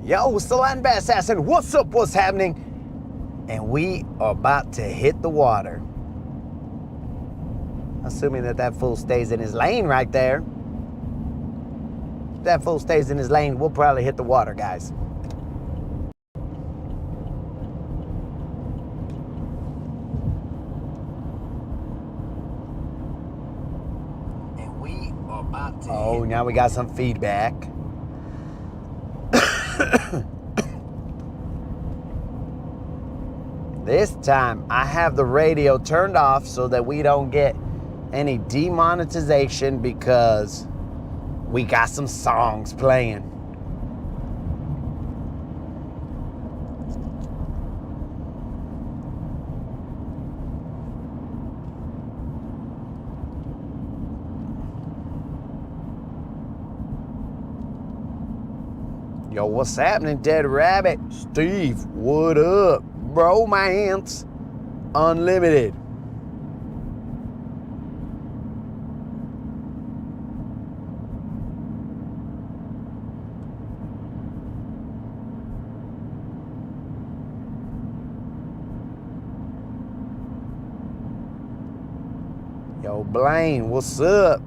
Yo, it's the Land Bass Assassin. What's up? What's happening? And we are about to hit the water. Assuming that fool stays in his lane right there. If that fool stays in his lane, we'll probably hit the water, guys. And we are about to now we got some feedback. This time I have the radio turned off so that we don't get any demonetization because we got some songs playing. Yo, what's happening, Dead Rabbit? Steve, what up? Bromance Unlimited. Yo, Blaine, what's up?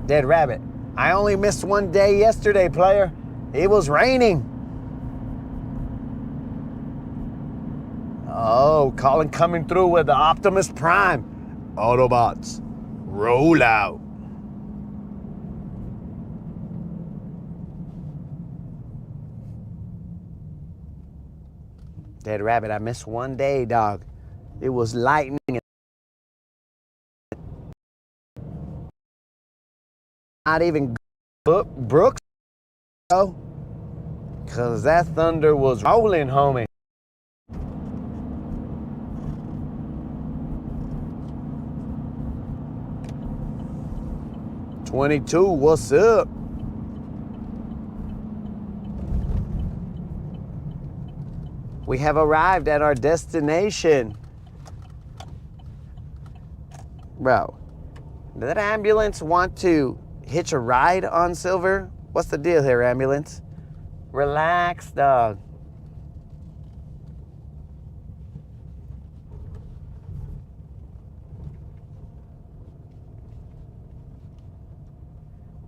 Dead Rabbit, I only missed one day yesterday, player. It was raining. Oh, Colin coming through with the Optimus Prime. Autobots, roll out. Dead Rabbit, I missed one day, dog. It was lightning. Not even Brooks, because that thunder was rolling, homie. $22, what's up? We have arrived at our destination. Bro, did that ambulance want to hitch a ride on Silver? What's the deal here, ambulance? Relax, dog.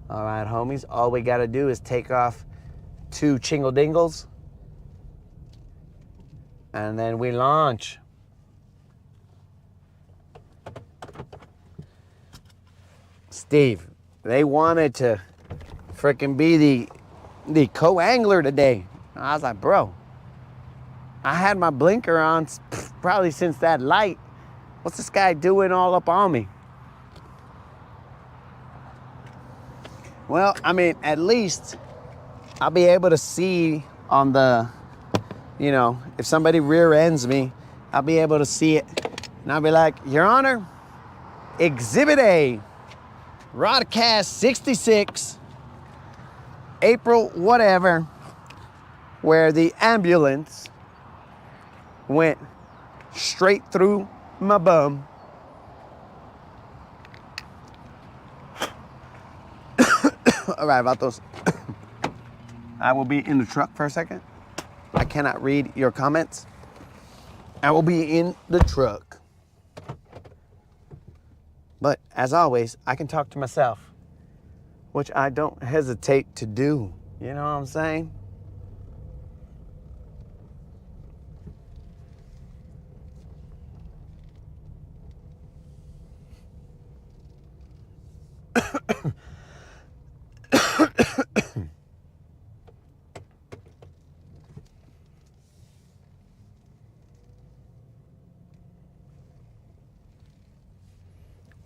All right, homies, all we gotta do is take off 2 chingle dingles and then we launch. Steve, they wanted to freaking be the co-angler today. I was like, bro, I had my blinker on probably since that light. What's this guy doing all up on me? Well, I mean, at least I'll be able to see on the, you know, if somebody rear ends me, I'll be able to see it. And I'll be like, Your Honor, Exhibit A, Rodcast 66, April whatever, where the ambulance went straight through my bum. All right, vatos. I will be in the truck for a second. I cannot read your comments. I will be in the truck. But as always, I can talk to myself, which I don't hesitate to do. You know what I'm saying?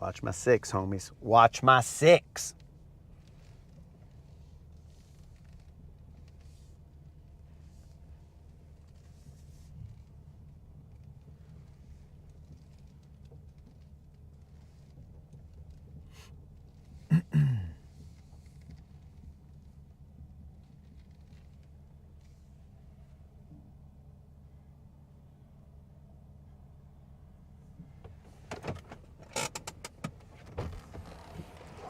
Watch my 6, homies. Watch my 6.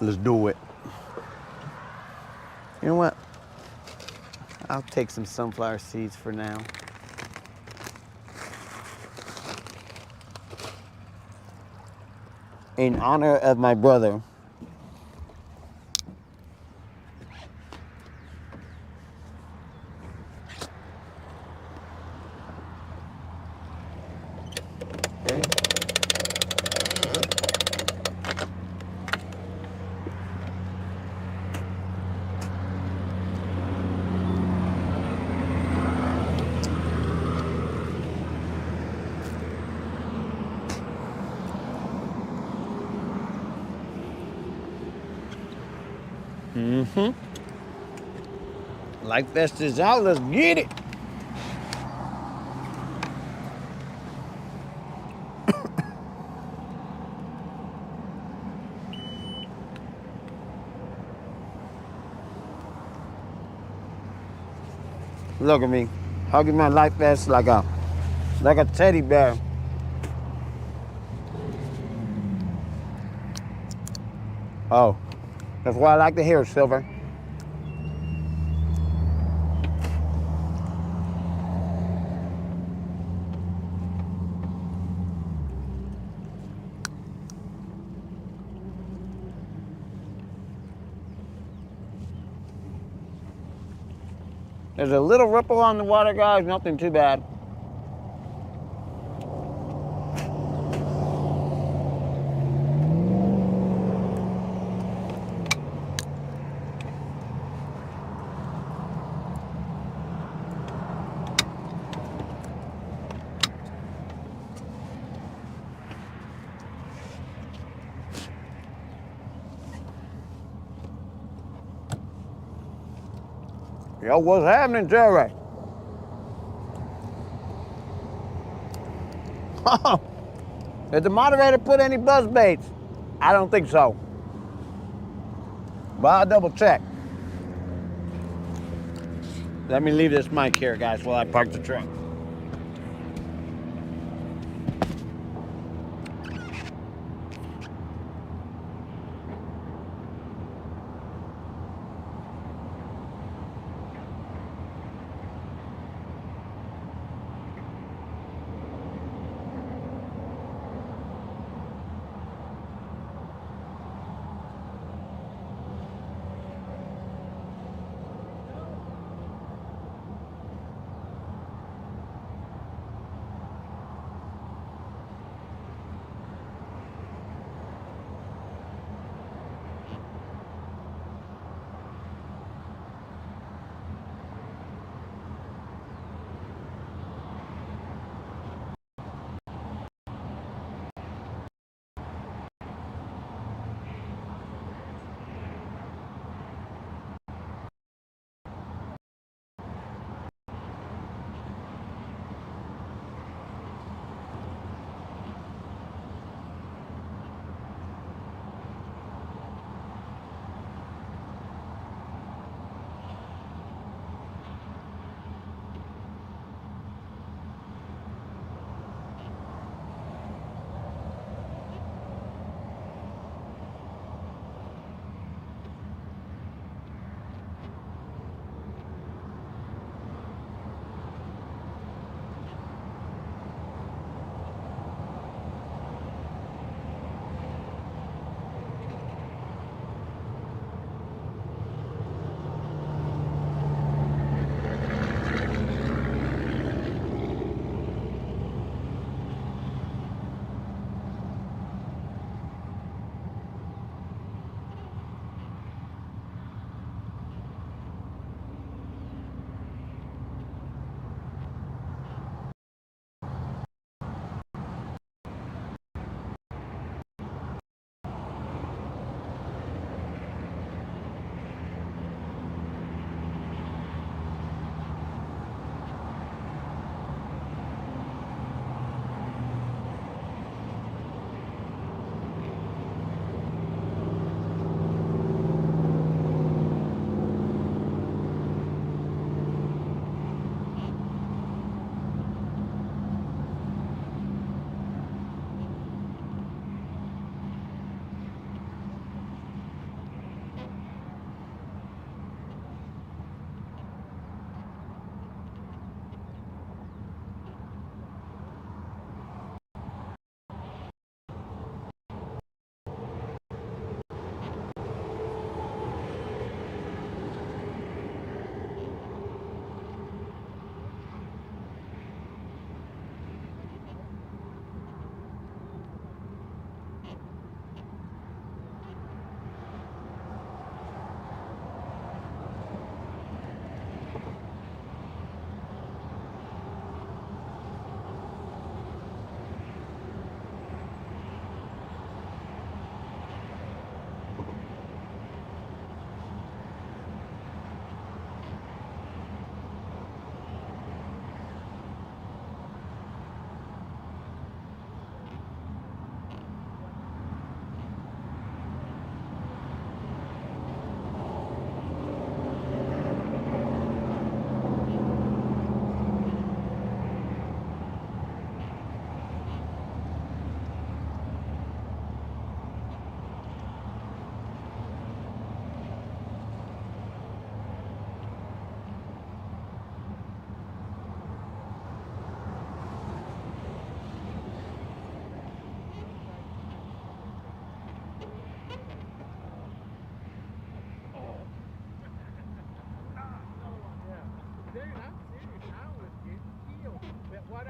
Let's do it. You know what? I'll take some sunflower seeds for now. In honor of my brother. Okay. Life Fest is out, let's get it. Look at me, hugging my Life Vest like a teddy bear. Oh, that's what I like to hear, Silver. There's a little ripple on the water, guys, nothing too bad. Yo, what's happening, Jerry? Did the moderator put any buzz baits? I don't think so. But I'll double check. Let me leave this mic here, guys, while I park the truck.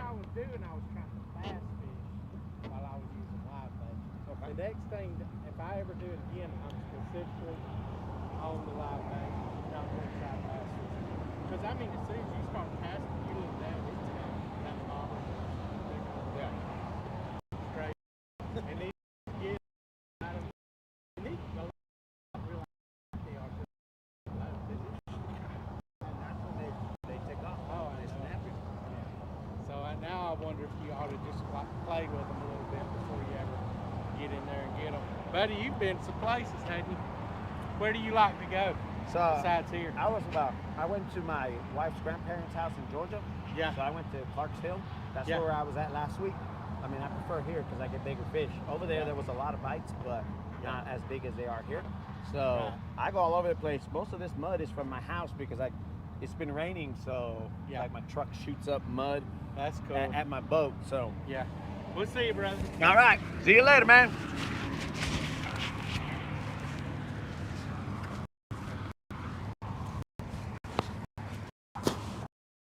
I was doing, I was trying to fast fish while I was using live bait. Okay. The next thing, if I ever do it again, I'm specifically on the live bait, not going to try to fast fish. Because I mean, as soon as you start casting, you look down, it's got that bobber. Yeah. Straight. And these get out of they go real they are. And that's when they take off. Oh, they snap it. Yeah. So now I wonder if you ought to just play with them a little bit before you ever get in there and get them. Buddy, you've been some places, hadn't you? Where do you like to go? So besides here, I went to my wife's grandparents' house in Georgia. Yeah. So I went to Clarksville. That's where I was at last week. I mean, I prefer here because I get bigger fish. Over there, there was a lot of bites, but not as big as they are here. So I go all over the place. Most of this mud is from my house because it's been raining, so like my truck shoots up mud. That's cool. At my boat. So yeah, we'll see you, brother. All right, see you later, man.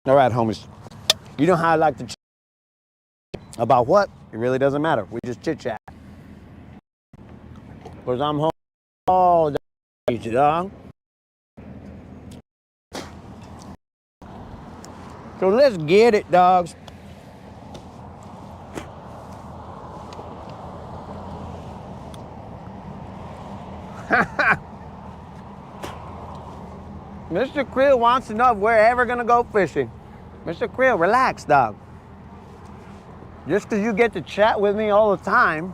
All right, homies. You know how I like to chat about what? It really doesn't matter. We just chit chat. Because I'm home all day, dog. So let's get it, dogs. Mr. Creel wants to know if we're ever gonna go fishing. Mr. Creel, relax, dog. Just because you get to chat with me all the time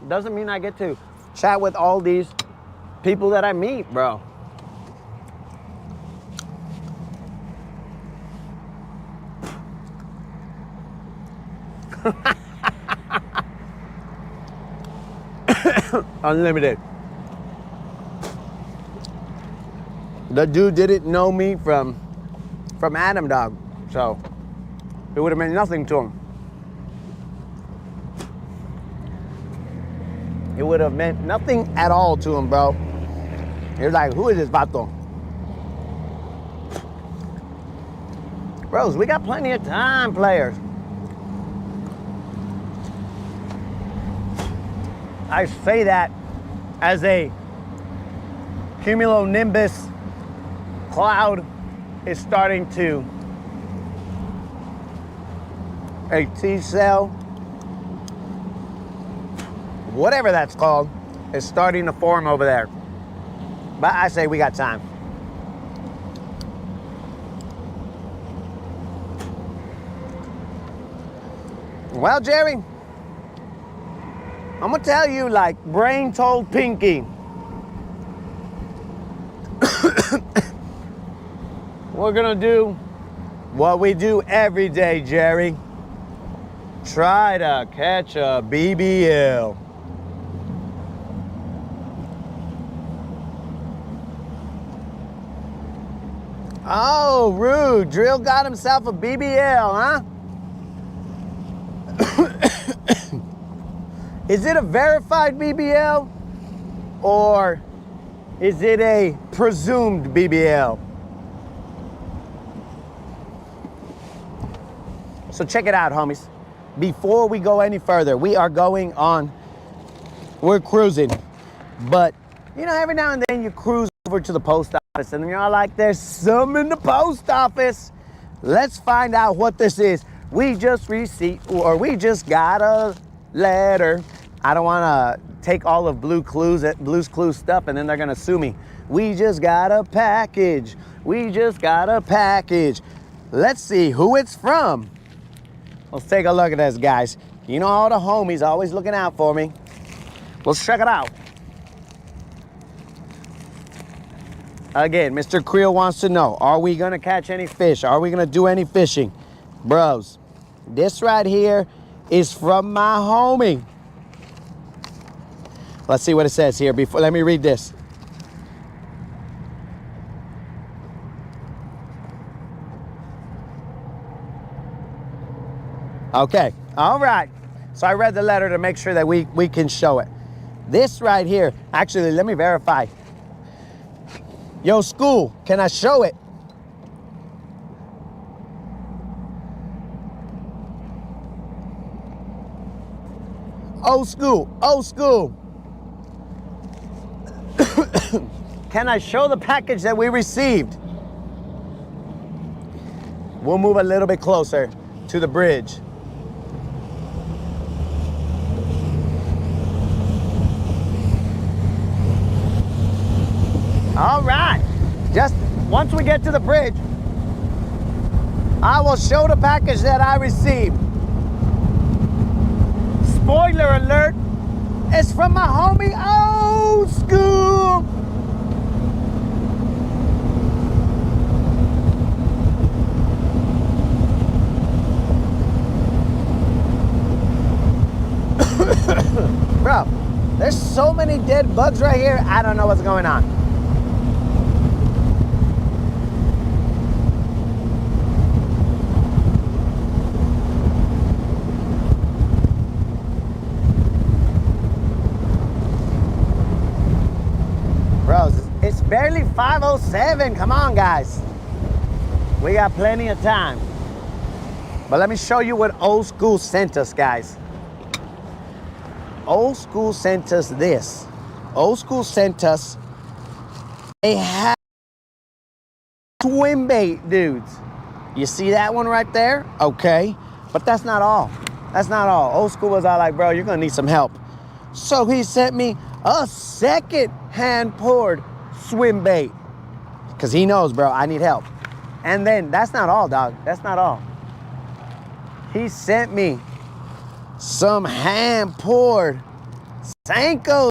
doesn't mean I get to chat with all these people that I meet, bro. Unlimited. The dude didn't know me from Adam, dog, so it would have meant nothing to him. It would have meant nothing at all to him, bro. He was like, who is this vato? Bros, we got plenty of time, players. I say that as a cumulonimbus cloud is starting to, a T-cell, whatever that's called, is starting to form over there. But I say we got time. Well, Jerry, I'm gonna tell you like Brain told Pinky. We're gonna do what we do every day, Jerry. Try to catch a BBL. Oh, rude. Drill got himself a BBL, huh? Is it a verified BBL or is it a presumed BBL? So check it out, homies. Before we go any further, we're cruising. But, you know, every now and then you cruise over to the post office and you're like, there's some in the post office. Let's find out what this is. We just got a letter. I don't want to take all of Blue's Clues stuff and then they're going to sue me. We just got a package. We just got a package. Let's see who it's from. Let's take a look at this, guys. You know, all the homies always looking out for me. Let's check it out. Again, Mr. Creel wants to know, are we going to catch any fish? Are we going to do any fishing? Bros, this right here is from my homie. Let's see what it says here. Let me read this. Okay, all right. So I read the letter to make sure that we can show it. This right here, actually, let me verify. Yo, school, can I show it? Old school, old school. Can I show the package that we received? We'll move a little bit closer to the bridge. All right, just once we get to the bridge, I will show the package that I received. Spoiler alert, it's from my homie Old School. Bro, there's so many dead bugs right here, I don't know what's going on. Bro, it's barely 5:07. Come on, guys. We got plenty of time. But let me show you what Old School sent us, guys. Old School sent us this. Old School sent us a hat swim bait, dudes. You see that one right there? Okay. But that's not all. That's not all. Old School was all like, bro, you're gonna need some help. So he sent me a second hand poured swim bait. Cause he knows, bro, I need help. And then that's not all, dog. That's not all. He sent me some hand poured Sankos.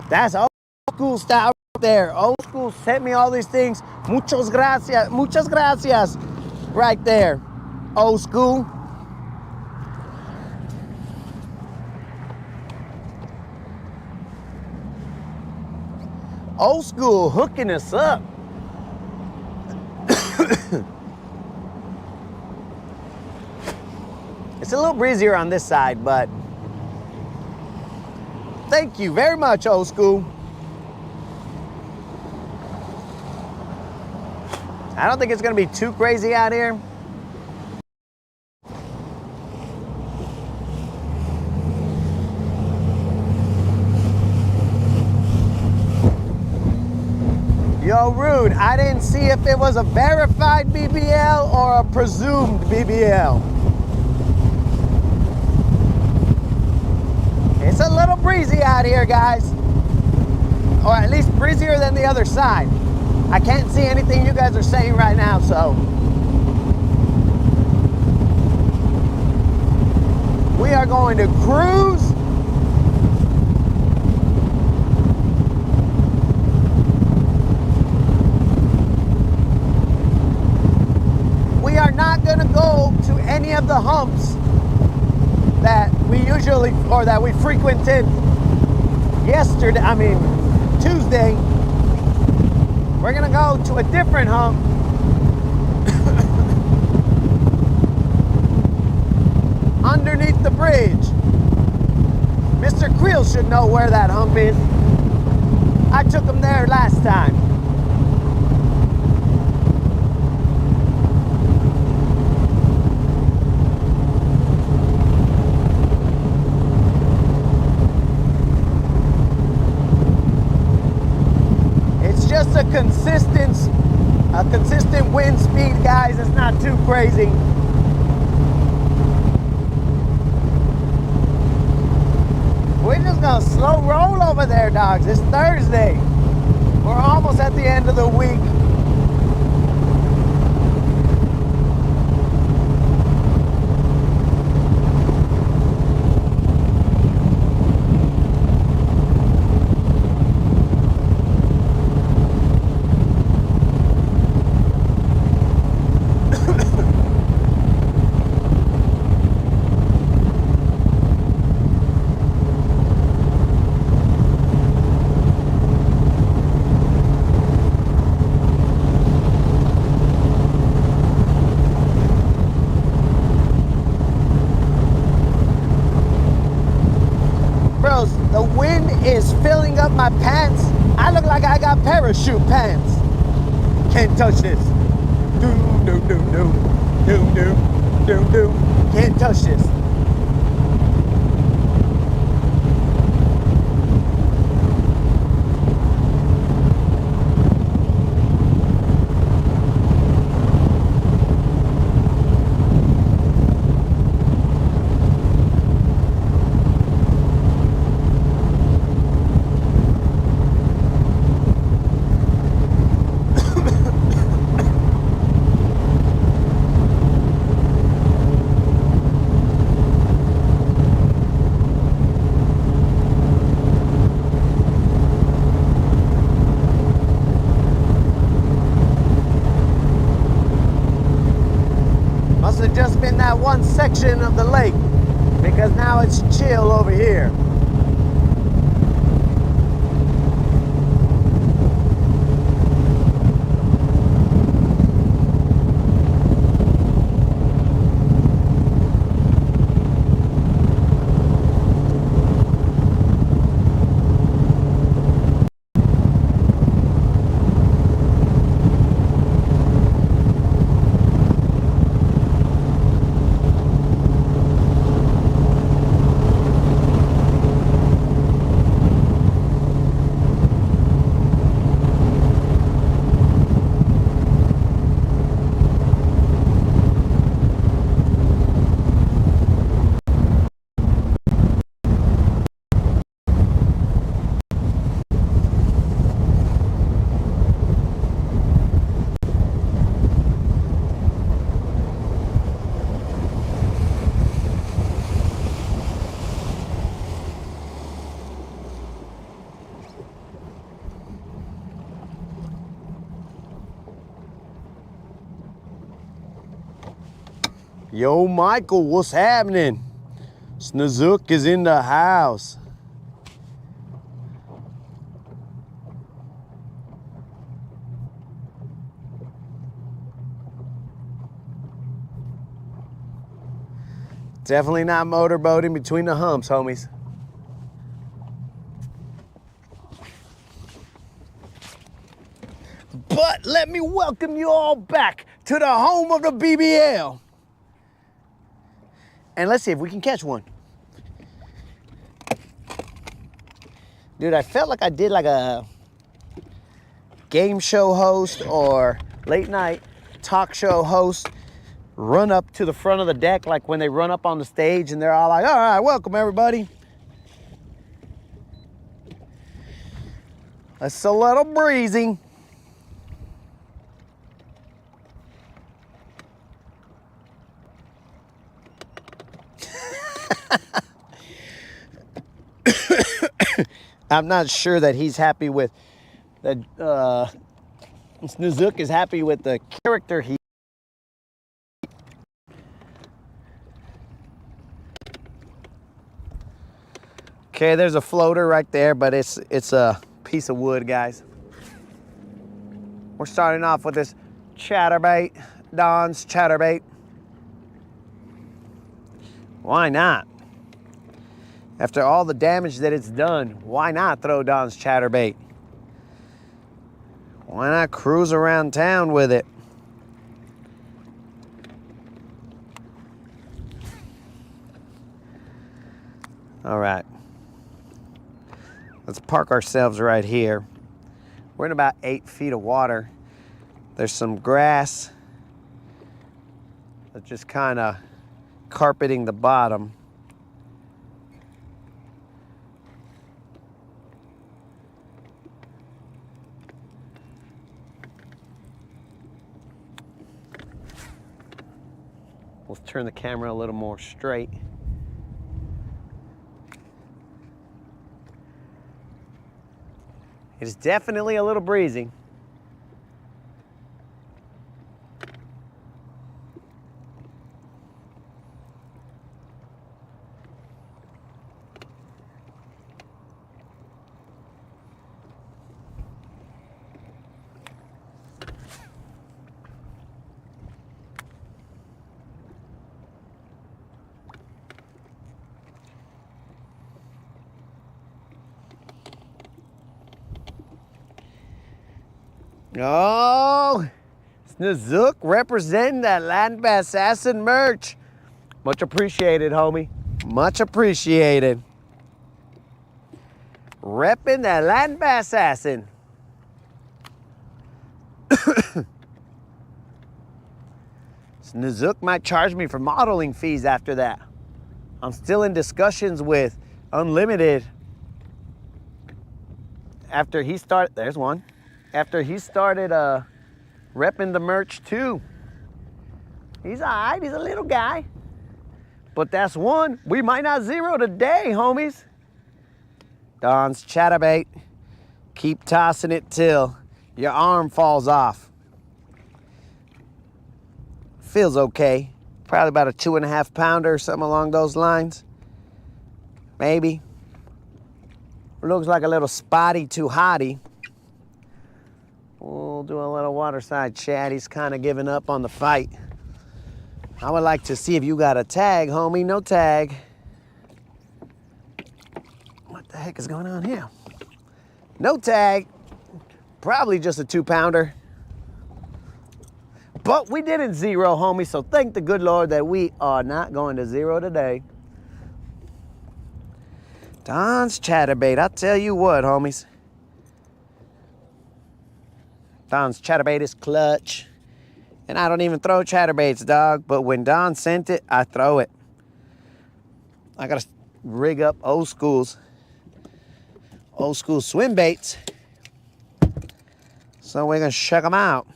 That's Old School style right there. Old School sent me all these things. Muchas gracias. Muchas gracias. Right there. Old School. Old School hooking us up. It's a little breezier on this side, but thank you very much, Old School. I don't think it's gonna be too crazy out here. Yo, Rude, I didn't see if it was a verified BBL or a presumed BBL. It's a little breezy out here, guys. Or at least breezier than the other side. I can't see anything you guys are saying right now, so. We are going to cruise. We are not gonna go to any of the humps that we usually, or that we frequented Tuesday. We're gonna go to a different hump. Underneath the bridge. Mr. Creel should know where that hump is. I took him there last time. Just a consistent wind speed, guys. It's not too crazy. We're just gonna slow roll over there, dogs. It's Thursday. We're almost at the end of the week. Filling up my pants. I look like I got parachute pants. Can't touch this. Can't touch this. that one section of the lake because now it's chill over here. Yo, Michael, what's happening? Snozook is in the house. Definitely not motorboating between the humps, homies. But let me welcome you all back to the home of the BBL. And let's see if we can catch one. Dude, I felt like I did like a game show host or late night talk show host run up to the front of the deck like when they run up on the stage and they're all like, all right, welcome everybody. It's a little breezy. I'm not sure that he's happy with that. Snozook is happy with the character he. Okay, there's a floater right there, but it's a piece of wood, guys. We're starting off with this chatterbait, Don's chatterbait. Why not? After all the damage that it's done, why not throw Don's chatterbait? Why not cruise around town with it? All right. Let's park ourselves right here. We're in about 8 feet of water. There's some grass that's just kind of carpeting the bottom. Let's turn the camera a little more straight. It is definitely a little breezy. Oh, Snozook representing that Latin Assassin merch. Much appreciated, homie. Much appreciated. Repping that Latin Assassin. Snozook might charge me for modeling fees after that. I'm still in discussions with Unlimited. After he started, there's one. After he started repping the merch too. He's all right, he's a little guy. But that's one. We might not zero today, homies. Don's chatterbait. Keep tossing it till your arm falls off. Feels okay. Probably about a 2.5 pounder or something along those lines. Maybe. Looks like a little spotty too hottie. We'll do a little waterside chat. He's kind of giving up on the fight. I would like to see if you got a tag, homie. No tag. What the heck is going on here? No tag. Probably just a 2-pounder. But we didn't zero, homie, so thank the good Lord that we are not going to zero today. Don's chatterbait. I'll tell you what, homies. Don's chatterbait is clutch. And I don't even throw chatterbaits, dog. But when Don sent it, I throw it. I gotta rig up old school swim baits. So we're gonna check them out.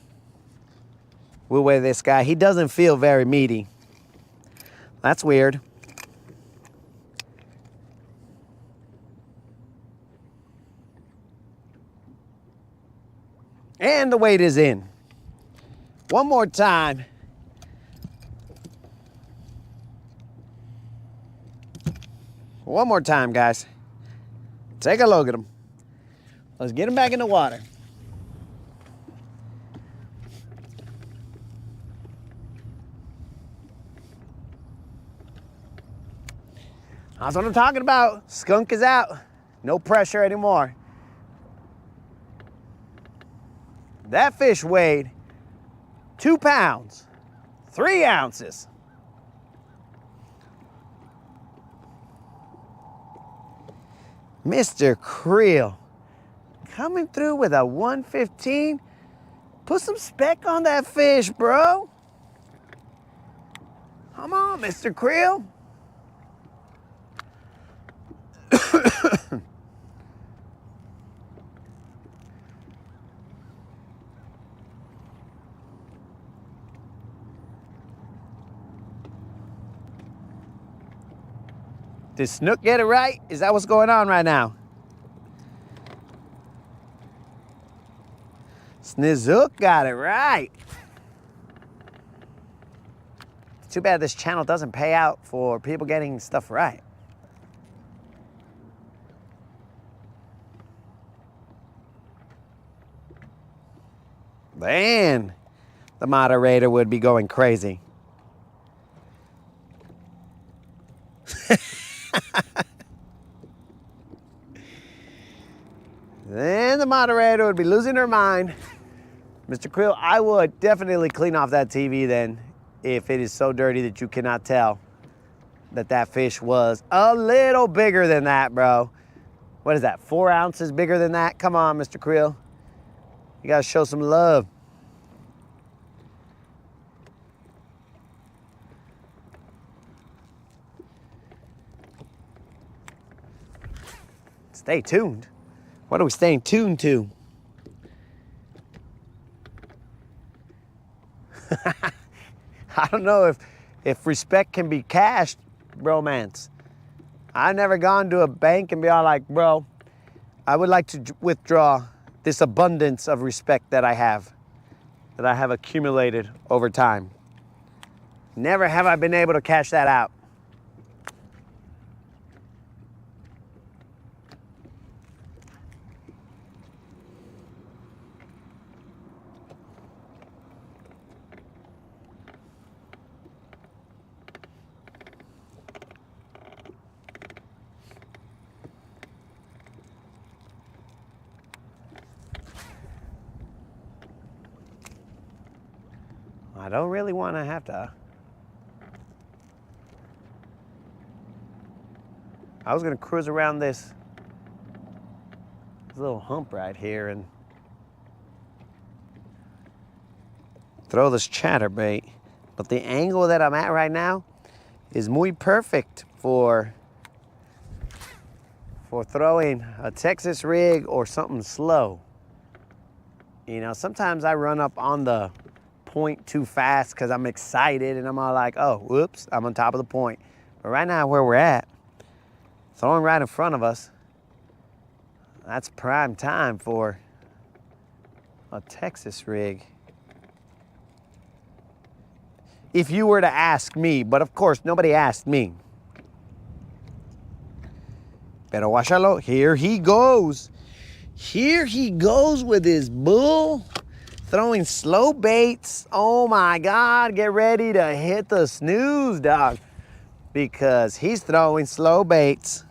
We'll weigh this guy. He doesn't feel very meaty. That's weird. And the weight is in. One more time. One more time, guys. Take a look at him. Let's get him back in the water. That's what I'm talking about. Skunk is out. No pressure anymore. That fish weighed 2 pounds, 3 ounces. Mr. Creel coming through with a 115. Put some speck on that fish, bro. Come on, Mr. Creel. Did Snook get it right? Is that what's going on right now? Snizook got it right. It's too bad this channel doesn't pay out for people getting stuff right. Then the moderator would be going crazy. Then the moderator would be losing her mind. Mr. Creel, I would definitely clean off that TV then if it is so dirty that you cannot tell that that fish was a little bigger than that, bro. What is that, 4 ounces bigger than that? Come on, Mr. Creel. You gotta show some love. Stay tuned. What are we staying tuned to? I don't know if respect can be cashed, bromance. I've never gone to a bank and be all like, bro, I would like to withdraw this abundance of respect that I have accumulated over time. Never have I been able to cash that out. I don't really want to have to. I was going to cruise around this little hump right here and throw this chatterbait. But the angle that I'm at right now is muy perfect for throwing a Texas rig or something slow. You know, sometimes I run up on the point too fast because I'm excited and I'm all like, oh, whoops, I'm on top of the point. But right now where we're at, throwing right in front of us, that's prime time for a Texas rig. if you were to ask me, but of course nobody asked me. Pero guáchalo, here he goes. Here he goes with his bull, throwing slow baits. Oh my God, get ready to hit the snooze, dog, because he's throwing slow baits.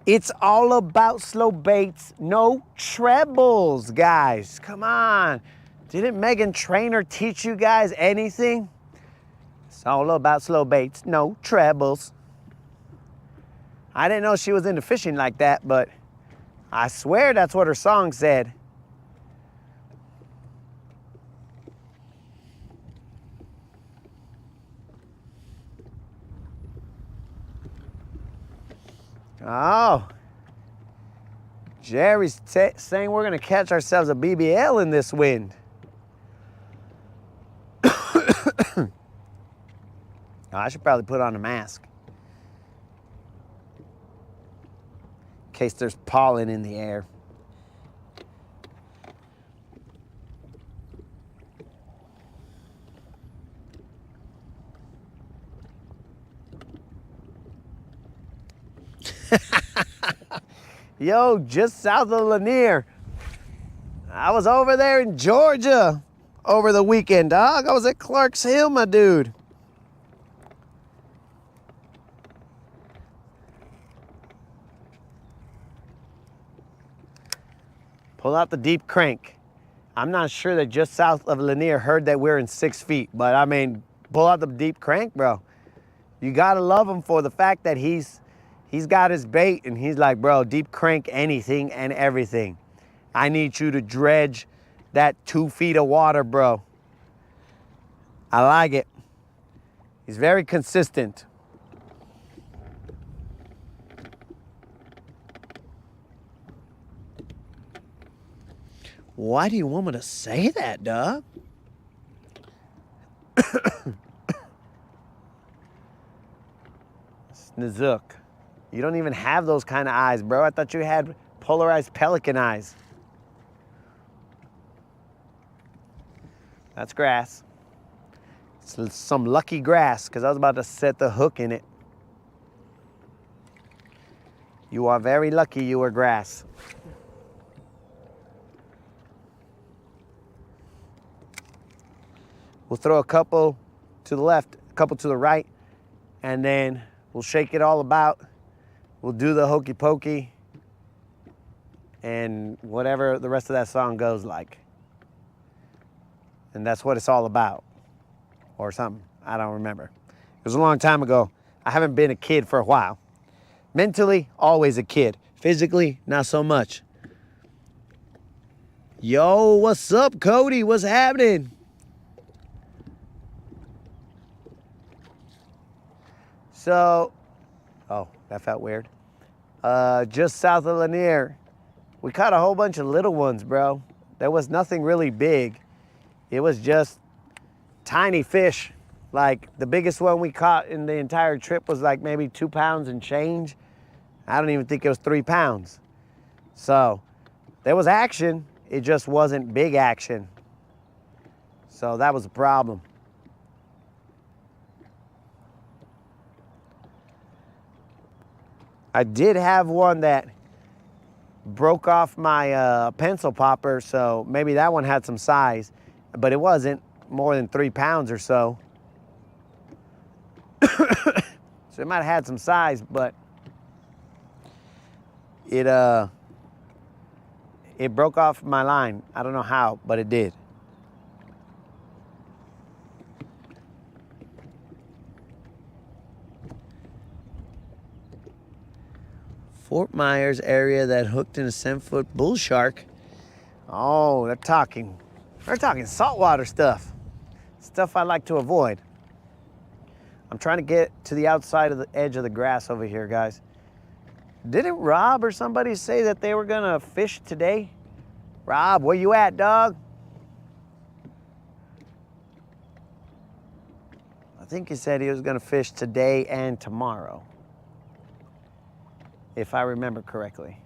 It's all about slow baits, no trebles, guys. Come on. Didn't Megan Trainor teach you guys anything? It's all about slow baits, no trebles. I didn't know she was into fishing like that, but I swear that's what her song said. Oh, Jerry's saying we're gonna catch ourselves a BBL in this wind. I should probably put on a mask in case there's pollen in the air. Yo, just south of Lanier. I was over there in Georgia over the weekend, dog. I was at Clark's Hill, my dude. Pull out the deep crank. I'm not sure that just south of Lanier heard that we're in 6 feet, but I mean, pull out the deep crank, bro. You gotta love him for the fact that he's got his bait and he's like, bro, deep crank anything and everything. I need you to dredge that 2 feet of water, bro. I like it. He's very consistent. Why do you want me to say that, dog? Snizook. You don't even have those kind of eyes, bro. I thought you had polarized pelican eyes. That's grass. It's some lucky grass, because I was about to set the hook in it. You are very lucky you were grass. We'll throw a couple to the left, a couple to the right, and then we'll shake it all about. We'll do the hokey pokey and whatever the rest of that song goes like. And that's what it's all about. Or something. I don't remember. It was a long time ago. I haven't been a kid for a while. Mentally, always a kid. Physically, not so much. Yo, what's up, Cody? What's happening? So, oh, that felt weird. Just south of Lanier, we caught a whole bunch of little ones, bro. There was nothing really big. It was just tiny fish. Like the biggest one we caught in the entire trip was like maybe 2 pounds and change. I don't even think it was 3 pounds. So there was action. It just wasn't big action. So that was a problem. I did have one that broke off my pencil popper, so maybe that one had some size, but it wasn't more than 3 pounds or so. So it might have had some size, but it broke off my line. I don't know how, but it did. Fort Myers area that hooked in a 7-foot bull shark. Oh, they're talking saltwater stuff. Stuff I like to avoid. I'm trying to get to the outside of the edge of the grass over here, guys. Didn't Rob or somebody say that they were gonna fish today? Rob, where you at, dog? I think he said he was gonna fish today and tomorrow, if I remember correctly.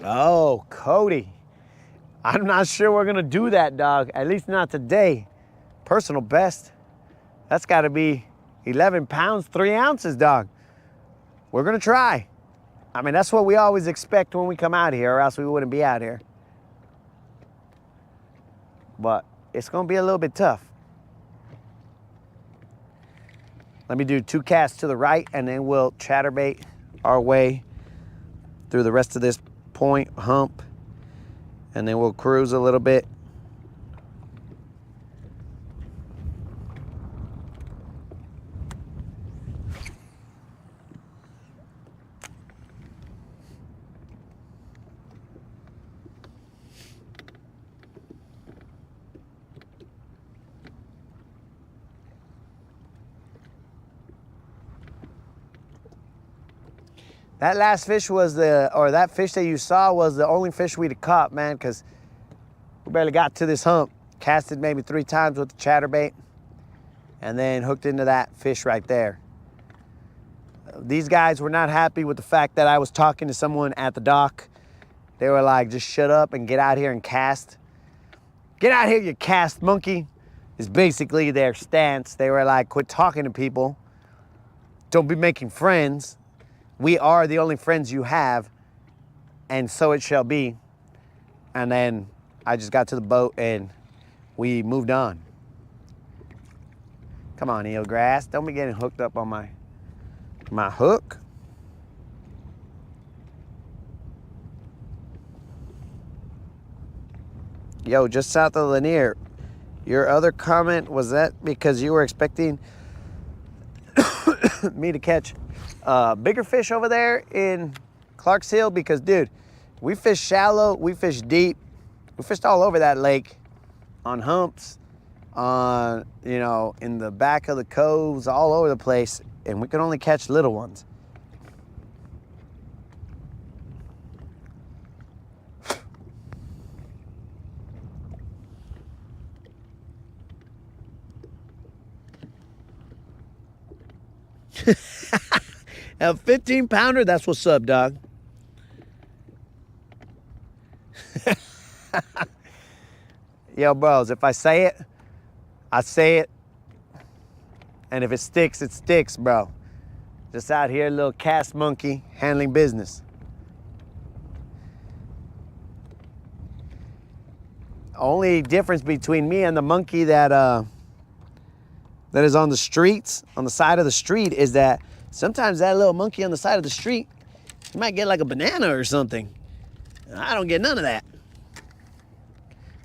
Oh, Cody. I'm not sure we're gonna do that, dog. At least not today. Personal best. That's gotta be 11 pounds, 3 ounces, dog. We're gonna try. I mean, that's what we always expect when we come out here, or else we wouldn't be out here. But it's gonna be a little bit tough. Let me do 2 casts to the right, and then we'll chatterbait our way through the rest of this point hump, and then we'll cruise a little bit. That last fish was that fish that you saw was the only fish we'd caught, man, because we barely got to this hump. Casted maybe 3 times with the chatterbait, and then hooked into that fish right there. These guys were not happy with the fact that I was talking to someone at the dock. They were like, just shut up and get out here and cast. Get out here, you cast monkey, is basically their stance. They were like, quit talking to people. Don't be making friends. We are the only friends you have, and so it shall be. And then I just got to the boat and we moved on. Come on, eelgrass. Don't be getting hooked up on my hook. Yo, just south of Lanier. Your other comment, was that because you were expecting me to catch bigger fish over there in Clark's Hill? Because, dude, we fish shallow, we fish deep, we fished all over that lake, on humps, on, you know, in the back of the coves, all over the place, and we could only catch little ones. A 15-pounder, that's what's up, dog. Yo, bros, if I say it, I say it. And if it sticks, bro. Just out here, little cast monkey, handling business. Only difference between me and the monkey that is on the streets, on the side of the street, is that sometimes that little monkey on the side of the street, you might get like a banana or something. I don't get none of that.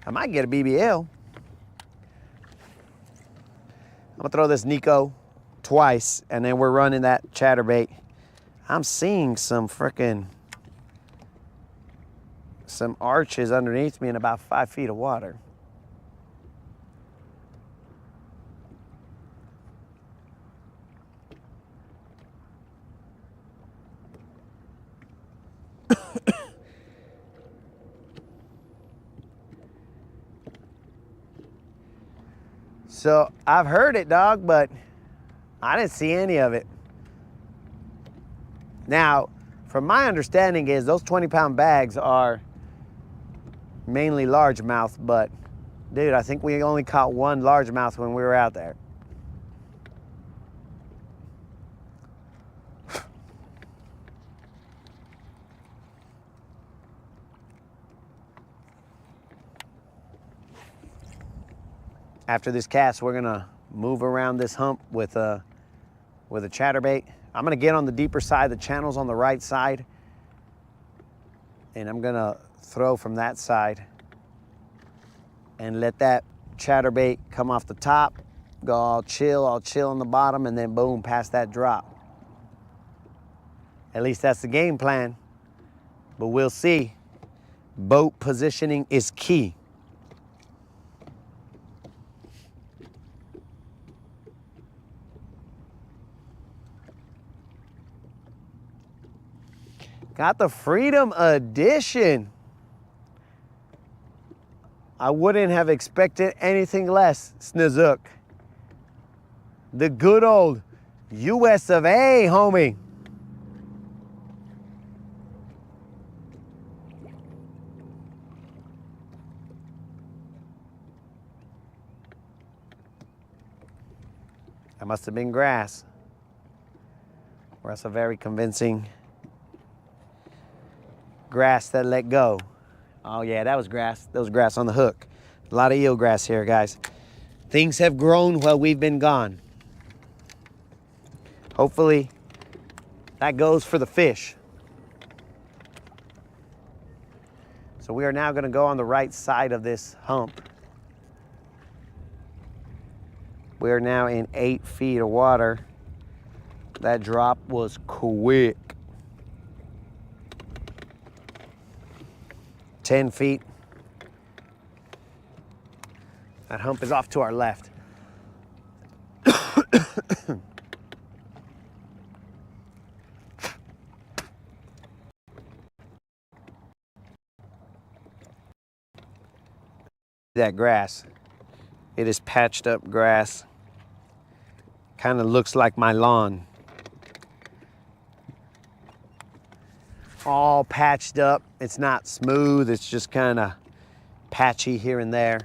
I might get a BBL. I'm gonna throw this Nico twice, and then we're running that chatterbait. I'm seeing some arches underneath me in about 5 feet of water. So I've heard it, dog, but I didn't see any of it. Now, from my understanding is those 20-pound bags are mainly largemouth, but dude, I think we only caught one largemouth when we were out there. After this cast, we're gonna move around this hump with a chatterbait. I'm gonna get on the deeper side. The channel's on the right side, and I'm gonna throw from that side and let that chatterbait come off the top, go all chill on the bottom, and then boom, past that drop. At least that's the game plan, but we'll see. Boat positioning is key. Got the Freedom Edition. I wouldn't have expected anything less, Snizook. The good old US of A, homie. That must have been grass. Or else a very convincing grass that let go. Oh yeah, that was grass. That was grass on the hook. A lot of eelgrass here, guys. Things have grown while we've been gone. Hopefully, that goes for the fish. So we are now gonna go on the right side of this hump. We are now in 8 feet of water. That drop was quick. 10 feet. That hump is off to our left. That grass. It is patched up grass. Kind of looks like my lawn. All patched up. It's not smooth. It's just kind of patchy here and there.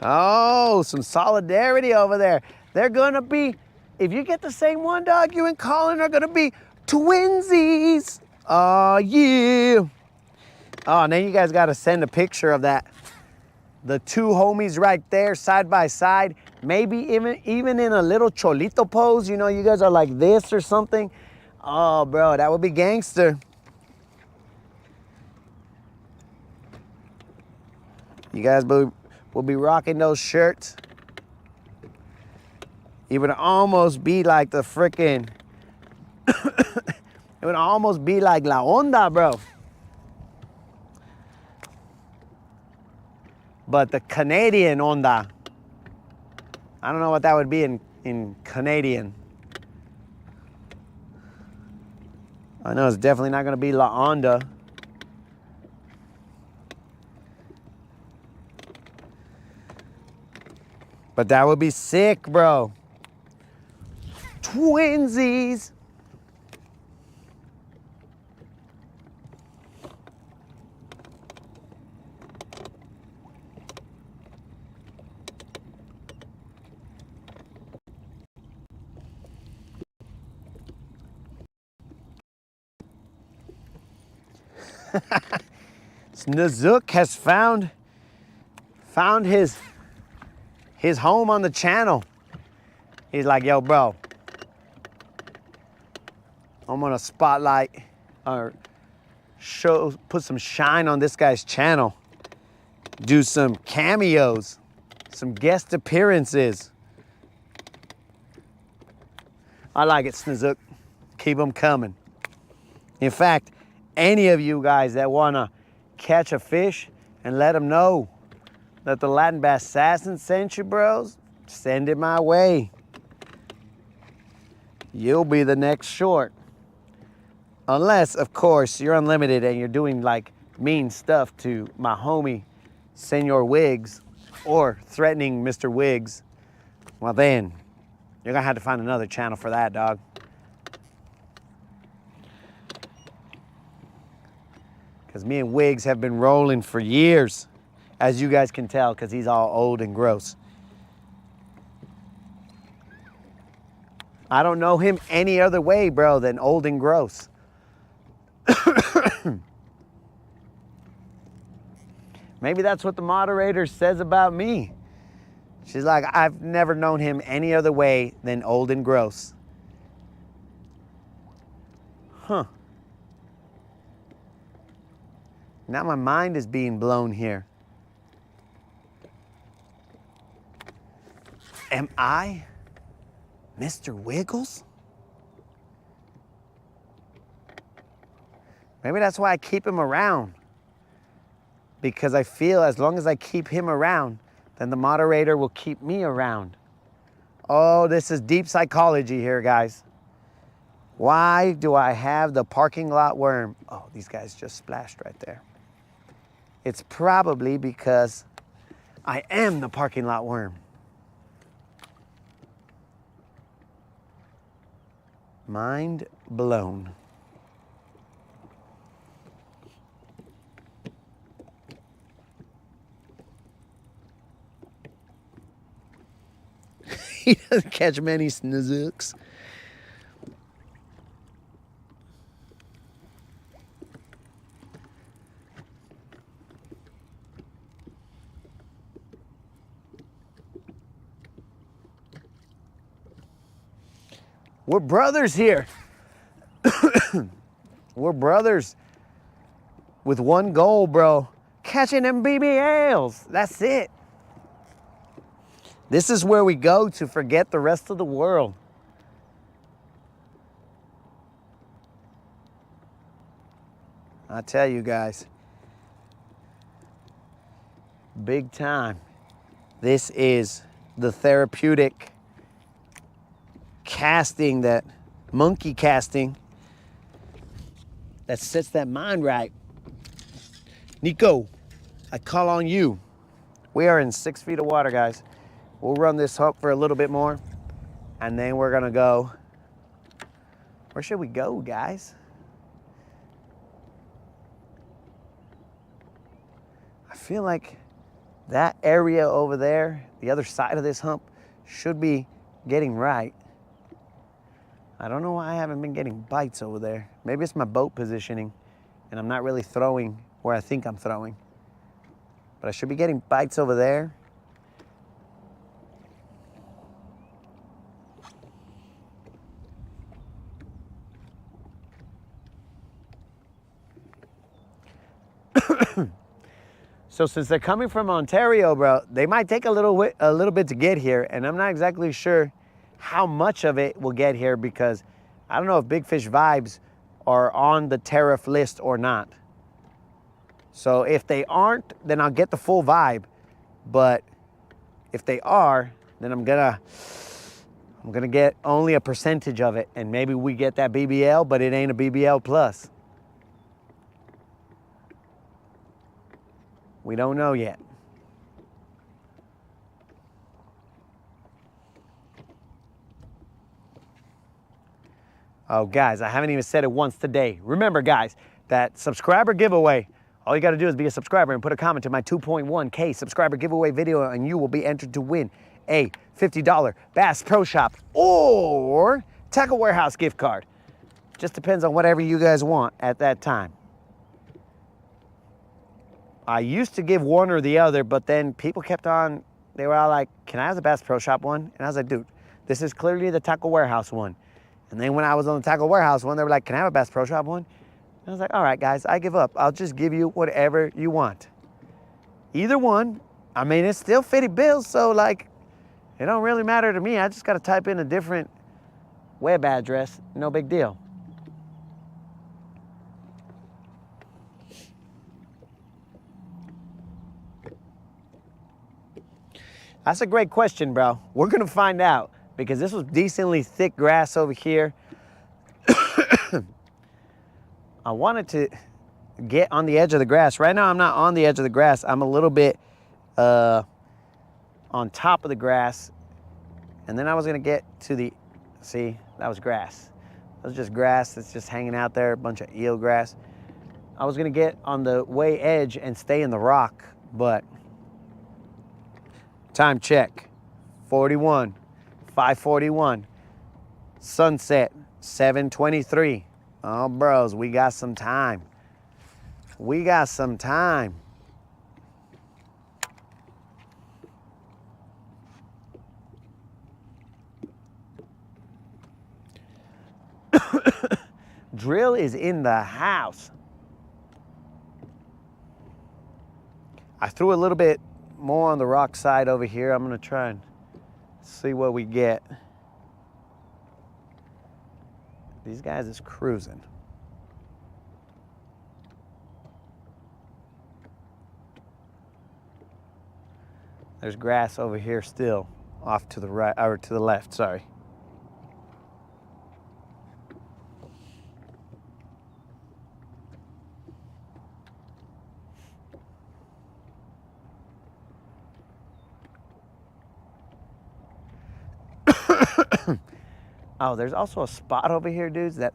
Oh, some solidarity over there. They're gonna be, if you get the same one, dog, you and Colin are gonna be twinsies. Oh, yeah. Oh, and then you guys gotta send a picture of that. The two homies right there, side by side. Maybe even in a little cholito pose. You know, you guys are like this or something. Oh, bro, that would be gangster. You guys will be rocking those shirts. It would almost be like the frickin', it would almost be like La Onda, bro. But the Canadian Onda. I don't know what that would be in Canadian. I know it's definitely not gonna be La Onda. But that would be sick, bro. Twinsies. Snozook has found his home on the channel. He's like, yo, bro, I'm gonna spotlight or put some shine on this guy's channel. Do some cameos, some guest appearances. I like it, Snozook. Keep them coming. In fact, any of you guys that wanna catch a fish and let them know that the Latin Bass Assassin sent you, bros, send it my way. You'll be the next short. Unless, of course, you're unlimited and you're doing like mean stuff to my homie, Senor Wiggs, or threatening Mr. Wiggs. Well then, you're gonna have to find another channel for that, dog. Because me and Wiggs have been rolling for years, as you guys can tell, because he's all old and gross. I don't know him any other way, bro, than old and gross. Maybe that's what the moderator says about me. She's like, I've never known him any other way than old and gross. Huh. Now my mind is being blown here. Am I Mr. Wiggles? Maybe that's why I keep him around. Because I feel as long as I keep him around, then the moderator will keep me around. Oh, this is deep psychology here, guys. Why do I have the parking lot worm? Oh, these guys just splashed right there. It's probably because I am the parking lot worm. Mind blown. He doesn't catch many snooks. We're brothers here. We're brothers with one goal, bro. Catching them BBLs. That's it. This is where we go to forget the rest of the world. I tell you guys, big time. This is the therapeutic casting, that monkey casting, that sets that mind right. Nico, I call on you. We are in 6 feet of water, guys. We'll run this hook for a little bit more, and then we're gonna go. Where should we go, guys? I feel like that area over there, the other side of this hump, should be getting right. I don't know why I haven't been getting bites over there. Maybe it's my boat positioning and I'm not really throwing where I think I'm throwing. But I should be getting bites over there. So since they're coming from Ontario, bro, they might take a little bit to get here, and I'm not exactly sure how much of it will get here because I don't know if Big Fish Vibes are on the tariff list or not. So if they aren't, then I'll get the full vibe. But if they are, then I'm gonna get only a percentage of it, and maybe we get that BBL, but it ain't a BBL plus. We don't know yet. Oh, guys, I haven't even said it once today. Remember, guys, that subscriber giveaway, all you got to do is be a subscriber and put a comment to my 2.1K subscriber giveaway video, and you will be entered to win a $50 Bass Pro Shop or Tackle Warehouse gift card. Just depends on whatever you guys want at that time. I used to give one or the other, but then people kept on, they were all like, can I have the Bass Pro Shop one? And I was like, dude, this is clearly the Tackle Warehouse one. And then when I was on the Tackle Warehouse one, they were like, can I have a Bass Pro Shop one? And I was like, all right, guys, I give up. I'll just give you whatever you want. Either one. I mean, it's still 50 bills, so like, it don't really matter to me. I just got to type in a different web address. No big deal. That's a great question, bro. We're gonna find out because this was decently thick grass over here. I wanted to get on the edge of the grass. Right now, I'm not on the edge of the grass. I'm a little bit on top of the grass. And then I was gonna get to the, see, that was grass. That was just grass that's just hanging out there, a bunch of eel grass. I was gonna get on the way edge and stay in the rock, but time check, 41, 5:41. Sunset, 7:23. Oh, bros, we got some time. We got some time. Drill is in the house. I threw a little bit more on the rock side over here. I'm gonna try and see what we get. These guys is cruising. There's grass over here still off to the right, or to the left, sorry. Oh, there's also a spot over here, dudes, that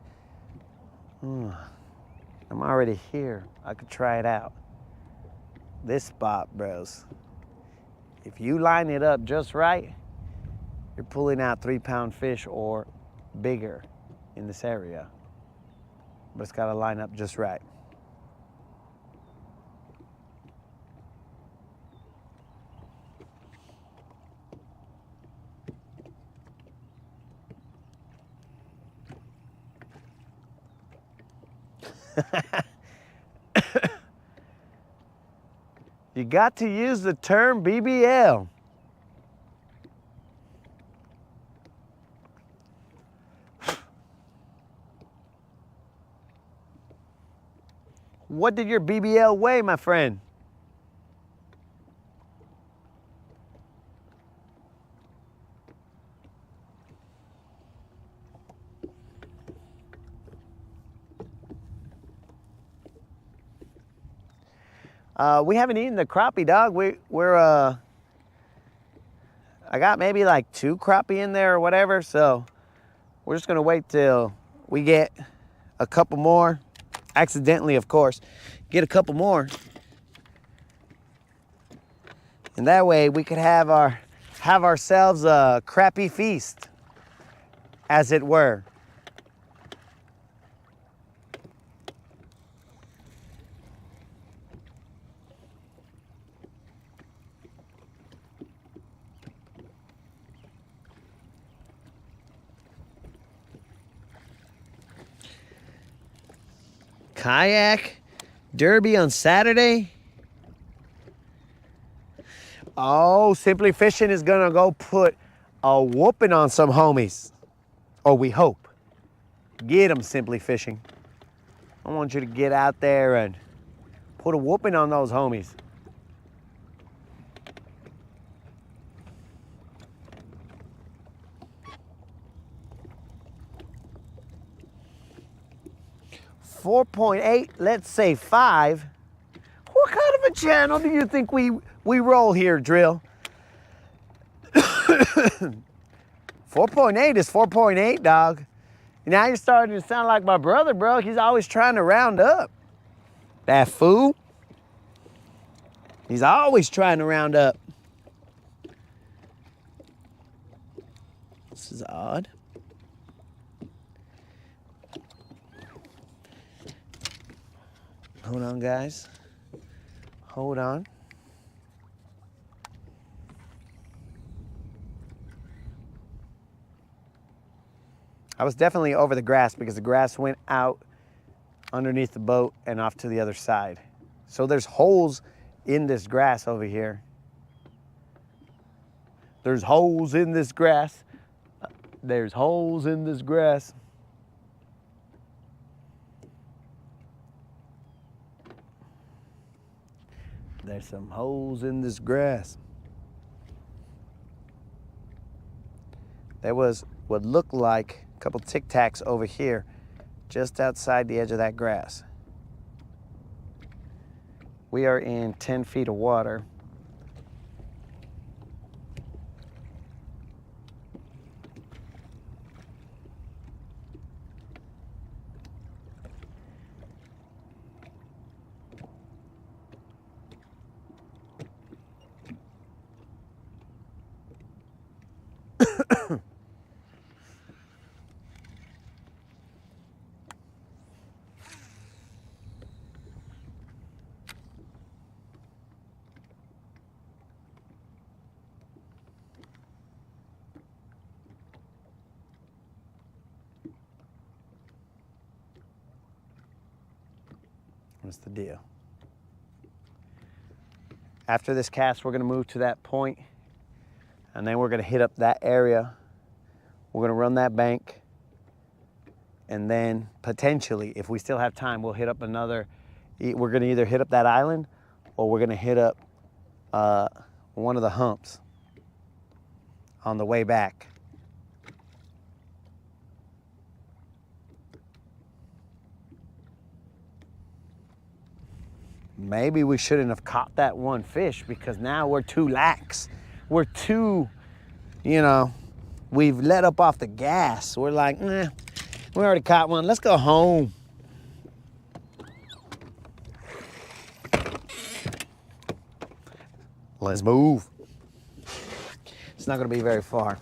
I'm already here. I could try it out. This spot, bros. If you line it up just right, you're pulling out 3-pound fish or bigger in this area. But it's gotta line up just right. You got to use the term BBL. What did your BBL weigh, my friend? We haven't eaten the crappie, dog. I got maybe like 2 crappie in there or whatever, so we're just gonna wait till we get a couple more. Accidentally, of course, get a couple more. And that way we could have ourselves a crappie feast, as it were. Kayak derby on Saturday. Oh, Simply Fishing is gonna go put a whooping on some homies. Or we hope. Get them, Simply Fishing. I want you to get out there and put a whooping on those homies. $4.8, let's say 5. What kind of a channel do you think we roll here, Drill? 4.8 is 4.8, dog. Now you're starting to sound like my brother, bro. He's always trying to round up. That fool. He's always trying to round up. This is odd. Hold on, guys. Hold on. I was definitely over the grass because the grass went out underneath the boat and off to the other side. So there's holes in this grass over here. There's holes in this grass. There's holes in this grass. There's some holes in this grass. There was what looked like a couple Tic Tacs over here, just outside the edge of that grass. We are in 10 feet of water. What's the deal? After this cast, we're gonna move to that point, and then we're gonna hit up that area. We're gonna run that bank, and then potentially, if we still have time, we'll hit up another. We're gonna either hit up that island, or we're gonna hit up one of the humps on the way back. Maybe we shouldn't have caught that one fish because now we're too lax. We're too, you know, we've let up off the gas. We're like, we already caught one. Let's go home. Let's move. It's not gonna be very far.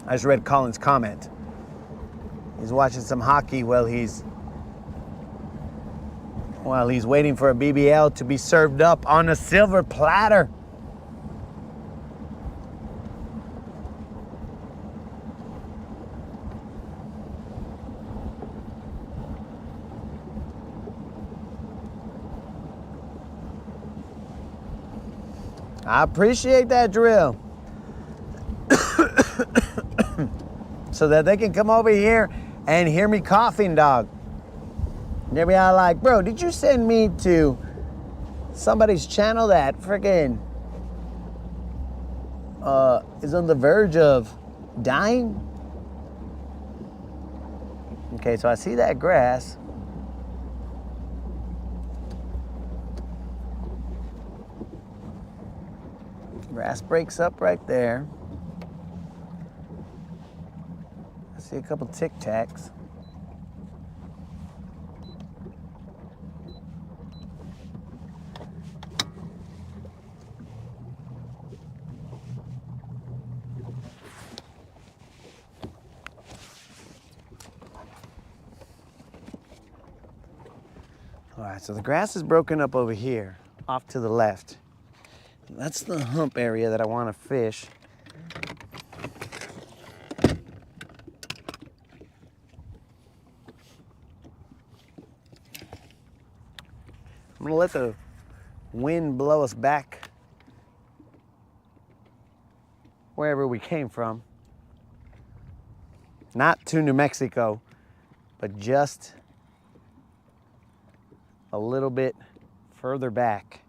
I just read Colin's comment. He's watching some hockey while he's waiting for a BBL to be served up on a silver platter. I appreciate that drill. So that they can come over here and hear me coughing, dog. They'll be all like, bro, did you send me to somebody's channel that freaking is on the verge of dying? Okay, so I see that grass. Grass breaks up right there. I see a couple Tic Tacs. All right, so the grass is broken up over here, off to the left. That's the hump area that I want to fish. I'm gonna let the wind blow us back wherever we came from. Not to New Mexico, but just a little bit further back.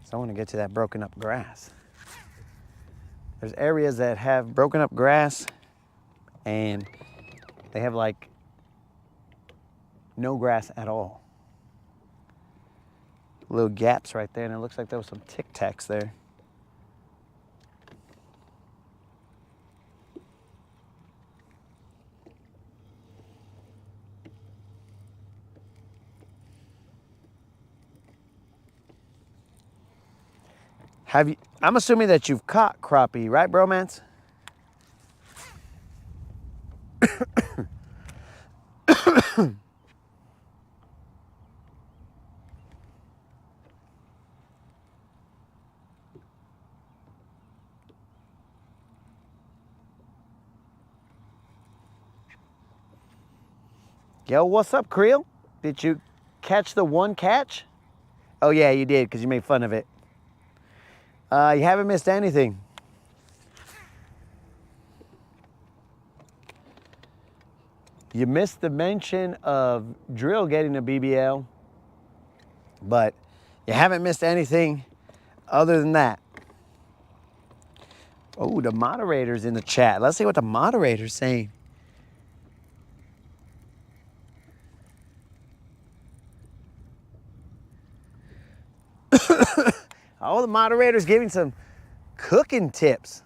So I want to get to that broken up grass. There's areas that have broken up grass and they have like no grass at all. Little gaps right there, and it looks like there was some Tic Tacs there. Have you? I'm assuming that you've caught crappie, right, bromance? Yo, what's up, Creel? Did you catch the one catch? Oh yeah, you did, because you made fun of it. You haven't missed anything. You missed the mention of Drill getting a BBL, but you haven't missed anything other than that. Oh, the moderator's in the chat. Let's see what the moderator's saying. Oh, the moderator's giving some cooking tips.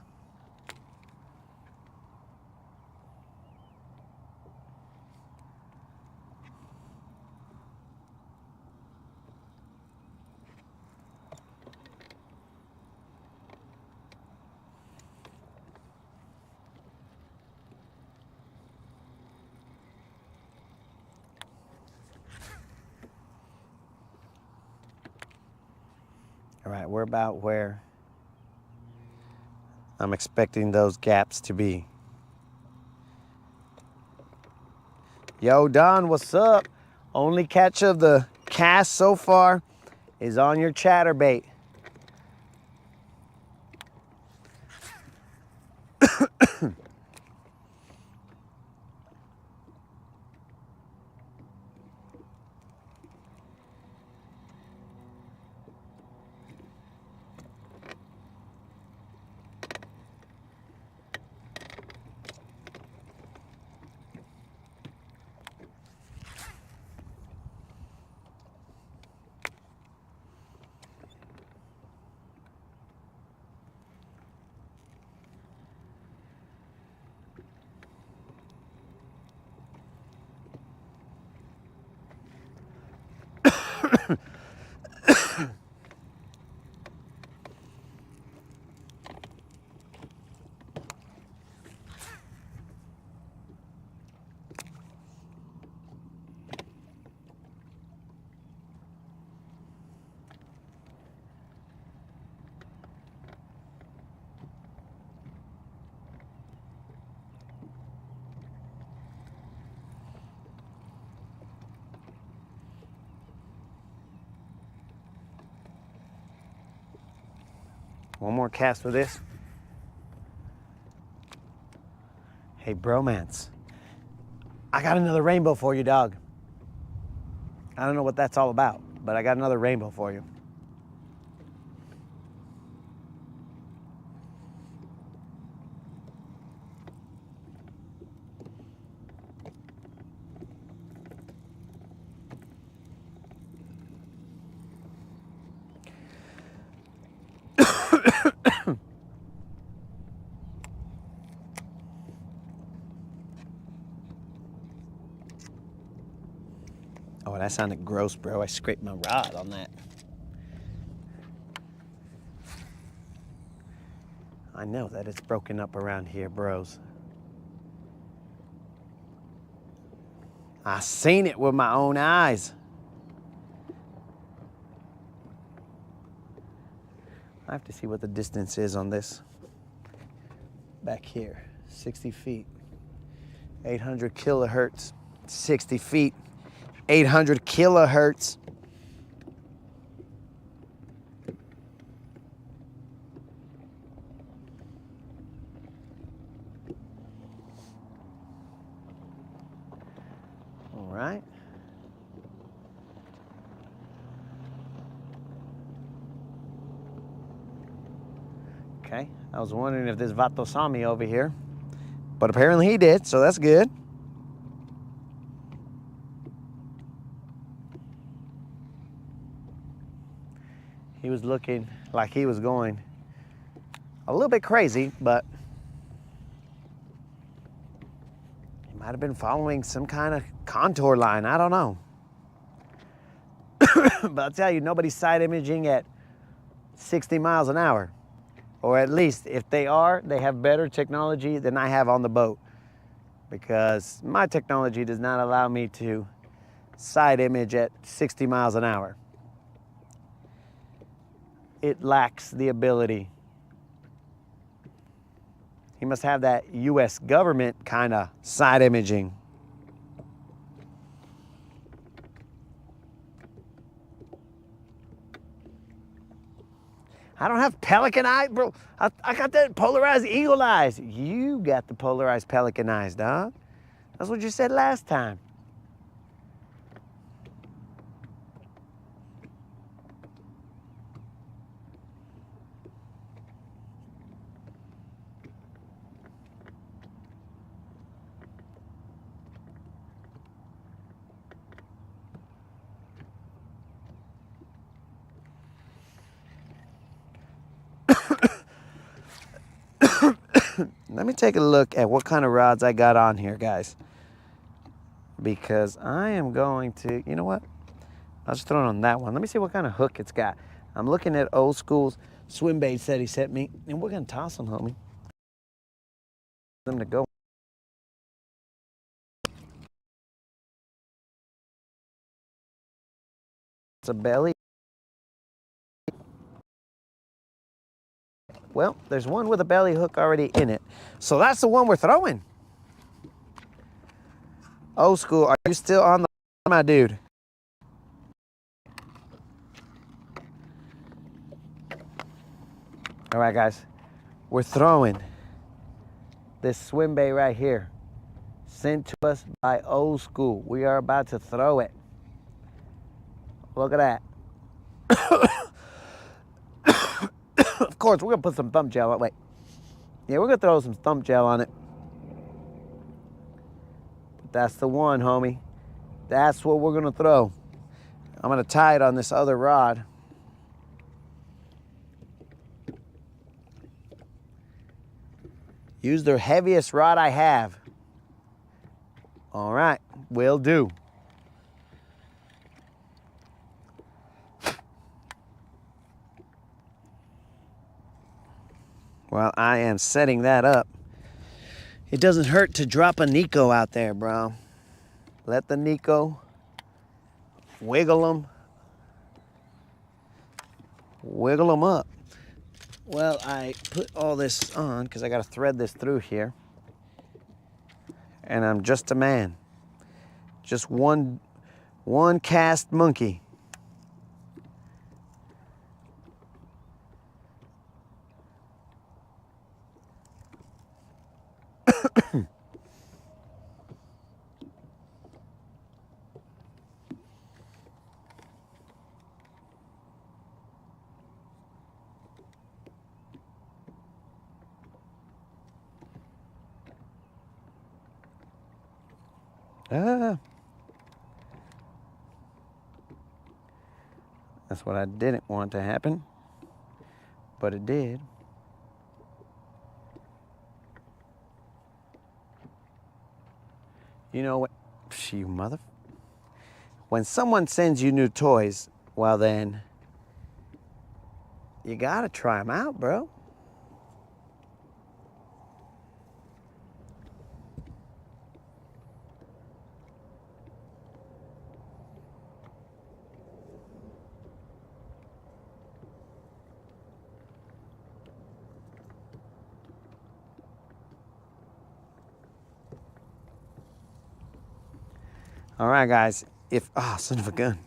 All right, we're about where I'm expecting those gaps to be. Yo, Don, what's up? Only catch of the cast so far is on your chatterbait. One more cast with this. Hey, bromance. I got another rainbow for you, dog. I don't know what that's all about, but I got another rainbow for you. Oh, that sounded gross, bro. I scraped my rod on that. I know that it's broken up around here, bros. I seen it with my own eyes. I have to see what the distance is on this. Back here, 60 feet, 800 kilohertz, 60 feet, 800 kilohertz. All right. Okay, I was wondering if this vato saw me over here, but apparently he did, so that's good. He was looking like he was going a little bit crazy, but he might have been following some kind of contour line. I don't know. But I'll tell you, nobody's side imaging at 60 miles an hour. Or at least, if they are, they have better technology than I have on the boat. Because my technology does not allow me to side image at 60 miles an hour. It lacks the ability. He must have that US government kind of side imaging. I don't have pelican eyes, bro. I got that polarized eagle eyes. You got the polarized pelican eyes, dog. That's what you said last time. Let me take a look at what kind of rods I got on here, guys. Because I am going to, you know what? I'll just throw it on that one. Let me see what kind of hook it's got. I'm looking at old school's swim baits that he sent me, and we're gonna toss them, homie. Them to go. It's a belly. Well, there's one with a belly hook already in it. So that's the one we're throwing. Old school, are you still on the my dude? All right, guys. We're throwing this swim bait right here. Sent to us by Old School. We are about to throw it. Look at that. Of course, we're gonna put some thumb gel on. Wait. Yeah, we're gonna throw some thumb gel on it. That's the one, homie. That's what we're gonna throw. I'm gonna tie it on this other rod. Use the heaviest rod I have. All right, will do. Well, I am setting that up. It doesn't hurt to drop a Nico out there, bro. Let the Nico wiggle them. Wiggle them up. Well, I put all this on because I got to thread this through here. And I'm just a man. Just one cast monkey. That's what I didn't want to happen, but it did. You know what? You mother. When someone sends you new toys, well then, you gotta try them out, bro. All right, guys. Oh, son of a gun.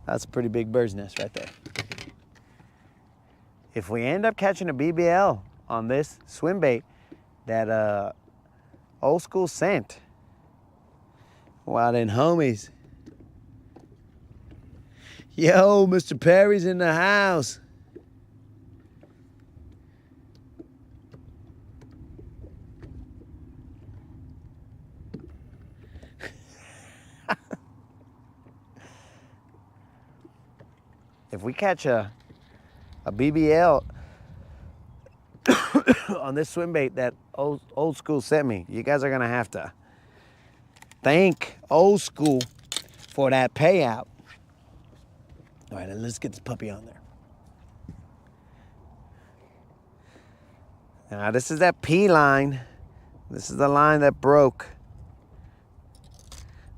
That's a pretty big bird's nest right there. If we end up catching a BBL on this swim bait that Old School sent, well then, homies. Yo, Mr. Perry's in the house. If we catch a BBL on this swim bait that old School sent me, you guys are gonna have to thank Old School for that payout. All right, let's get this puppy on there. Now this is that P line. This is the line that broke.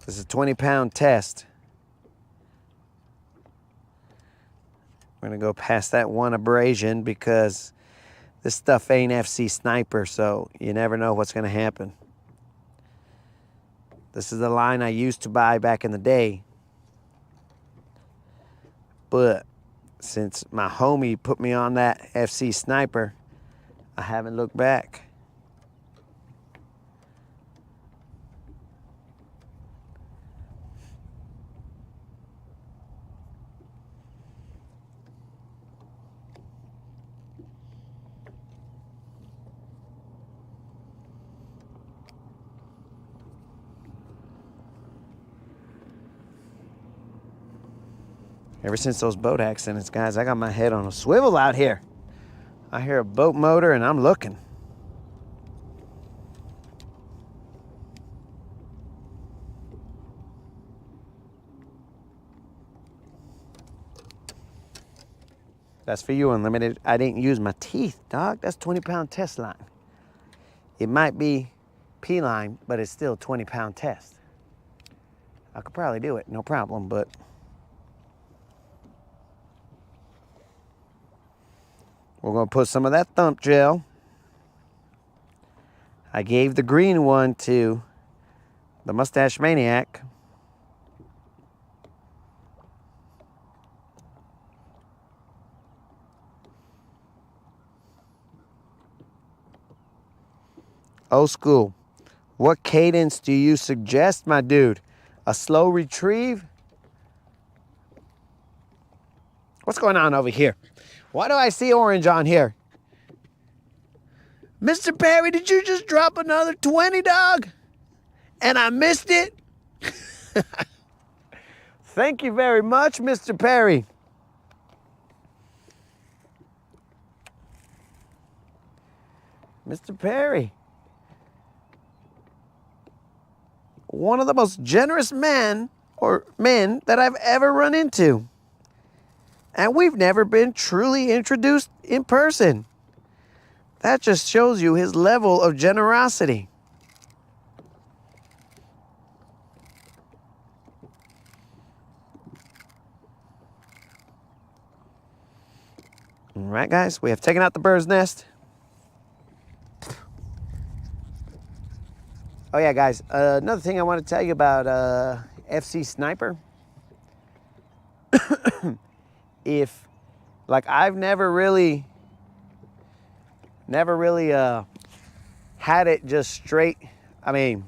This is a 20-pound test. We're gonna go past that one abrasion because this stuff ain't FC Sniper, so you never know what's gonna happen. This is the line I used to buy back in the day. But since my homie put me on that FC Sniper, I haven't looked back. Ever since those boat accidents, guys, I got my head on a swivel out here. I hear a boat motor and I'm looking. That's for you, Unlimited. I didn't use my teeth, dog. That's 20-pound test line. It might be P line, but it's still a 20-pound test. I could probably do it, no problem, but We're going to put some of that thump gel. I gave the green one to the Mustache Maniac. Old school. What cadence do you suggest, my dude? A slow retrieve? What's going on over here? Why do I see orange on here? Mr. Perry, did you just drop another 20, dog? And I missed it? Thank you very much, Mr. Perry. Mr. Perry. One of the most generous men that I've ever run into. And we've never been truly introduced in person. That just shows you his level of generosity. All right, guys, we have taken out the bird's nest. Oh yeah, guys, another thing I want to tell you about FC Sniper. If, like, I've never really had it just straight. I mean,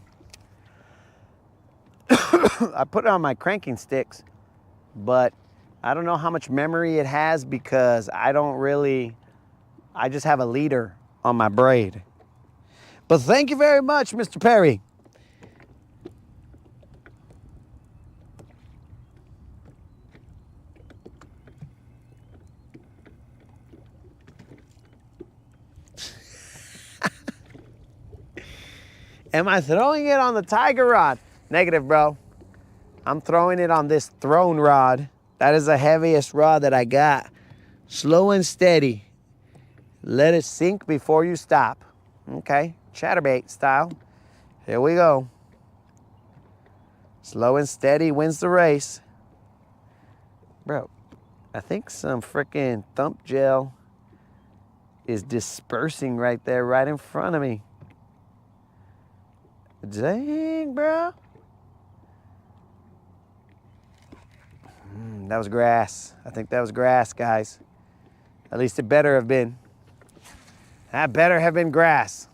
I put it on my cranking sticks, but I don't know how much memory it has because I just have a leader on my braid. But thank you very much, Mr. Perry. Am I throwing it on the tiger rod? Negative, bro. I'm throwing it on this throne rod. That is the heaviest rod that I got. Slow and steady. Let it sink before you stop. Okay, chatterbait style. Here we go. Slow and steady wins the race. Bro, I think some freaking thump gel is dispersing right there, right in front of me. Dang, bro. That was grass. I think that was grass, guys. At least it better have been. That better have been grass.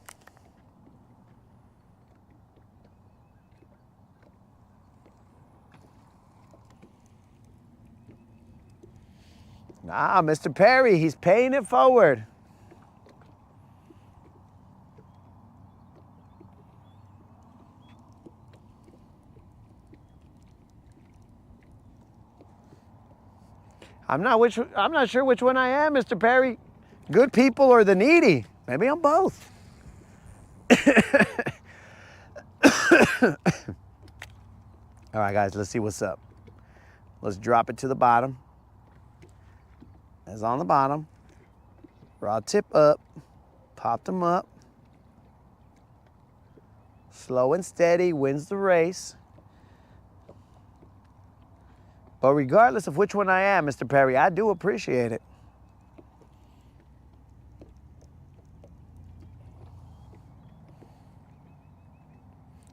Ah, Mr. Perry, he's paying it forward. I'm not sure which one I am, Mr. Perry. Good people or the needy? Maybe I'm both. All right, guys, let's see what's up. Let's drop it to the bottom. It's on the bottom. Rod tip up. Pop them up. Slow and steady wins the race. But regardless of which one I am, Mr. Perry, I do appreciate it.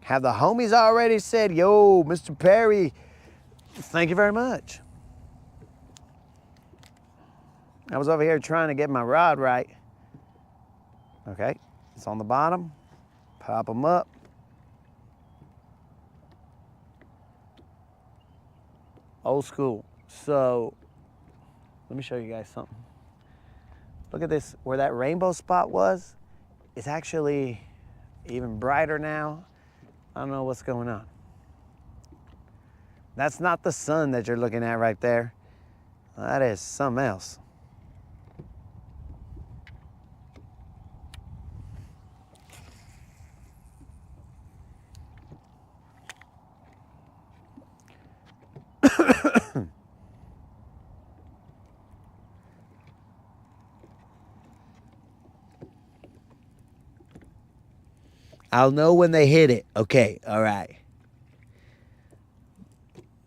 Have the homies already said, yo, Mr. Perry, thank you very much. I was over here trying to get my rod right. Okay, it's on the bottom. Pop them up. Old school. So let me show you guys something. Look at this, where that rainbow spot was. It's actually even brighter now. I don't know what's going on. That's not the sun that you're looking at right there. That is something else. I'll know when they hit it. Okay, all right.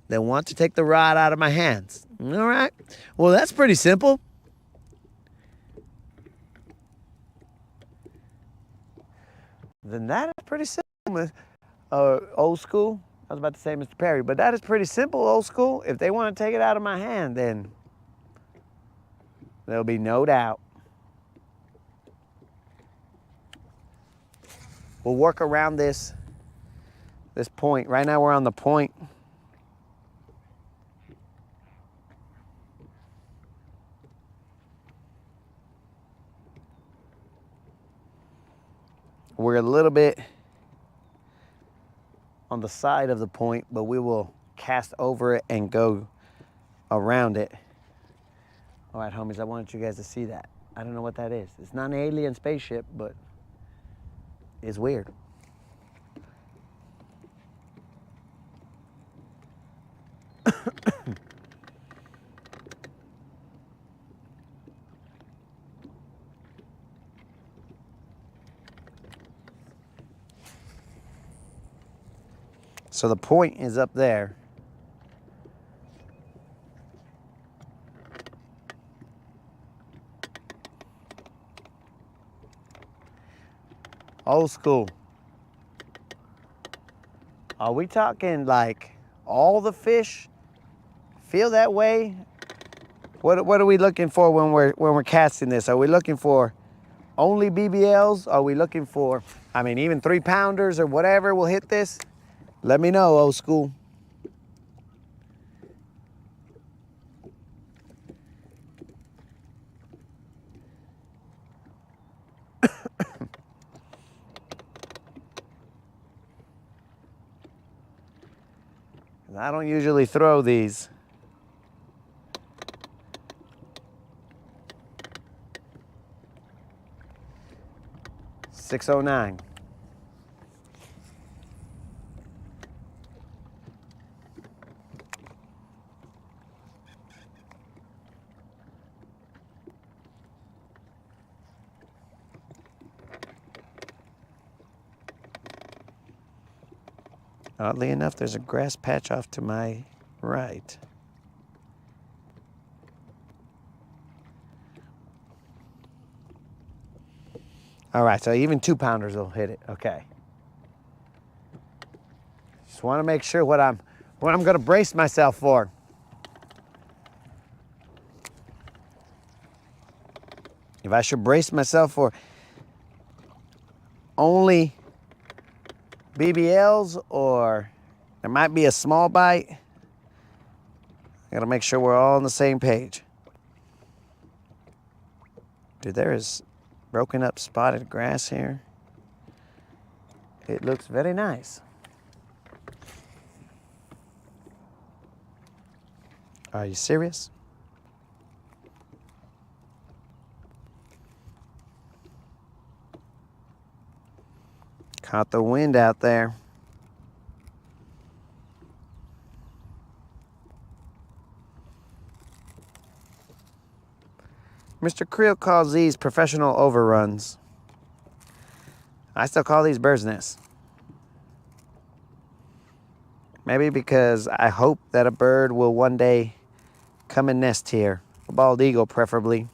They want to take the rod out of my hands. All right. Well, that's pretty simple. then that is pretty simple. Old school. I was about to say Mr. Perry, but that is pretty simple, old school. If they want to take it out of my hand, then there'll be no doubt. We'll work around this point. Right now we're on the point. We're a little bit on the side of the point, but we will cast over it and go around it. All right, homies, I wanted you guys to see that. I don't know what that is. It's not an alien spaceship, but it's weird. So the point is up there. Old school. Are we talking like all the fish feel that way? What are we looking for when we're casting this? Are we looking for only BBLs? Are we looking for, I mean, even 3-pounders or whatever will hit this? Let me know, old school. I don't usually throw these. $6.09. Oddly enough, there's a grass patch off to my right. All right, so even 2-pounders will hit it. Okay. Just want to make sure what I'm going to brace myself for. If I should brace myself for only BBLs, or there might be a small bite. I gotta make sure we're all on the same page. Dude, there is broken up spotted grass here. It looks very nice. Are you serious? Caught the wind out there. Mr. Creel calls these professional overruns. I still call these bird's nests. Maybe because I hope that a bird will one day come and nest here. A bald eagle, preferably.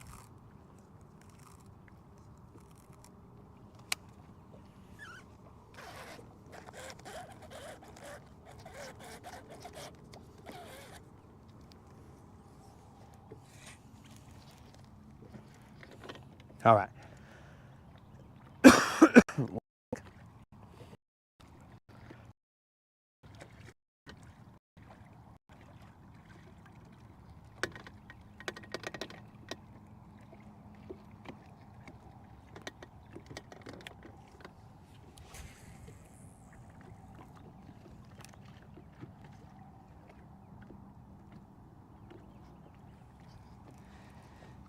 All right.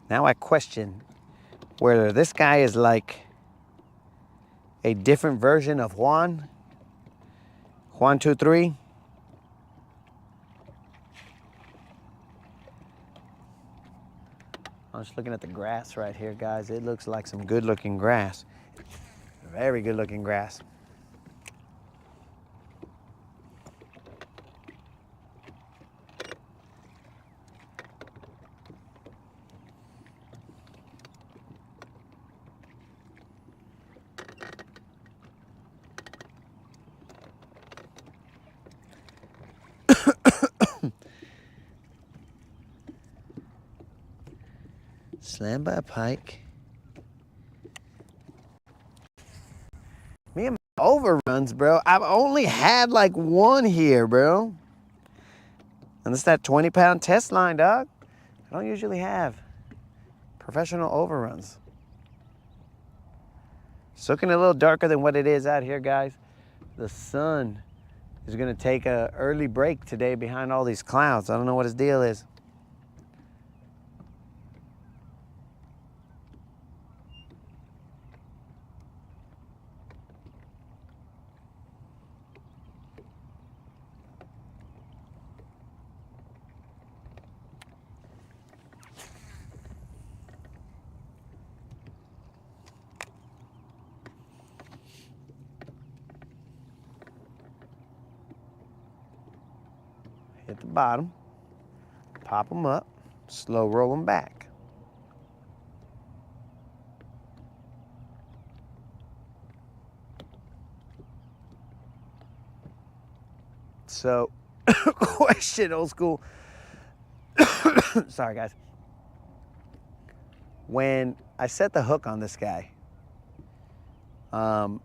Now I question whether this guy is like a different version of Juan 23. I'm just looking at the grass right here, guys. It looks like some good looking grass. Very good looking grass. Slammed by a pike. Me and my overruns, bro. I've only had like one here, bro. And it's that 20-pound test line, dog. I don't usually have professional overruns. It's looking a little darker than what it is out here, guys. The sun is gonna take an early break today behind all these clouds. I don't know what his deal is. Hit the bottom, pop them up, slow roll them back. So, question, old school. Sorry, guys. When I set the hook on this guy, how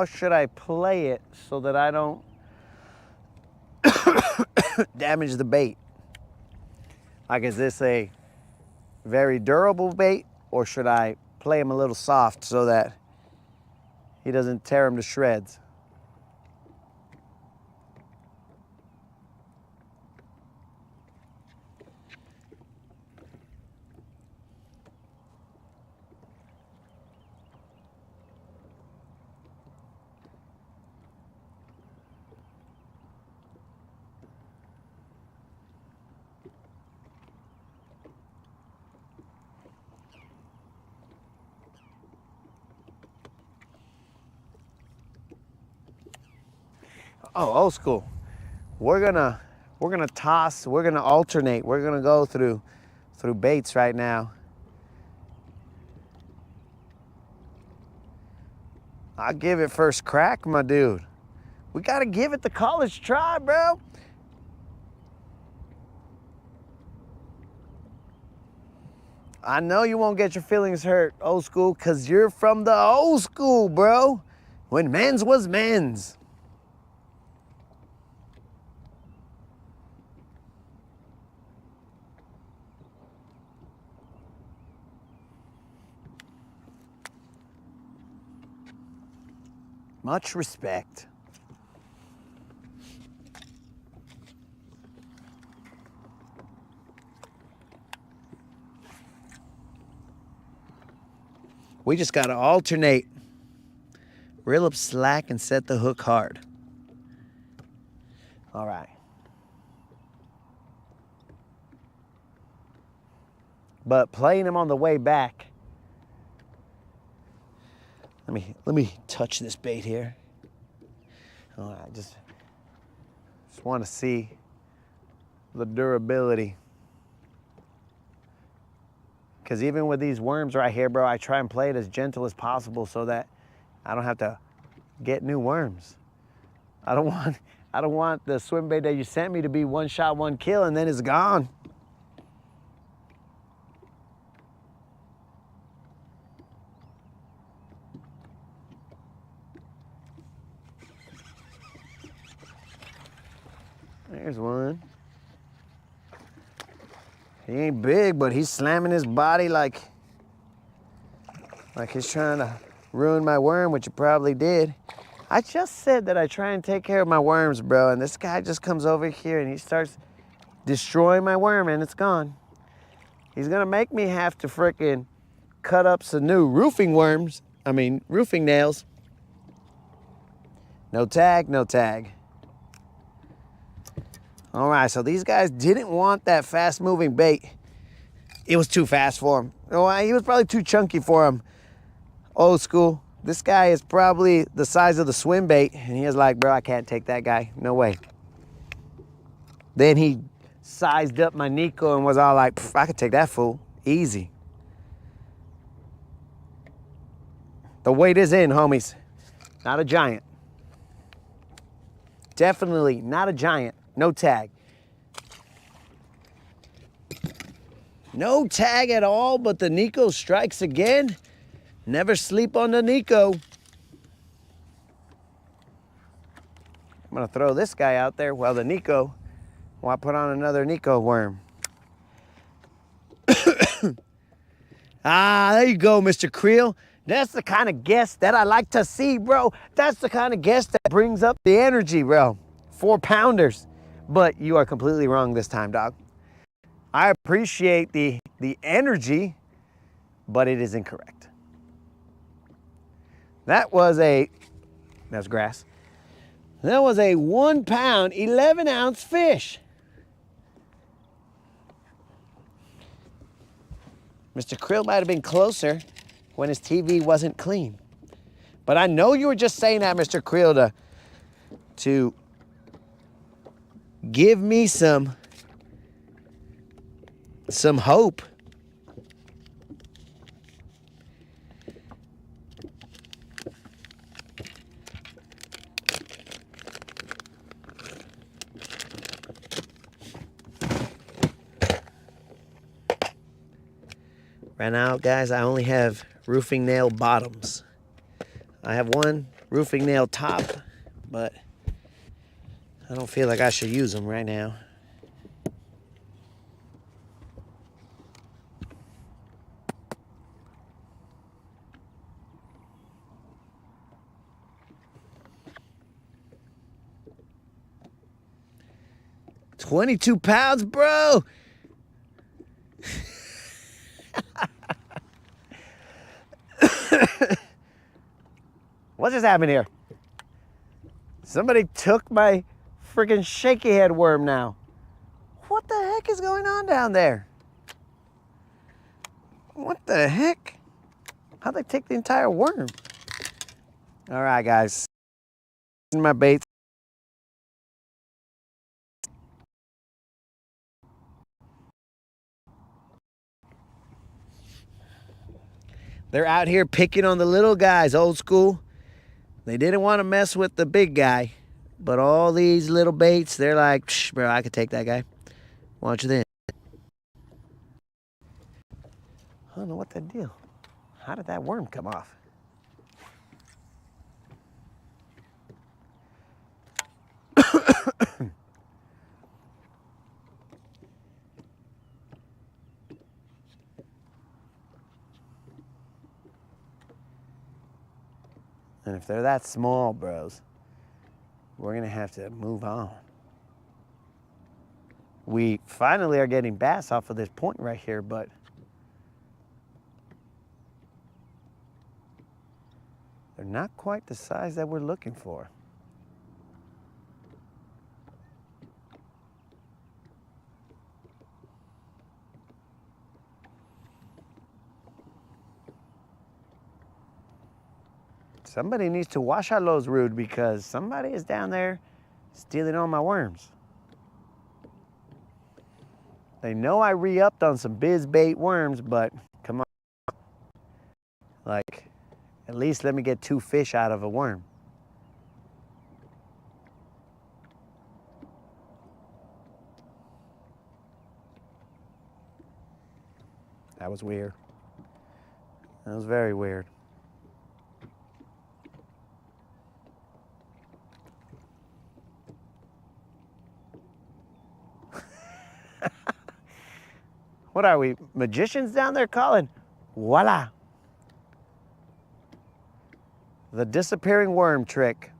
should I play it so that I don't damage the bait? Like, is this a very durable bait, or should I play him a little soft so that he doesn't tear him to shreds? Oh, old school. We're gonna toss, we're gonna alternate, we're gonna go through baits right now. I'll give it first crack, my dude. We gotta give it the college try, bro. I know you won't get your feelings hurt, old school, cause you're from the old school, bro. When men's was men's. Much respect. We just gotta alternate. Reel up slack and set the hook hard. All right. But playing him on the way back. Let me touch this bait here. All right, just want to see the durability. Because even with these worms right here, bro, I try and play it as gentle as possible so that I don't have to get new worms. I don't want the swim bait that you sent me to be one shot, one kill, and then it's gone. There's one. He ain't big, but he's slamming his body like he's trying to ruin my worm, which he probably did. I just said that I try and take care of my worms, bro, and this guy just comes over here and he starts destroying my worm and it's gone. He's gonna make me have to frickin' cut up some new roofing nails. No tag, no tag. All right, so these guys didn't want that fast-moving bait. It was too fast for him. He was probably too chunky for him. Old school. This guy is probably the size of the swim bait, and he was like, bro, I can't take that guy. No way. Then he sized up my Nico and was all like, I could take that fool. Easy. The weight is in, homies. Not a giant. Definitely not a giant. No tag. No tag at all, but the Nico strikes again. Never sleep on the Nico. I'm gonna throw this guy out there while I put on another Nico worm. Ah, there you go, Mr. Creel. That's the kind of guest that I like to see, bro. That's the kind of guest that brings up the energy, bro. 4-pounders. But you are completely wrong this time, dog. I appreciate the energy, but it is incorrect. That's grass. That was a 1 pound, 11 ounce fish. Mr. Krill might have been closer when his TV wasn't clean. But I know you were just saying that, Mr. Krill, to give me some hope. Right now, guys, I only have roofing nail bottoms. I have one roofing nail top, but I don't feel like I should use them right now. $22 pounds, bro. What just happened here? Somebody took my freaking shaky head worm now. What the heck is going on down there? What the heck? How'd they take the entire worm? All right, guys. My baits. They're out here picking on the little guys, old school. They didn't want to mess with the big guy. But all these little baits, they're like, psh, bro, I could take that guy. Watch this. I don't know what that deal. How did that worm come off? And if they're that small, bros, we're gonna have to move on. We finally are getting bass off of this point right here, but they're not quite the size that we're looking for. Somebody needs to wash our loads, Rude, because somebody is down there stealing all my worms. They know I re-upped on some biz bait worms, but come on. Like, at least let me get 2 fish out of a worm. That was weird. That was very weird. What are we, magicians down there calling? Voila. The disappearing worm trick.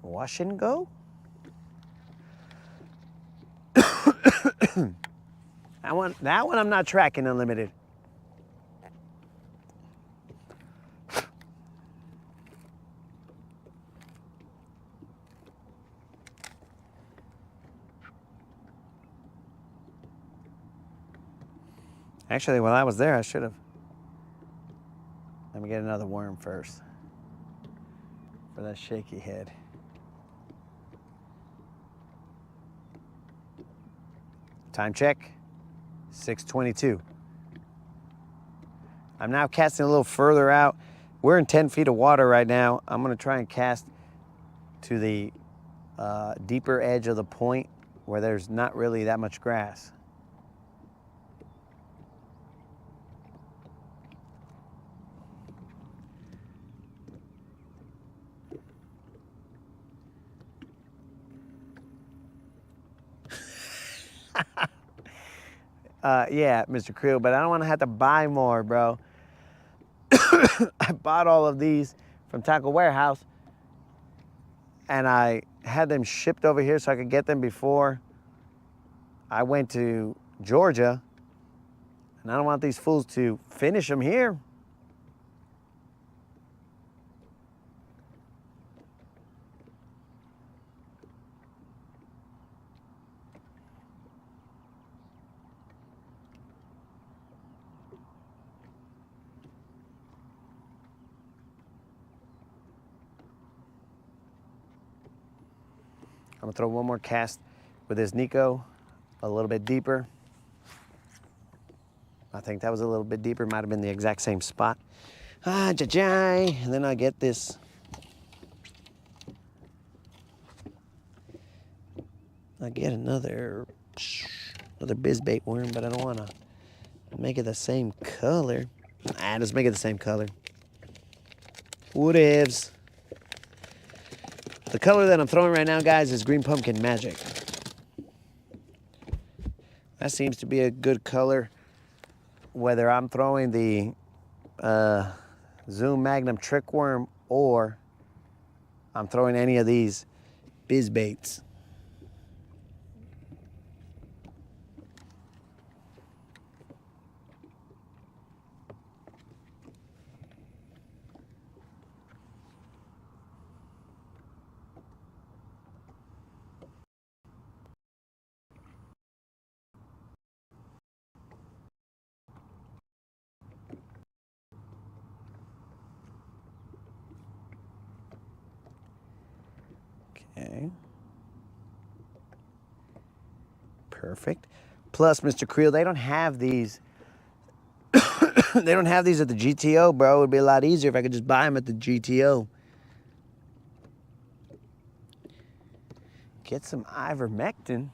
Wash and go? That one I'm not tracking unlimited. Actually, while I was there, I should have. Let me get another worm first for that shaky head. Time check, 6:22. I'm now casting a little further out. We're in 10 feet of water right now. I'm gonna try and cast to the deeper edge of the point where there's not really that much grass. Yeah, Mr. Creel, but I don't want to have to buy more, bro. I bought all of these from Tackle Warehouse, and I had them shipped over here so I could get them before I went to Georgia, and I don't want these fools to finish them here. I'm gonna throw one more cast with this Nico, a little bit deeper. I think that was a little bit deeper, might have been the exact same spot. And then I get this. I get another bizbait worm, but I don't wanna make it the same color. Just make it the same color. Whatevs. The color that I'm throwing right now, guys, is Green Pumpkin Magic. That seems to be a good color, whether I'm throwing the Zoom Magnum Trick Worm or I'm throwing any of these bizbaits. Okay. Perfect. Plus, Mr. Creel, they don't have these. They don't have these at the GTO, bro. It would be a lot easier if I could just buy them at the GTO. Get some ivermectin.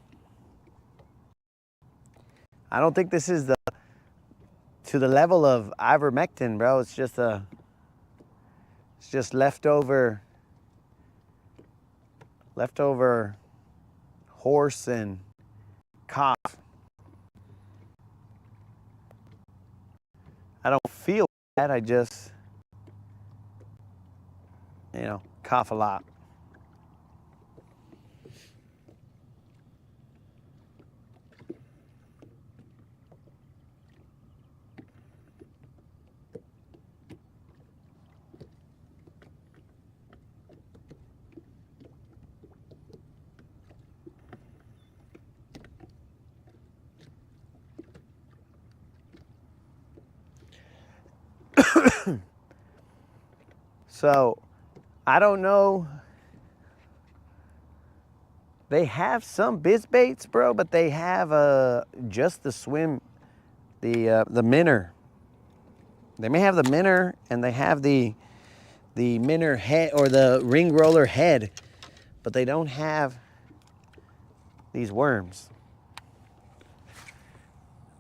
I don't think this is to the level of ivermectin, bro. It's just leftover horse and cough. I don't feel bad. I just, cough a lot. So, I don't know. They have some bizbaits, bro, but they have just the swim, the minnow. They may have the minnow and they have the minnow head or the ring roller head, but they don't have these worms.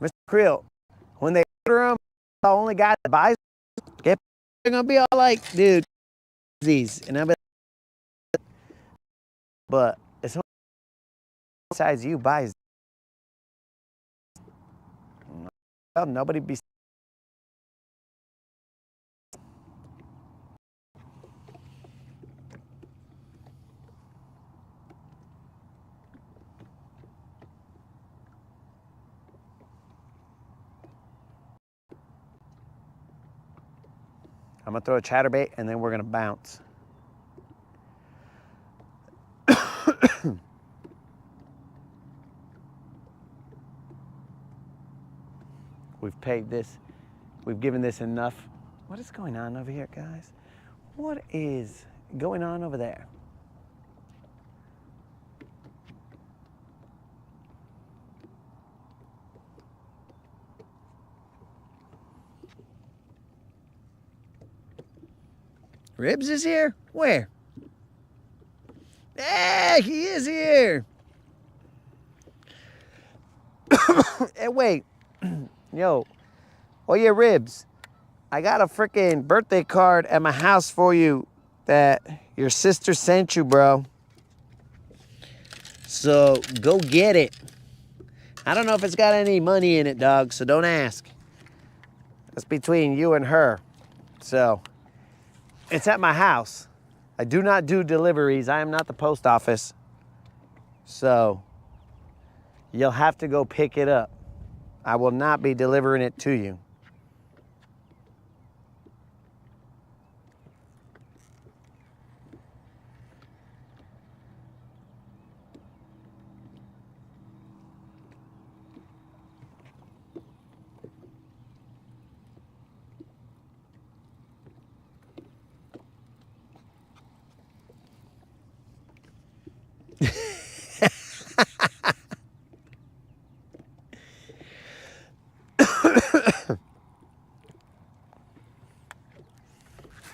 Mr. Creel, when they order them, the only guy that buys them, they're gonna be all like, dude, these, and I'll be like, but it's only besides you buys. Well, nobody be. I'm gonna throw a chatterbait and then we're gonna bounce. We've paid this. We've given this enough. What is going on over here, guys? What is going on over there? Ribs is here? Where? Hey, he is here. Hey, wait. Yo. Oh, yeah, Ribs. I got a freaking birthday card at my house for you that your sister sent you, bro. So go get it. I don't know if it's got any money in it, dog, so don't ask. That's between you and her. So it's at my house. I do not do deliveries. I am not the post office. So you'll have to go pick it up. I will not be delivering it to you.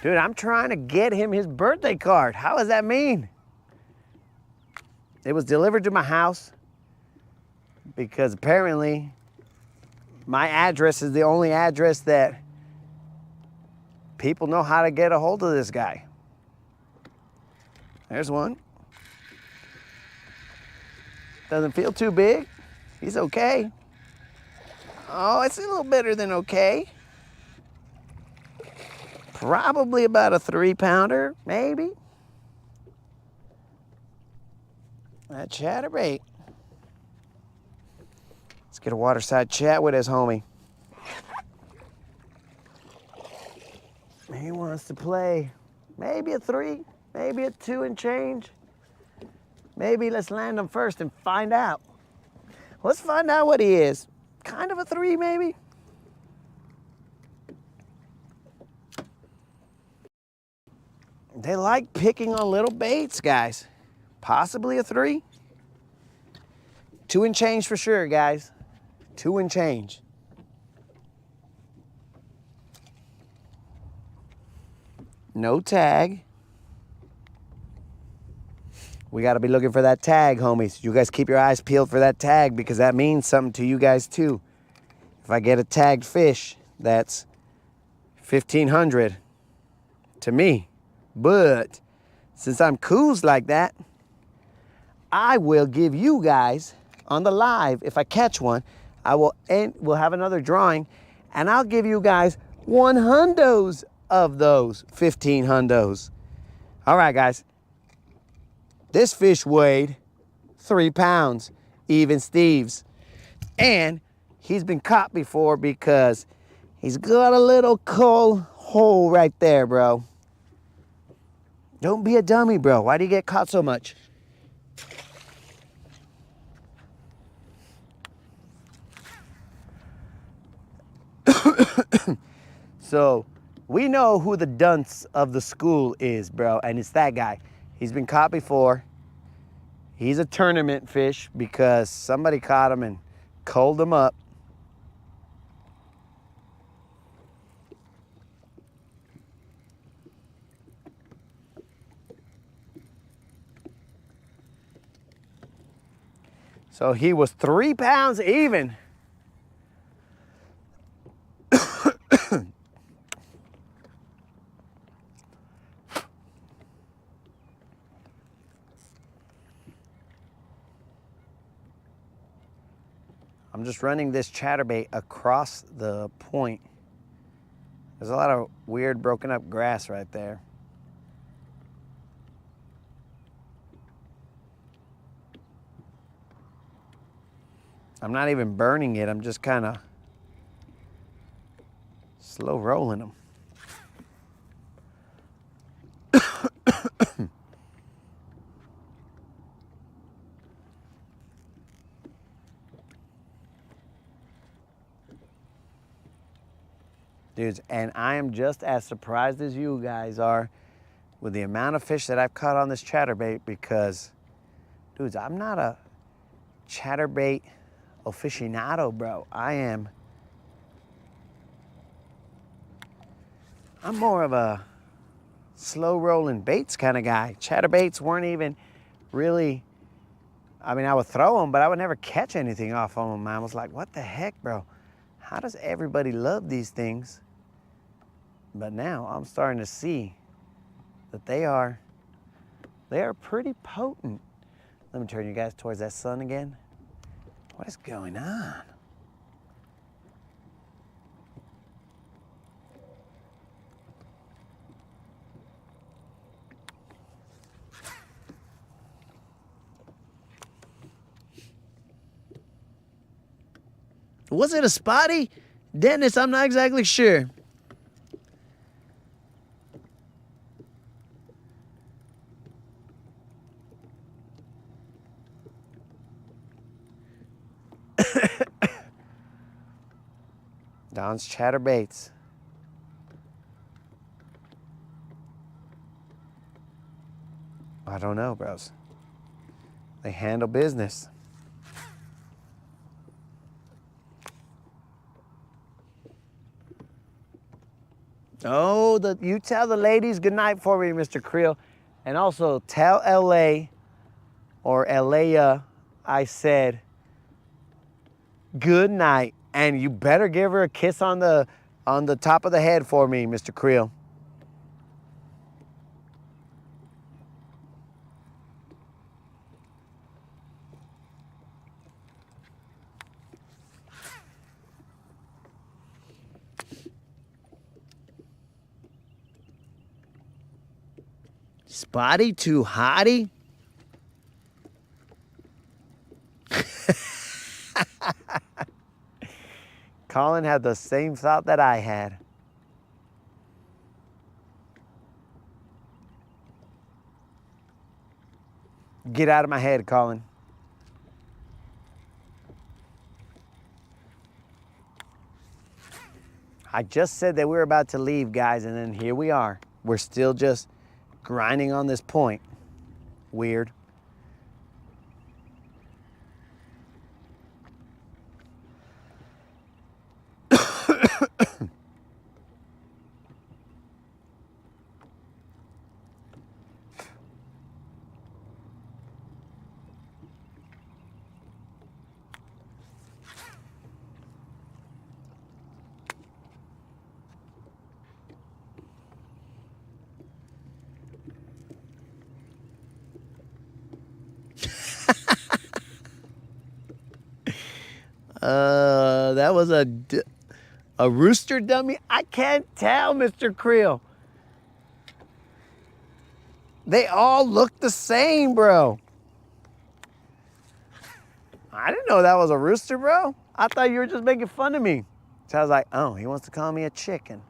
Dude, I'm trying to get him his birthday card. How does that mean? It was delivered to my house because apparently my address is the only address that people know how to get a hold of this guy. There's one. Doesn't feel too big. He's okay. Oh, it's a little better than okay. Probably about a 3-pounder, maybe. That chatterbait. Let's get a waterside chat with his homie. He wants to play maybe a 3, maybe a 2 and change. Maybe let's land him first and find out. Let's find out what he is. Kind of a 3, maybe. They like picking on little baits, guys. Possibly a 3. 2 and change for sure, guys. 2 and change. No tag. We got to be looking for that tag, homies. You guys keep your eyes peeled for that tag because that means something to you guys too. If I get a tagged fish, that's 1,500 to me. But since I'm coos like that, I will give you guys on the live, if I catch one, we'll have another drawing, and I'll give you guys 1 hundos of those 15 hundos. All right, guys. This fish weighed 3 pounds, even Steve's. And he's been caught before because he's got a little coal hole right there, bro. Don't be a dummy, bro. Why do you get caught so much? So, we know who the dunce of the school is, bro, and it's that guy. He's been caught before. He's a tournament fish because somebody caught him and coaled him up. So he was 3 pounds even. I'm just running this chatterbait across the point. There's a lot of weird broken up grass right there. I'm not even burning it, I'm just kind of slow rolling them. Dudes, and I am just as surprised as you guys are with the amount of fish that I've caught on this chatterbait because, dudes, I'm not a chatterbait aficionado, bro. I'm more of a slow rolling baits kind of guy. Chatterbaits weren't even really, I mean, I would throw them, but I would never catch anything off of them. I was like, what the heck, bro? How does everybody love these things? But now I'm starting to see that they are pretty potent. Let me turn you guys towards that sun again. What is going on? Was it a spotty? Dennis, I'm not exactly sure. Don's chatterbaits. I don't know, bros. They handle business. Oh, you tell the ladies good night for me, Mr. Creel. And also tell LA or Alea I said good night. And you better give her a kiss on the top of the head for me, Mr. Creel. Spotty too hottie? Colin had the same thought that I had. Get out of my head, Colin. I just said that we were about to leave, guys, and then here we are. We're still just grinding on this point. Weird. That was a rooster dummy? I can't tell, Mr. Creel. They all look the same, bro. I didn't know that was a rooster, bro. I thought you were just making fun of me. So I was like, oh, he wants to call me a chicken.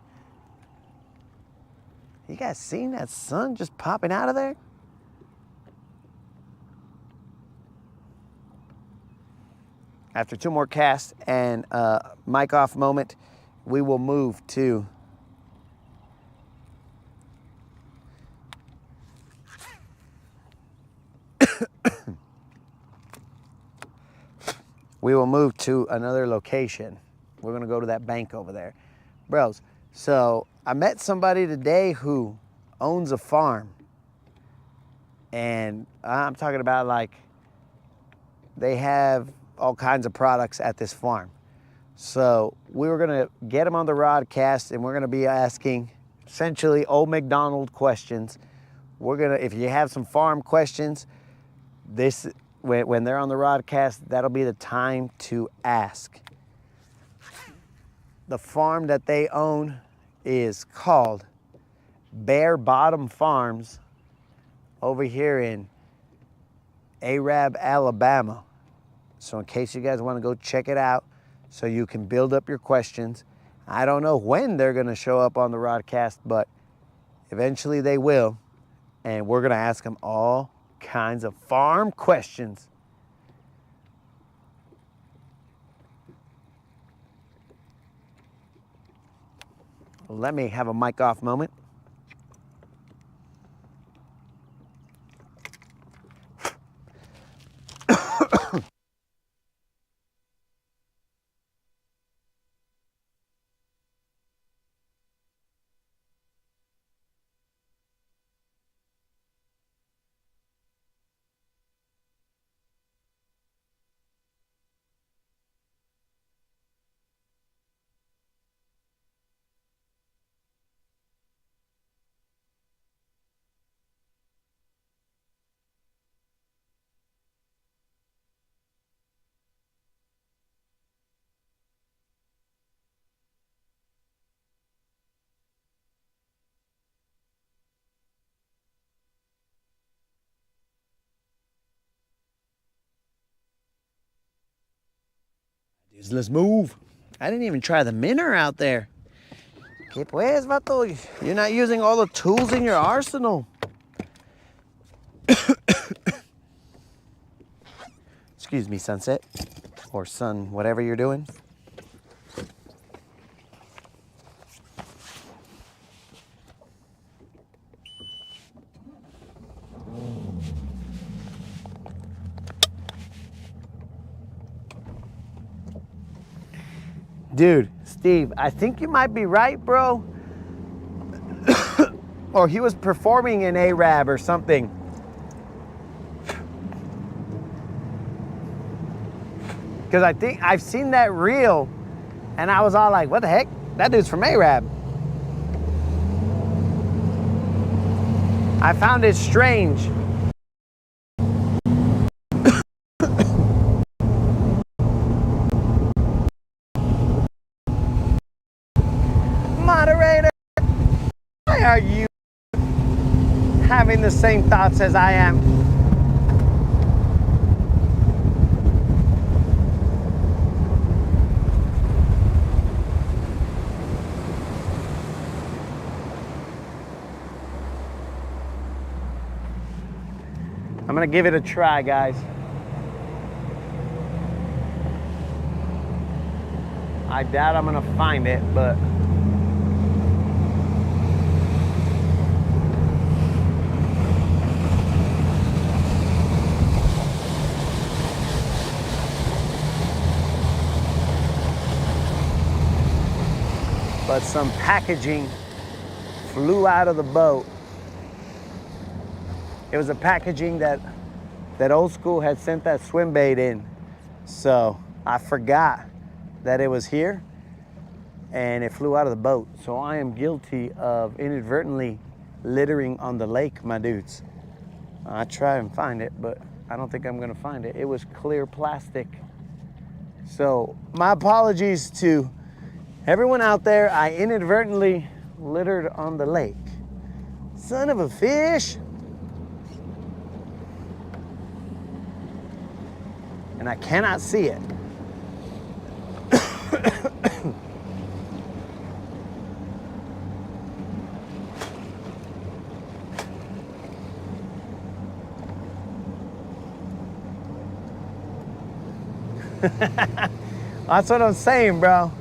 You guys seen that sun just popping out of there? After 2 more casts and mic off moment, we will move to another location. We're gonna go to that bank over there. Bros, so I met somebody today who owns a farm. And I'm talking about like, they have all kinds of products at this farm. So we were gonna get him on the Rodcast and we're gonna be asking essentially old McDonald questions. If you have some farm questions, when they're on the Rodcast, that'll be the time to ask. The farm that they own is called Bare Bottom Farms over here in Arab, Alabama. So in case you guys want to go check it out so you can build up your questions. I don't know when they're going to show up on the Rodcast, but eventually they will. And we're going to ask them all kinds of farm questions. Let me have a mic off moment. Let's move. I didn't even try the minnow out there. ¿Qué pues, vato? You're not using all the tools in your arsenal. Excuse me, sunset. Or sun, whatever you're doing. Dude, Steve, I think you might be right, bro. Or he was performing in Arab or something. Because I think I've seen that reel and I was all like, what the heck? That dude's from Arab. I found it strange. Moderator, why are you having the same thoughts as I am? I'm gonna give it a try, guys. I doubt I'm gonna find it, but some packaging flew out of the boat. It was a packaging that Old School had sent that swim bait in. So I forgot that it was here and it flew out of the boat. So I am guilty of inadvertently littering on the lake, my dudes. I try and find it, but I don't think I'm gonna find it. It was clear plastic. So my apologies to everyone out there. I inadvertently littered on the lake. Son of a fish. And I cannot see it. That's what I'm saying, bro.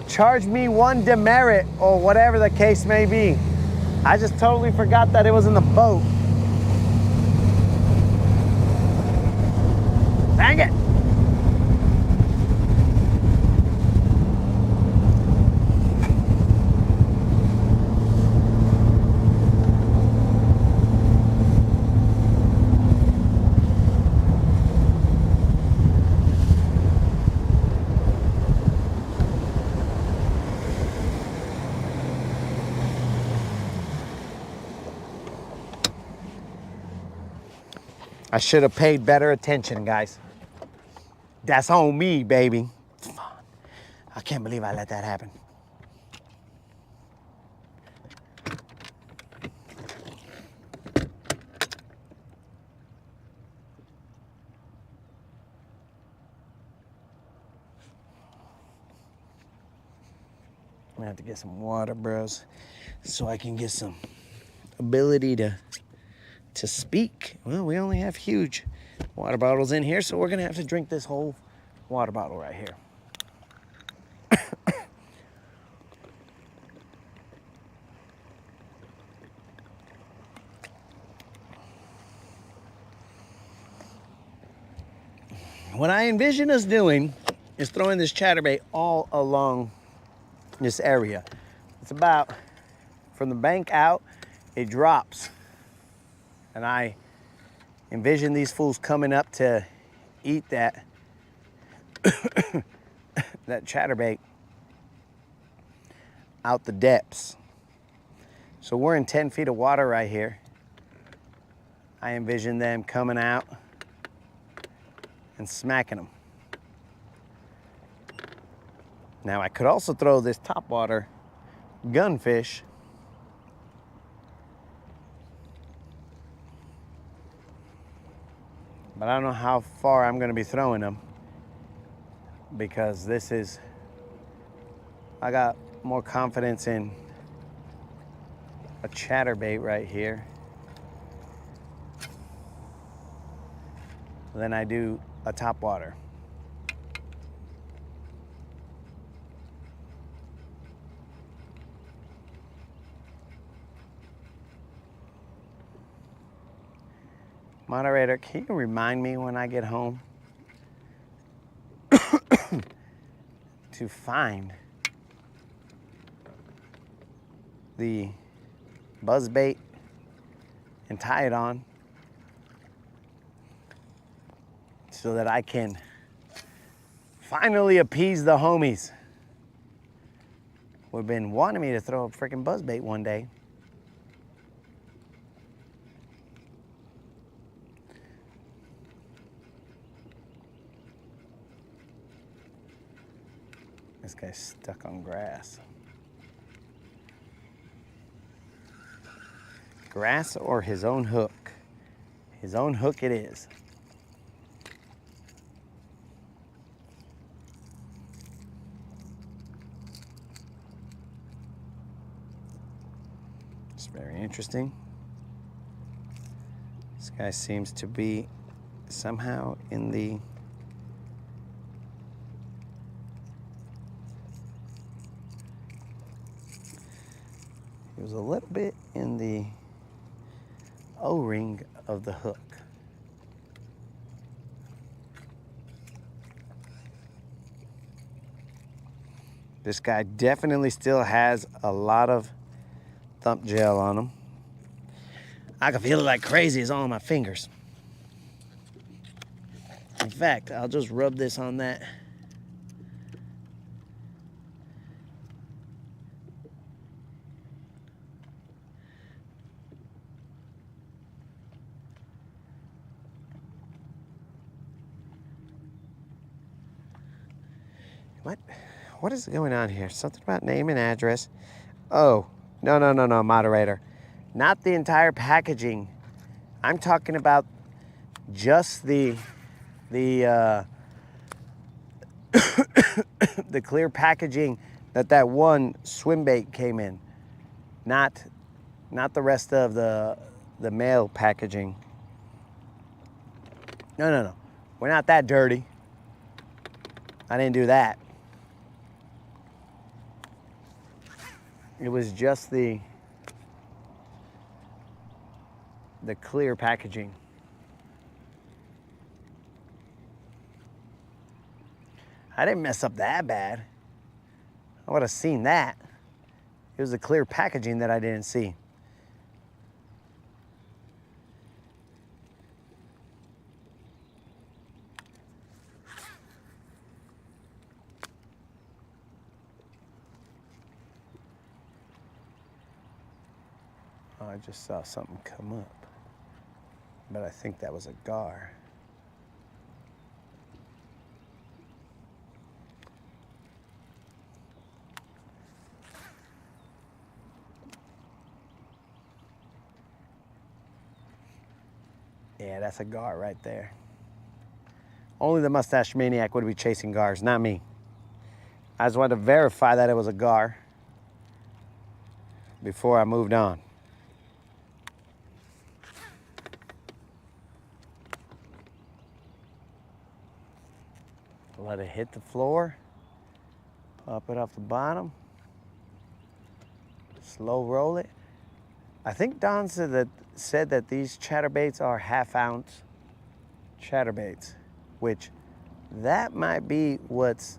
Charge me one demerit or whatever the case may be. I just totally forgot that it was in the boat. Dang it. I should have paid better attention, guys. That's on me, baby. I can't believe I let that happen. I'm gonna have to get some water, bros, so I can get some ability to speak. Well, we only have huge water bottles in here, so we're gonna have to drink this whole water bottle right here. What I envision us doing is throwing this chatterbait all along this area. It's about, from the bank out, it drops. And I envision these fools coming up to eat that that chatterbait out the depths. So we're in 10 feet of water right here. I envision them coming out and smacking them. Now I could also throw this topwater gunfish but I don't know how far I'm gonna be throwing them. because I got more confidence in a chatterbait right here than I do a topwater. Moderator, can you remind me when I get home to find the buzz bait and tie it on so that I can finally appease the homies who have been wanting me to throw a freaking buzz bait one day. This guy's stuck on grass. Grass or his own hook? His own hook it is. It's very interesting. This guy seems to be somehow in the It was a little bit in the O-ring of the hook. This guy definitely still has a lot of thump gel on him. I can feel it like crazy. It's all on my fingers. In fact, I'll just rub this on that. What is going on here? Something about name and address. Oh, no, moderator. Not the entire packaging. I'm talking about just the the clear packaging that one swim bait came in. Not the rest of the mail packaging. No. We're not that dirty. I didn't do that. It was just the clear packaging. I didn't mess up that bad. I would have seen that. It was the clear packaging that I didn't see. I just saw something come up, but I think that was a gar. Yeah, that's a gar right there. Only the mustache maniac would be chasing gars, not me. I just wanted to verify that it was a gar before I moved on. Let it hit the floor, pop it off the bottom, slow roll it. I think Don said that these chatterbaits are half-ounce chatterbaits, which that might be what's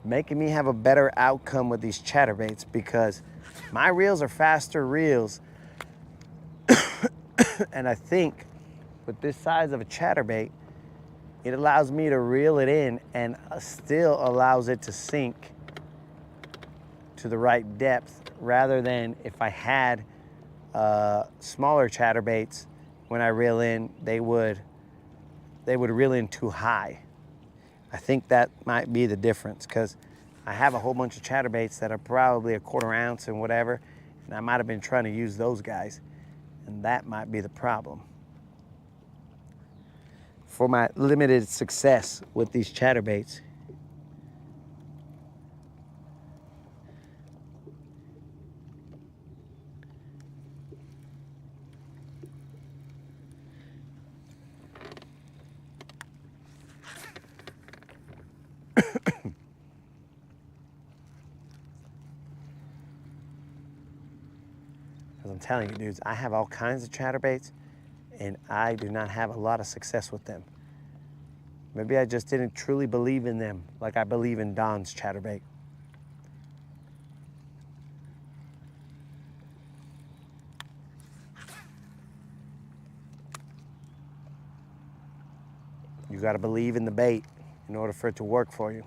making me have a better outcome with these chatterbaits, because my reels are faster reels, and I think with this size of a chatterbait, it allows me to reel it in and still allows it to sink to the right depth, rather than if I had smaller chatterbaits, when I reel in, they would reel in too high. I think that might be the difference, because I have a whole bunch of chatterbaits that are probably a 1/4 ounce and whatever, and I might have been trying to use those guys, and that might be the problem. For my limited success with these chatterbaits, Because I'm telling you, dudes, I have all kinds of chatterbaits, and I do not have a lot of success with them. Maybe I just didn't truly believe in them like I believe in Don's chatterbait. You got to believe in the bait in order for it to work for you.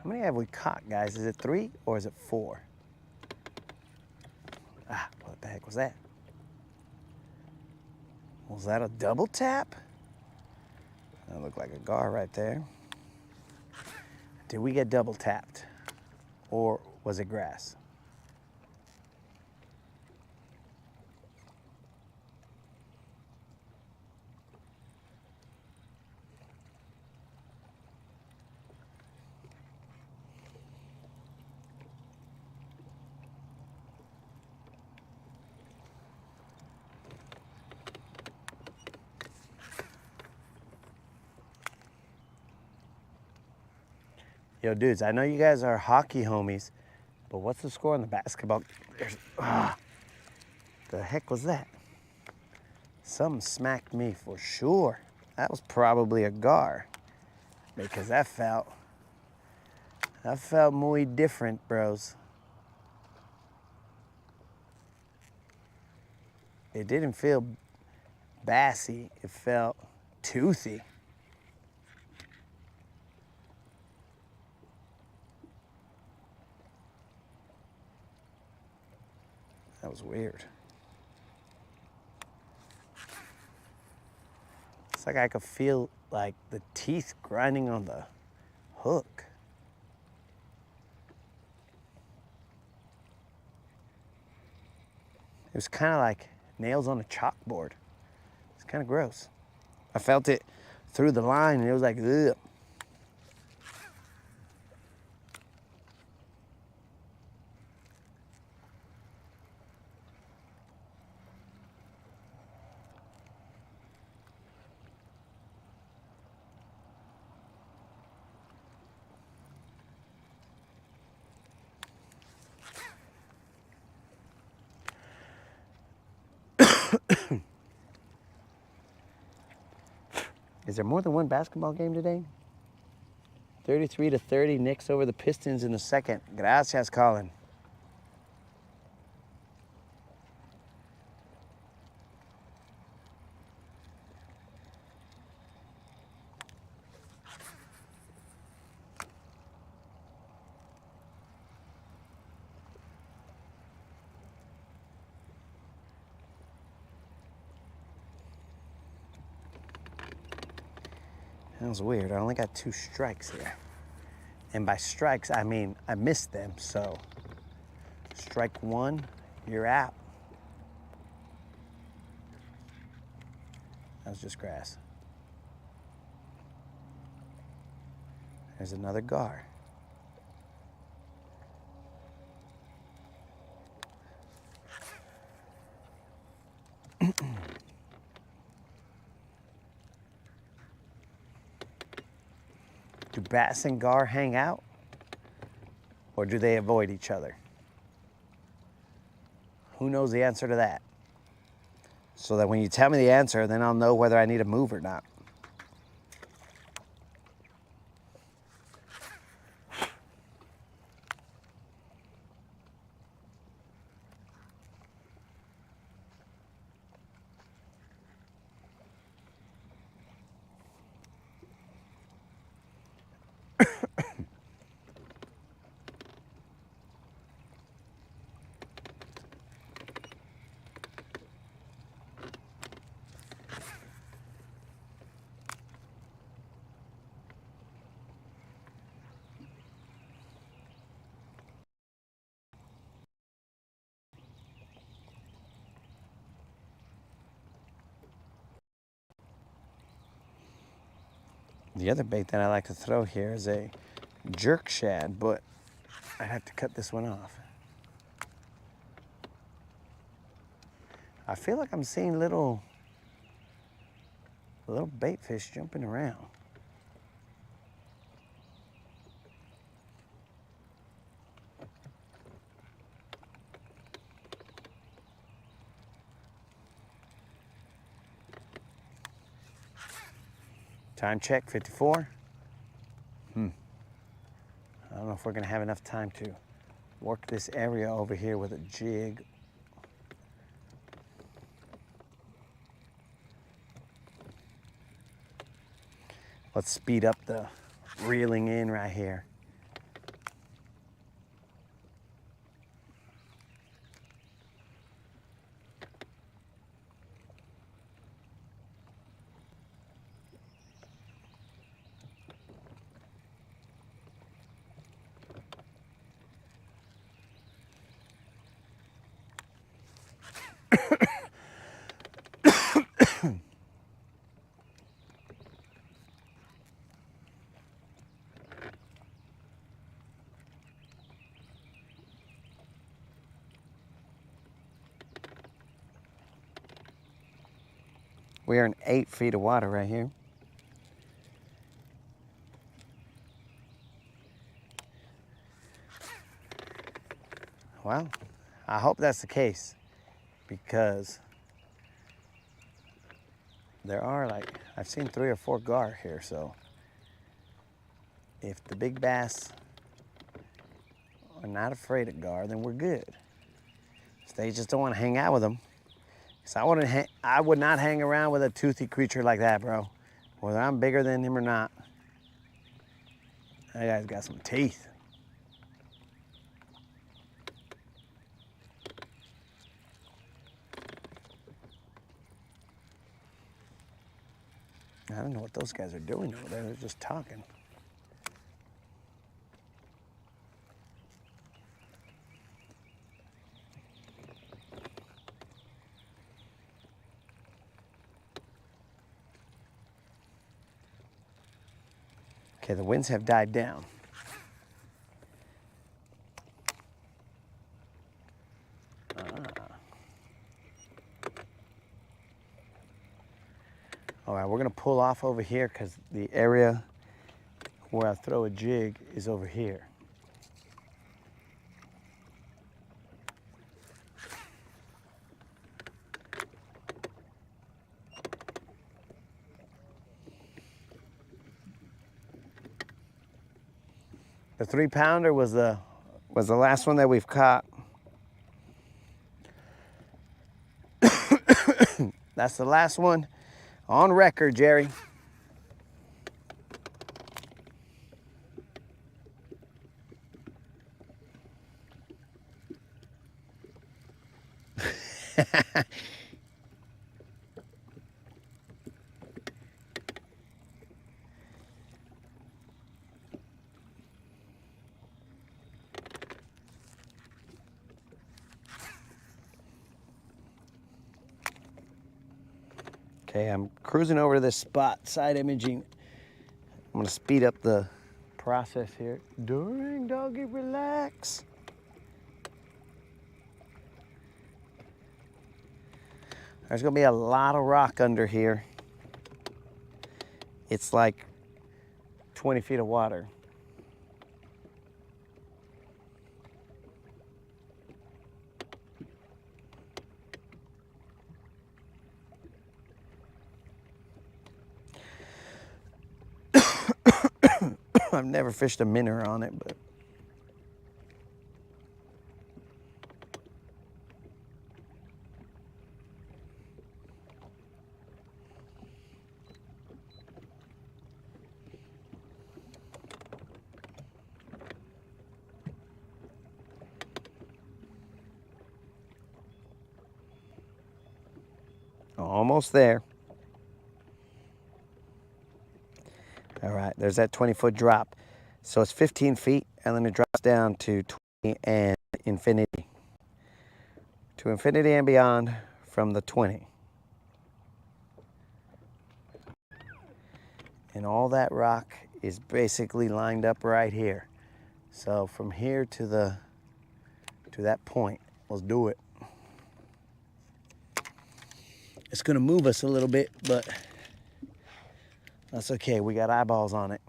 How many have we caught, guys? Is it 3 or is it 4? Ah, what the heck was that? Was that a double tap? That looked like a gar right there. Did we get double tapped? Or was it grass? Yo, dudes, I know you guys are hockey homies, but what's the score on the basketball? The heck was that? Something smacked me for sure. That was probably a gar, because that felt muy different, bros. It didn't feel bassy, it felt toothy. That was weird. It's like I could feel like the teeth grinding on the hook. It was kind of like nails on a chalkboard. It's kind of gross. I felt it through the line and it was like, ugh. Is there more than one basketball game today? 33-30, Knicks over the Pistons in the second. Gracias, Colin. That was weird. I only got 2 strikes here. And by strikes, I mean I missed them, so strike 1, you're out. That was just grass. There's another gar. Do bass and gar hang out? Or do they avoid each other? Who knows the answer to that? So that when you tell me the answer, then I'll know whether I need to move or not. The other bait that I like to throw here is a jerk shad, but I have to cut this one off. I feel like I'm seeing little bait fish jumping around. Time check, 54. I don't know if we're gonna have enough time to work this area over here with a jig. Let's speed up the reeling in right here. We're in 8 feet of water right here. Well, I hope that's the case, because there are, like, I've seen 3 or 4 gar here, so if the big bass are not afraid of gar, then we're good. If they just don't want to hang out with them, because I would not hang around with a toothy creature like that, bro. Whether I'm bigger than him or not, that guy's got some teeth. I don't know what those guys are doing over there. They're just talking. Okay, the winds have died down. All right, we're gonna pull off over here because the area where I throw a jig is over here. The 3-pounder was the last one that we've caught. That's the last one on record, Jerry. Okay, I'm cruising over to this spot, side imaging. I'm gonna speed up the process here. Dang, doggy, relax. There's gonna be a lot of rock under here. It's like 20 feet of water. I've never fished a minnow on it, but almost there. All right, there's that 20-foot drop. So it's 15 feet, and then it drops down to 20 and infinity. To infinity and beyond from the 20. And all that rock is basically lined up right here. So from here to that point, let's do it. It's gonna move us a little bit, but that's okay. We got eyeballs on it.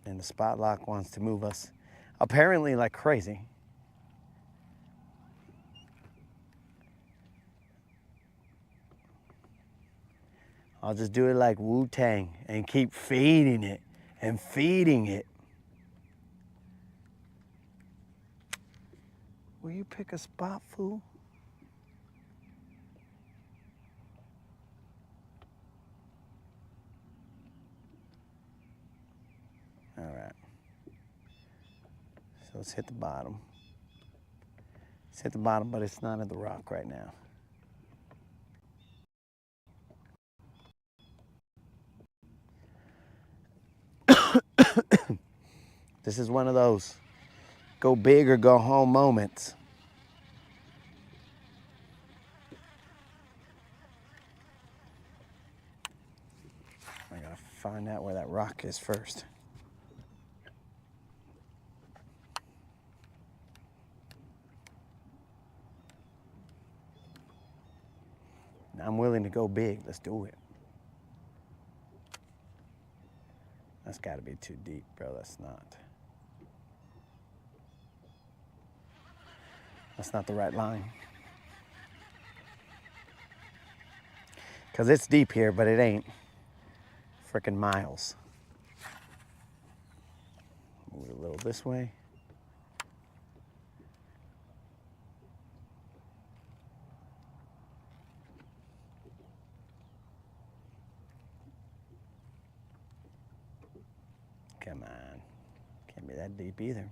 And the spot lock wants to move us apparently like crazy. I'll just do it like Wu-Tang and keep feeding it and feeding it. Will you pick a spot, fool? All right. So let's hit the bottom. Let's hit the bottom, but it's not at the rock right now. This is one of those go big or go home moments. I gotta find out where that rock is first. I'm willing to go big. Let's do it. That's gotta be too deep, bro. That's not. That's not the right line. Because it's deep here, but it ain't freaking miles. Move it a little this way. Come on. Can't be that deep either.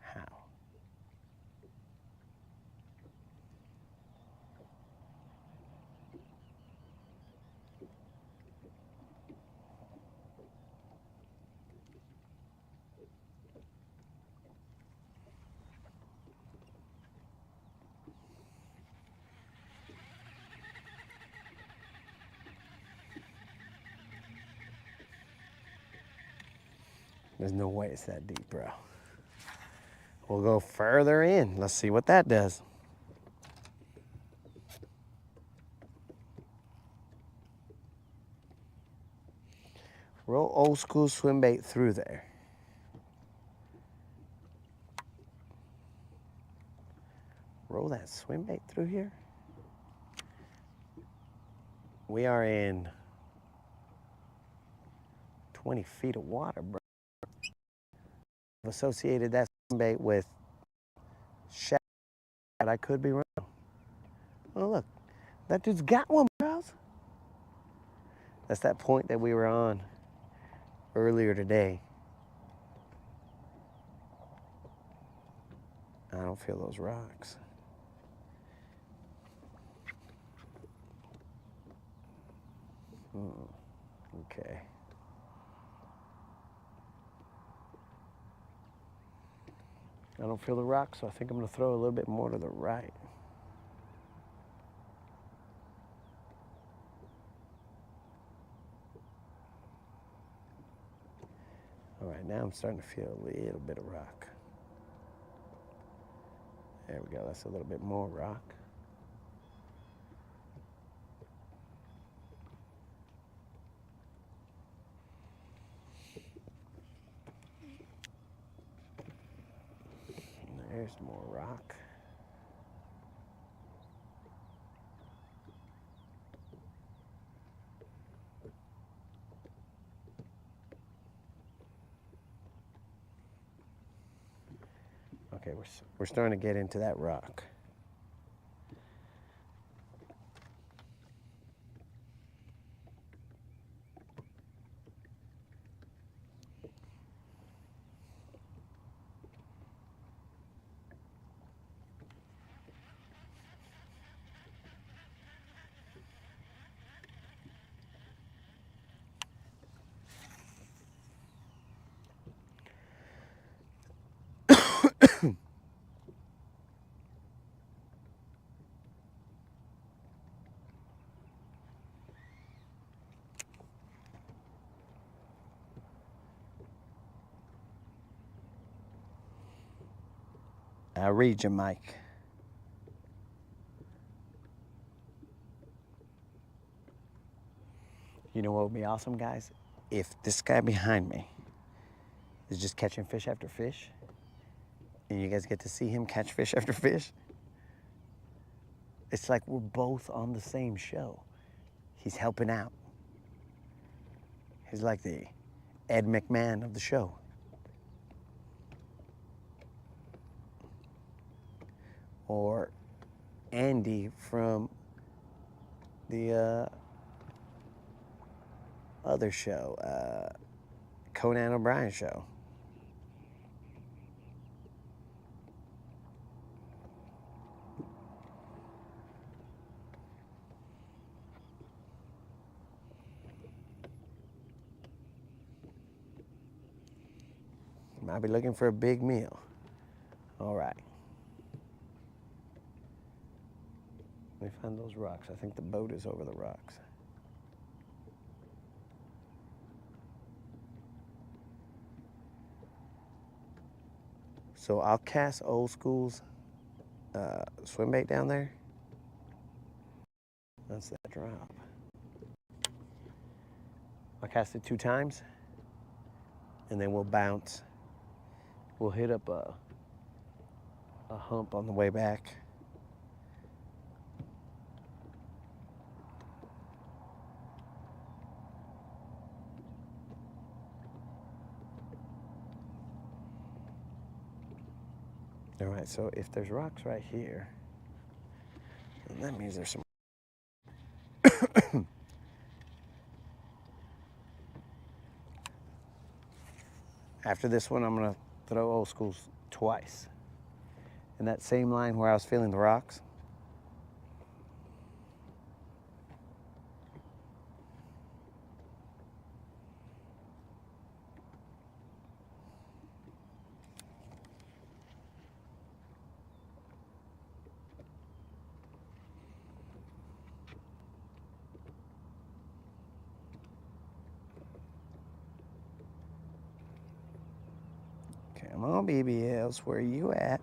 How? There's no way it's that deep, bro. We'll go further in. Let's see what that does. Roll old school swim bait through there. Roll that swim bait through here. We are in 20 feet of water, bro. I've associated that swim bait with shad. I could be wrong. Oh, look. That dude's got one, bros. That's that point that we were on earlier today. I don't feel those rocks. Okay. I don't feel the rock, so I think I'm gonna throw a little bit more to the right. All right, now I'm starting to feel a little bit of rock. There we go, that's a little bit more rock. There's more rock. Okay, we're starting to get into that rock. I read you, Mike. You know what would be awesome, guys? If this guy behind me is just catching fish after fish, and you guys get to see him catch fish after fish, it's like we're both on the same show. He's helping out. He's like the Ed McMahon of the show. Or Andy from the other show, Conan O'Brien show. Might be looking for a big meal. All right. Let me find those rocks. I think the boat is over the rocks. So I'll cast old school's swim bait down there. That's that drop. I'll cast it 2 times, and then we'll bounce. We'll hit up a hump on the way back. All right, so if there's rocks right here, then that means there's some. After this one, I'm gonna throw old schools twice. In that same line where I was feeling the rocks. Come on, BBLs, where you at?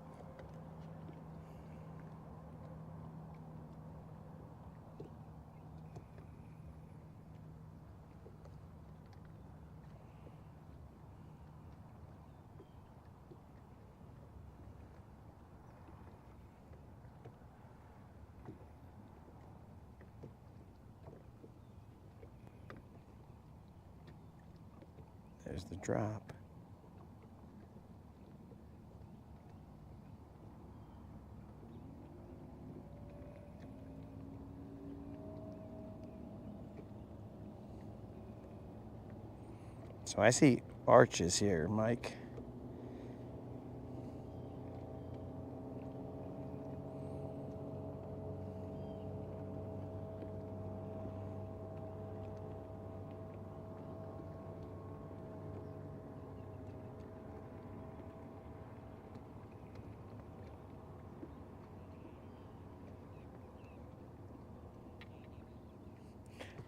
There's the drop. So I see arches here, Mike.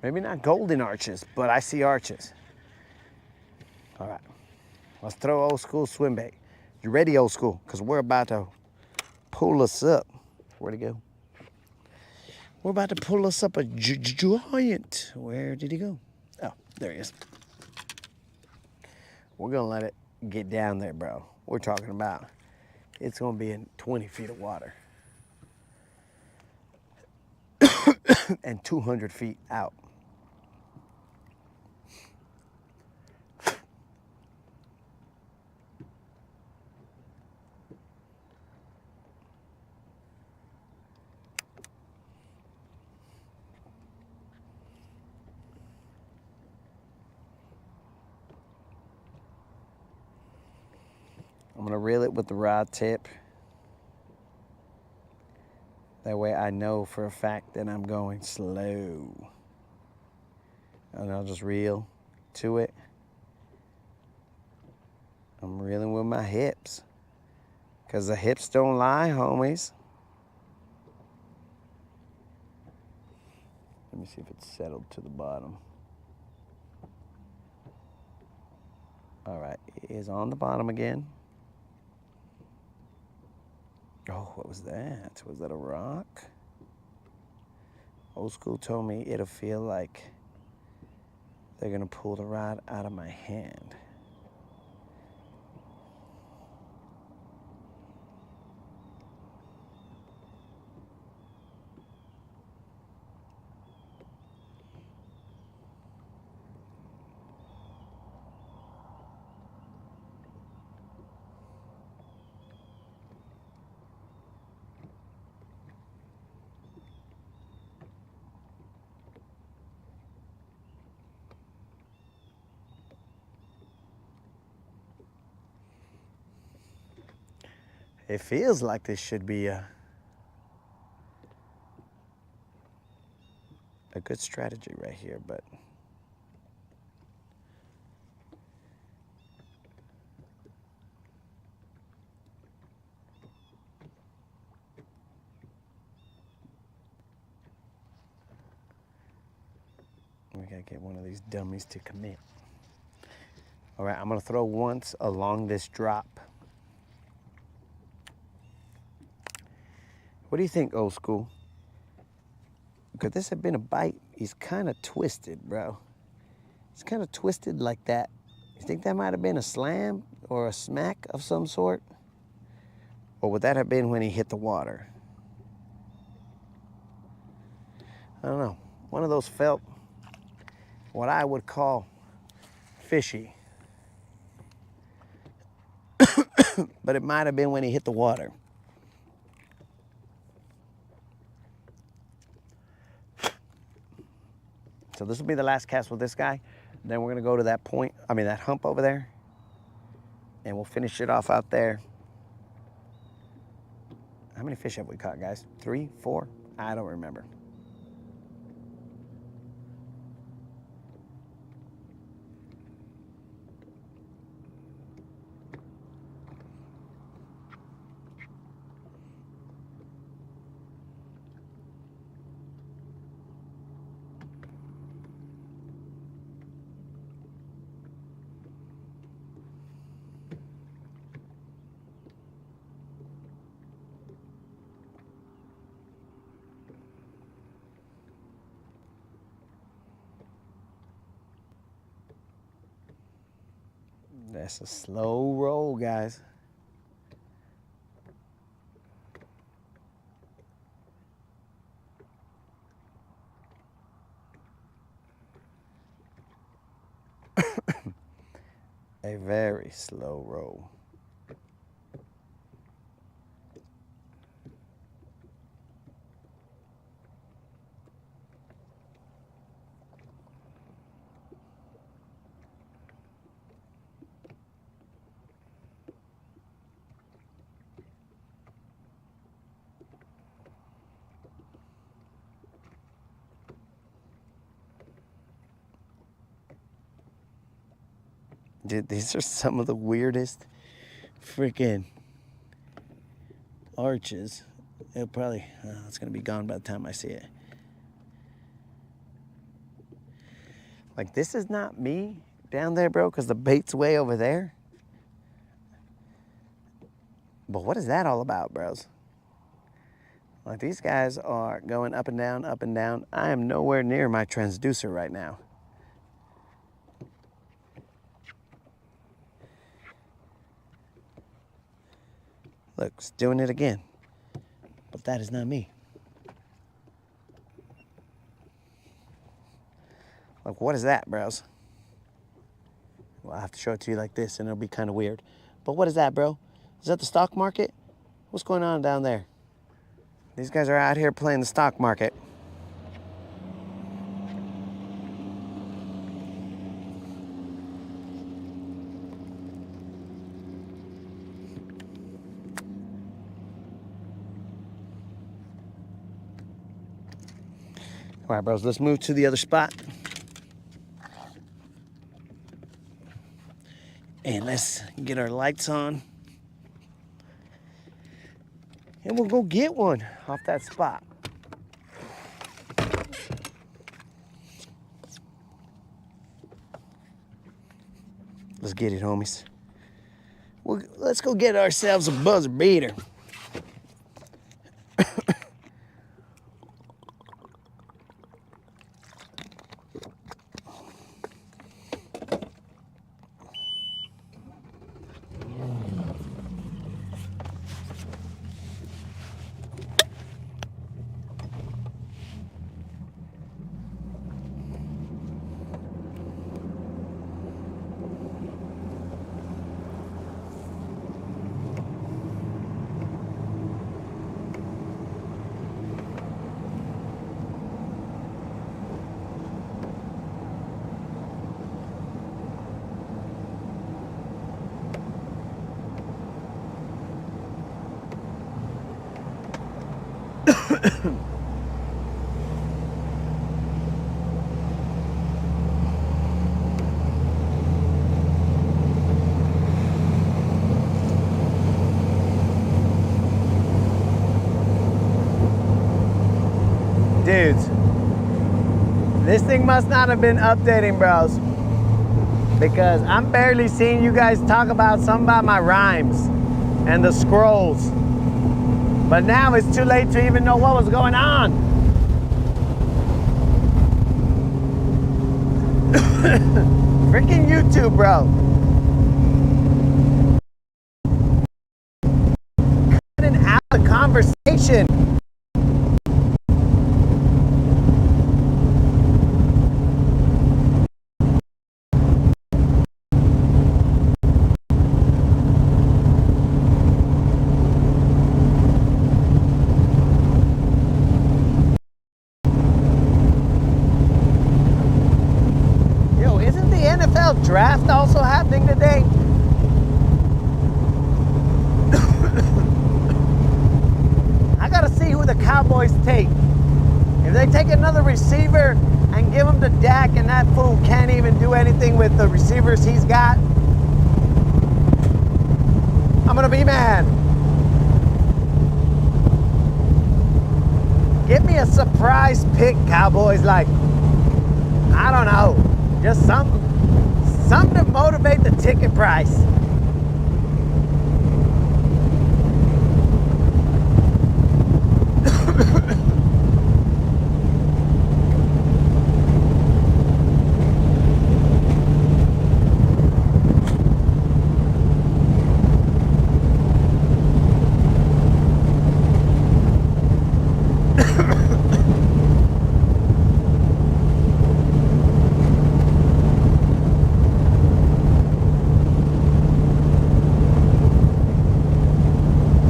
Maybe not golden arches, but I see arches. All right, let's throw old school swim bait. You ready, old school? Because we're about to pull us up. Where'd he go? We're about to pull us up a giant. Where did he go? Oh, there he is. We're gonna let it get down there, bro. We're talking about, it's gonna be in 20 feet of water. And 200 feet out. I'm gonna reel it with the rod tip. That way I know for a fact that I'm going slow. And I'll just reel to it. I'm reeling with my hips. Because the hips don't lie, homies. Let me see if it's settled to the bottom. All right, it is on the bottom again. Oh, what was that? Was that a rock? Old School told me it'll feel like they're gonna pull the rod out of my hand. It feels like this should be a good strategy right here, but we gotta get one of these dummies to commit. All right, I'm gonna throw once along this drop. What do you think, Old School? Could this have been a bite? He's kind of twisted, bro. He's kind of twisted like that. You think that might have been a slam or a smack of some sort? Or would that have been when he hit the water? I don't know. One of those felt what I would call fishy. But it might have been when he hit the water. So this will be the last cast with this guy. Then we're gonna go to that point, that hump over there. And we'll finish it off out there. How many fish have we caught, guys? 3, 4? I don't remember. That's a slow roll, guys. A very slow roll. Dude, these are some of the weirdest freaking arches. It'll probably, it's gonna be gone by the time I see it. Like, this is not me down there, bro, because the bait's way over there. But what is that all about, bros? Like, these guys are going up and down, up and down. I am nowhere near my transducer right now. Look, it's doing it again. But that is not me. Like, what is that, bros? Well, I have to show it to you like this, and it'll be kind of weird. But what is that, bro? Is that the stock market? What's going on down there? These guys are out here playing the stock market. All right, bros, let's move to the other spot. And let's get our lights on. And we'll go get one off that spot. Let's get it, homies. Let's go get ourselves a buzzer beater. Dudes, this thing must not have been updating, bros, because I'm barely seeing you guys talk about something about my rhymes and the scrolls. But now it's too late to even know what was going on. Freaking YouTube, bro. Cutting out the conversation. Draft also happening today. I gotta see who the Cowboys take. If they take another receiver and give him to Dak and that fool can't even do anything with the receivers he's got, I'm gonna be mad. Give me a surprise pick, Cowboys, like, I don't know, just something to motivate the ticket price.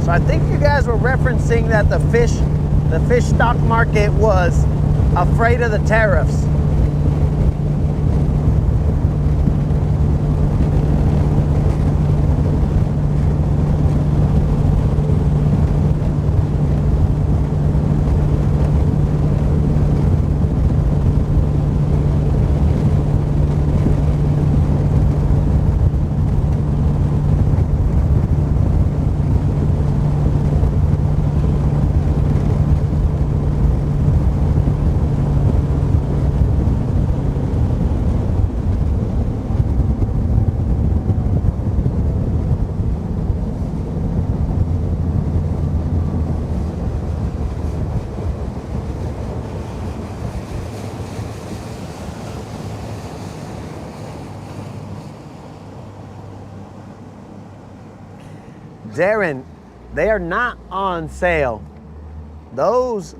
I think you guys were referencing that the fish stock market was afraid of the tariffs. Darren, they are not on sale. Those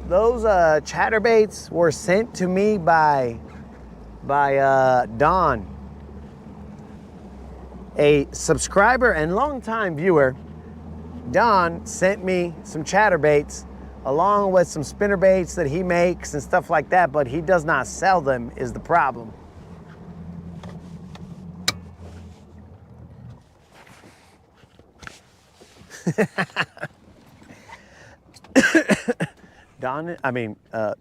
chatterbaits were sent to me by Don, a subscriber and longtime viewer. Don sent me some chatterbaits along with some spinnerbaits that he makes and stuff like that, but he does not sell them is the problem.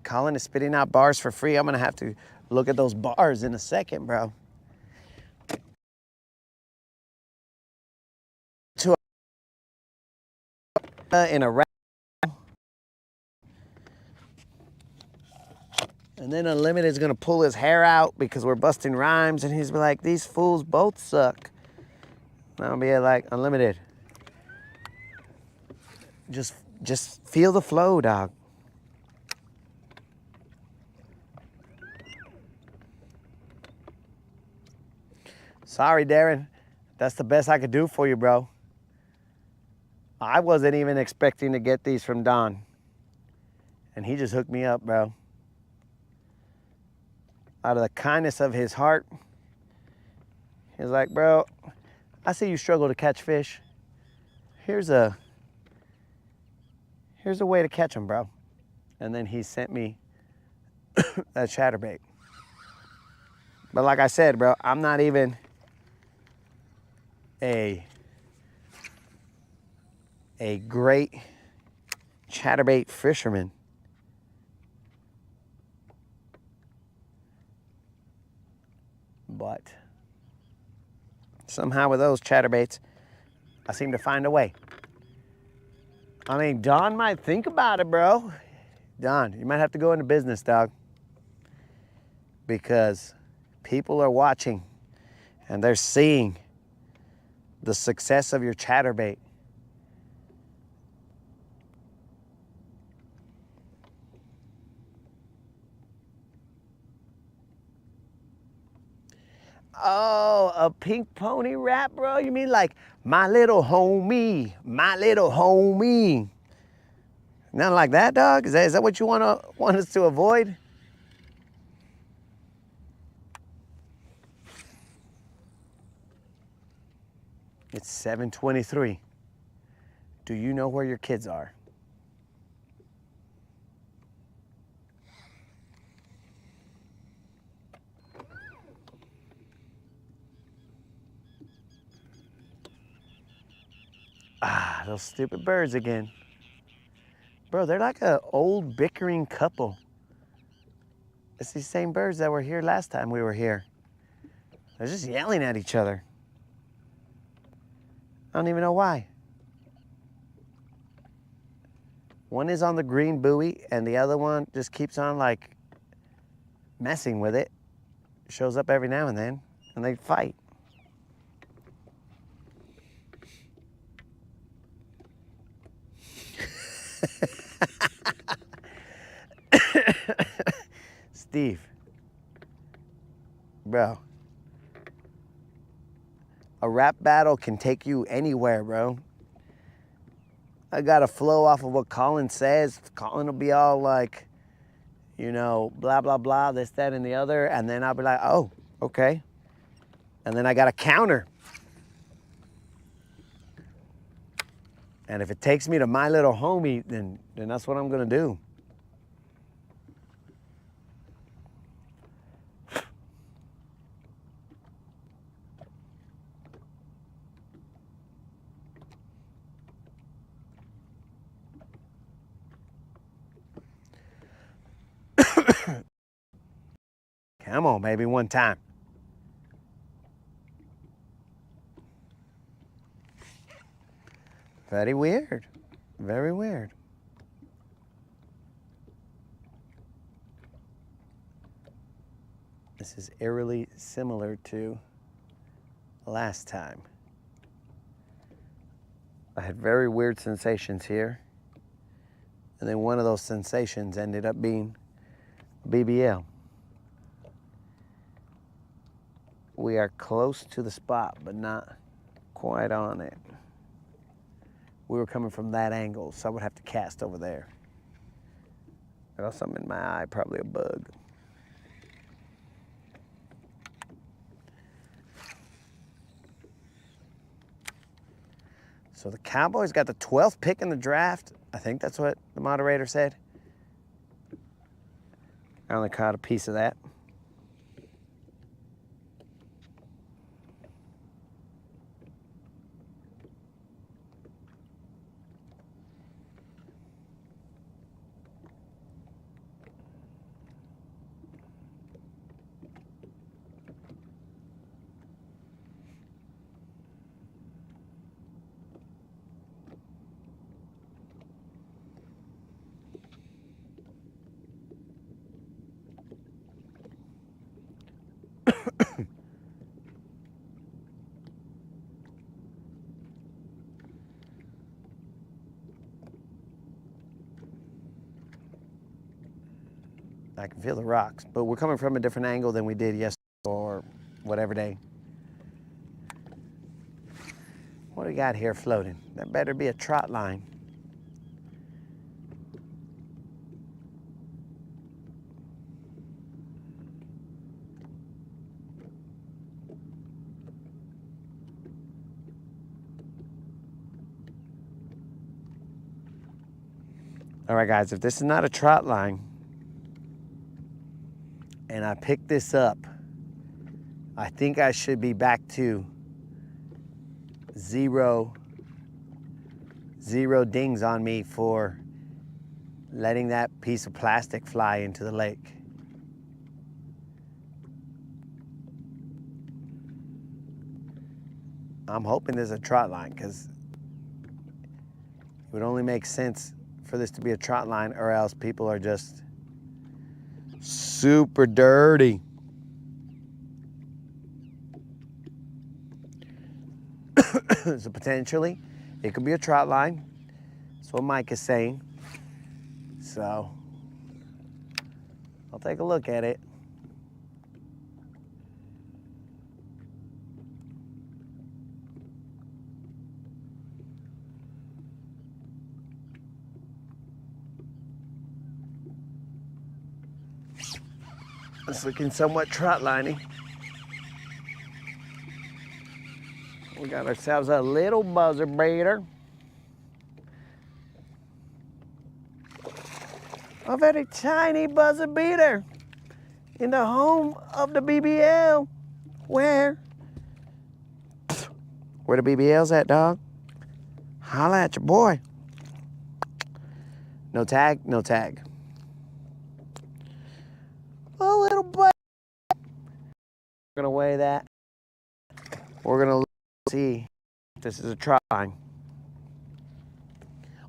Colin is spitting out bars for free. I'm gonna have to look at those bars in a second, bro. In a wrap. And then Unlimited is gonna pull his hair out because we're busting rhymes, and he's like, these fools both suck. And I'll be like, Unlimited, just feel the flow, dog. Sorry, Darren. That's the best I could do for you, bro. I wasn't even expecting to get these from Don. And he just hooked me up, bro. Out of the kindness of his heart. He's like, bro, I see you struggle to catch fish. Here's a way to catch them, bro. And then he sent me that chatterbait. But like I said, bro, I'm not even a great chatterbait fisherman. But somehow with those chatterbaits, I seem to find a way. I mean, Don might think about it, bro. Don, you might have to go into business, dog. Because people are watching and they're seeing the success of your chatterbait. Oh, a pink pony rap, bro? You mean like my little homie, my little homie? Nothing like that, dog? Is that what you want us to avoid? It's 7:23. Do you know where your kids are? Ah, those stupid birds again. Bro, they're like an old bickering couple. It's these same birds that were here last time we were here. They're just yelling at each other. I don't even know why. One is on the green buoy and the other one just keeps on like messing with it. Shows up every now and then and they fight. Steve, bro, a rap battle can take you anywhere, bro. I gotta flow off of what Colin says. Colin will be all like, you know, blah, blah, blah, this, that, and the other. And then I'll be like, oh, okay. And then I gotta counter. And if it takes me to my little homie, then that's what I'm gonna do. Come on, baby, one time. Very weird. Very weird. This is eerily similar to last time. I had very weird sensations here. And then one of those sensations ended up being BBL. We are close to the spot, but not quite on it. We were coming from that angle, so I would have to cast over there. I got something in my eye, probably a bug. So the Cowboys got the 12th pick in the draft. I think that's what the moderator said. I only caught a piece of that. I can feel the rocks, but we're coming from a different angle than we did yesterday or whatever day. What do we got here floating? That better be a trot line. All right, guys, if this is not a trot line, and I pick this up, I think I should be back to zero dings on me for letting that piece of plastic fly into the lake. I'm hoping there's a trot line, because it would only make sense for this to be a trot line, or else people are just super dirty. So potentially it could be a trot line. That's what Mike is saying. So I'll take a look at it. It's looking somewhat trot liney. We got ourselves a little buzzer baiter. A very tiny buzzer beater in the home of the BBL. Where the BBL's at, dog? Holla at your boy. No tag, no tag. A little butt. We're gonna weigh that. We're gonna see if this is a trot line.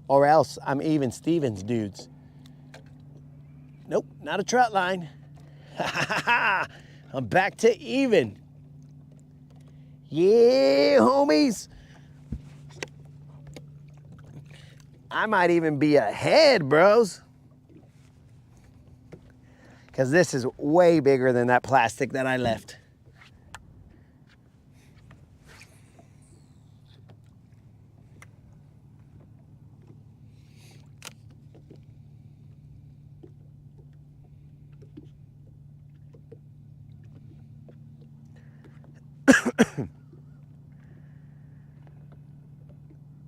Or else I'm even Stevens, dudes. Nope, not a trot line. I'm back to even. Yeah, homies. I might even be ahead, bros. Because this is way bigger than that plastic that I left.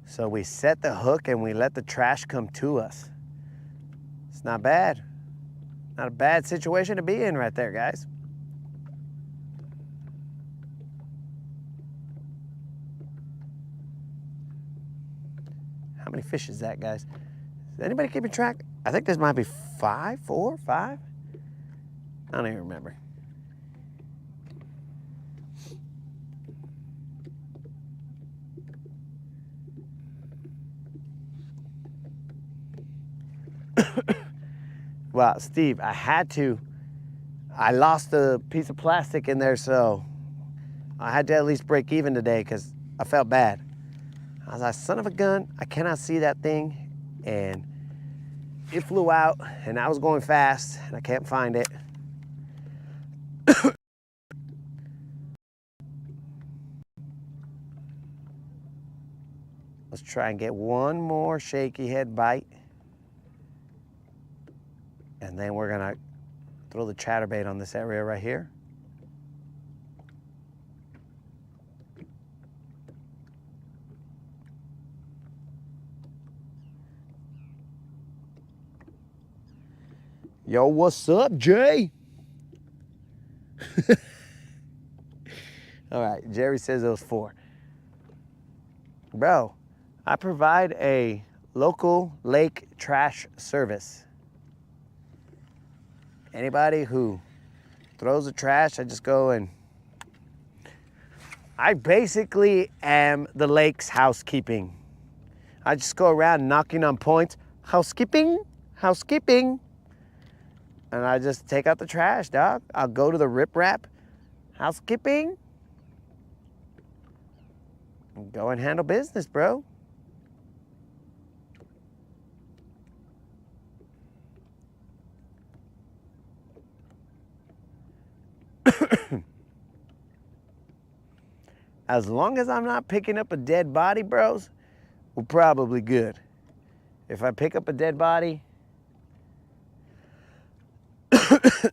So we set the hook and we let the trash come to us. It's not bad. Not a bad situation to be in right there, guys. How many fish is that, guys? Is anybody keeping track? I think this might be 5, 4, 5. I don't even remember. Well, Steve, I lost a piece of plastic in there, so I had to at least break even today because I felt bad. I was like, son of a gun, I cannot see that thing. And it flew out, and I was going fast, and I can't find it. Let's try and get one more shaky head bite. And then we're gonna throw the chatterbait on this area right here. Yo, what's up, Jay? All right, Jerry says it was 4. Bro, I provide a local lake trash service. Anybody who throws the trash, I just go and I basically am the lake's housekeeping. I just go around knocking on points. Housekeeping, housekeeping. And I just take out the trash, dog. I'll go to the riprap. Housekeeping. And go and handle business, bro. As long as I'm not picking up a dead body, bros, we're probably good. If I pick up a dead body,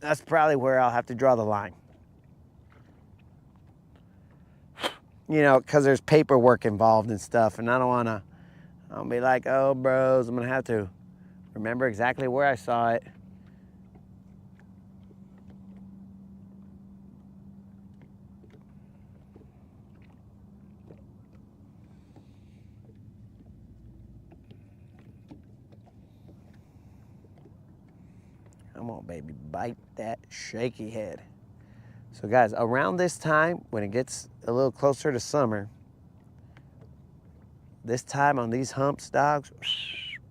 that's probably where I'll have to draw the line. You know, because there's paperwork involved and stuff, and I don't want to, I'll be like, oh, bros, I'm going to have to remember exactly where I saw it. Come on, baby, bite that shaky head. So guys, around this time, when it gets a little closer to summer, this time on these humps, dogs,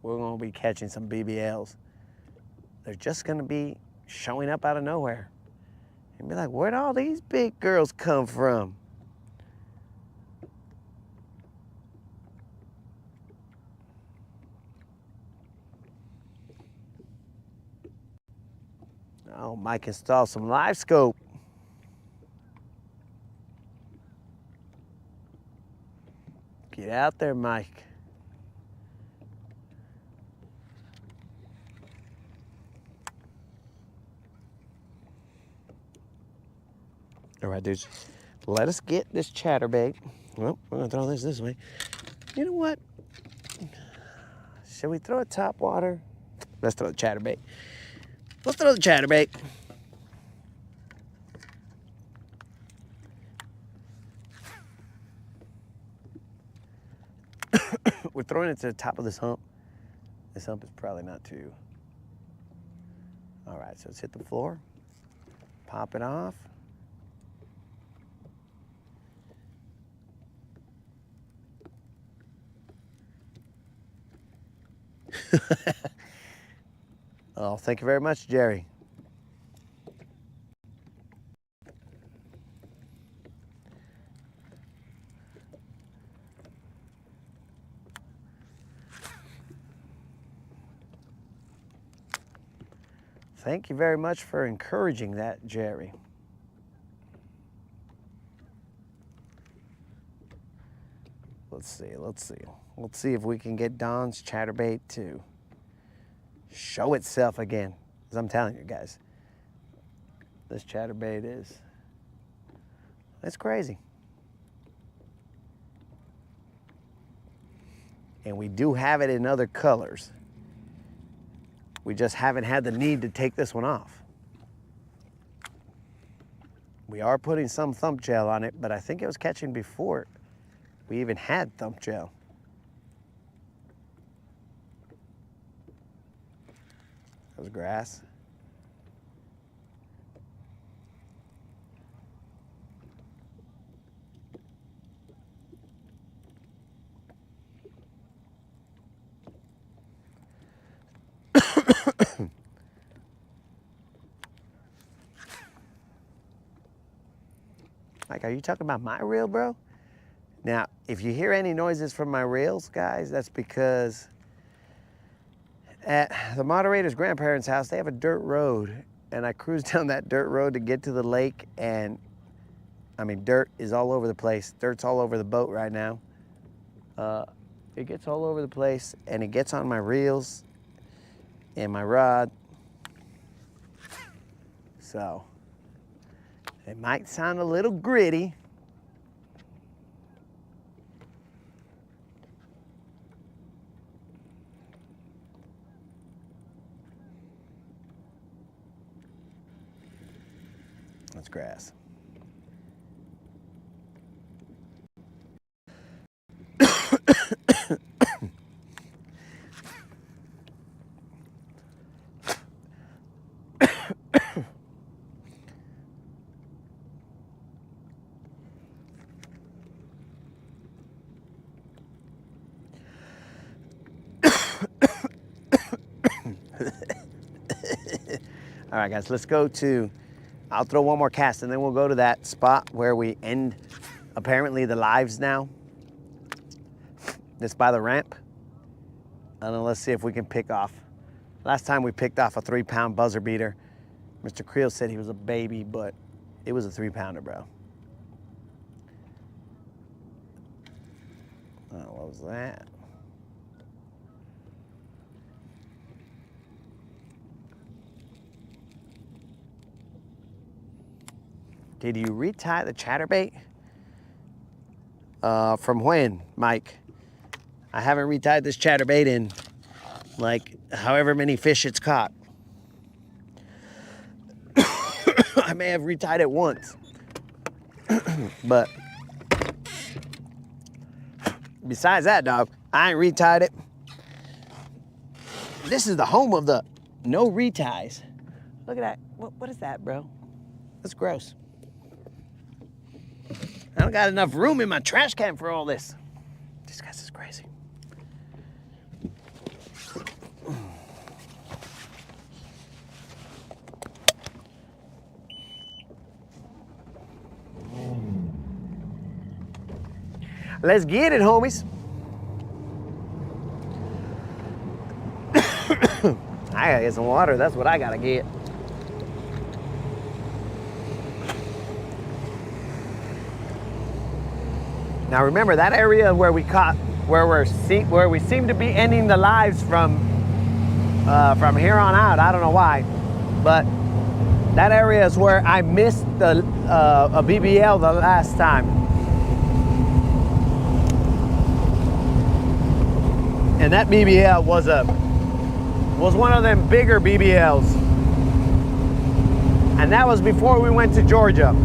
we're gonna be catching some BBLs. They're just gonna be showing up out of nowhere. And be like, where'd all these big girls come from? Oh, Mike installed some live scope. Get out there, Mike. All right, dudes, let us get this chatterbait. Well, we're gonna throw this way. You know what? Should we throw a top water? Let's throw the chatterbait. Let's throw the chatterbait. We're throwing it to the top of this hump. This hump is probably not too. All right, so let's hit the floor. Pop it off. Oh, thank you very much, Jerry. Thank you very much for encouraging that, Jerry. Let's see, let's see. Let's see if we can get Don's chatterbait to show itself again. Because I'm telling you guys, this chatterbait it's crazy. And we do have it in other colors. We just haven't had the need to take this one off. We are putting some thump gel on it, but I think it was catching before we even had thump gel. That was grass. Mike, are you talking about my reel, bro? Now, if you hear any noises from my reels, guys, that's because at the moderator's grandparents' house, they have a dirt road, and I cruised down that dirt road to get to the lake, and I mean, dirt is all over the place. Dirt's all over the boat right now. It gets all over the place, and it gets on my reels and my rod. So it might sound a little gritty. That's grass. All right, guys, let's go to, I'll throw one more cast and then we'll go to that spot where we end apparently the lives now. It's by the ramp. And then let's see if we can pick off. Last time we picked off a 3-pound buzzer beater. Mr. Creel said he was a baby, but it was a 3-pounder, bro. Oh, what was that? Did you retie the chatterbait? From when, Mike? I haven't retied this chatterbait in like however many fish it's caught. I may have retied it once. But besides that, dog, I ain't retied it. This is the home of the no reties. Look at that. What is that, bro? That's gross. I don't got enough room in my trash can for all this. This guy's is crazy. Let's get it, homies. I gotta get some water. That's what I gotta get. Now remember that area where we caught, where we seem to be ending the lives from here on out. I don't know why, but that area is where I missed the a BBL the last time, and that BBL was one of them bigger BBLs, and that was before we went to Georgia.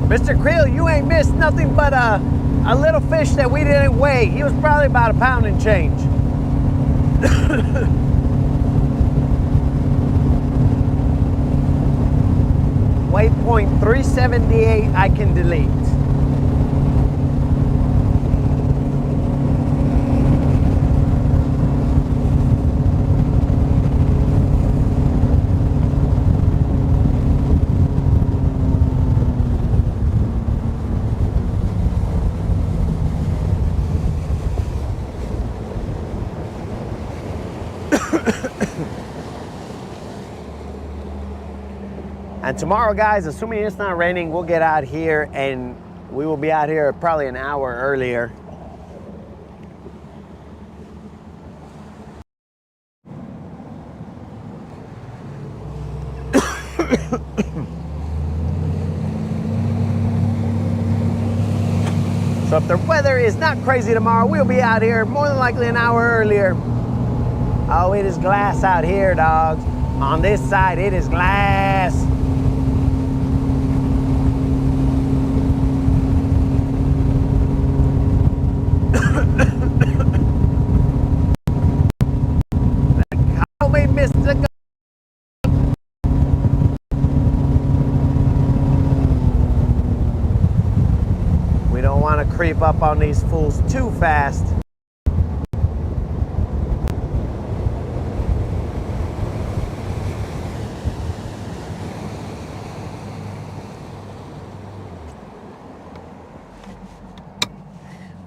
Mr. Creel, you ain't missed nothing but a little fish that we didn't weigh. He was probably about a pound and change. Waypoint 378 I can delete. And tomorrow, guys, assuming it's not raining, we'll get out here, and we will be out here probably an hour earlier. So if the weather is not crazy tomorrow, we'll be out here more than likely an hour earlier. Oh, it is glass out here, dogs. On this side, it is glass. We don't want to creep up on these fools too fast.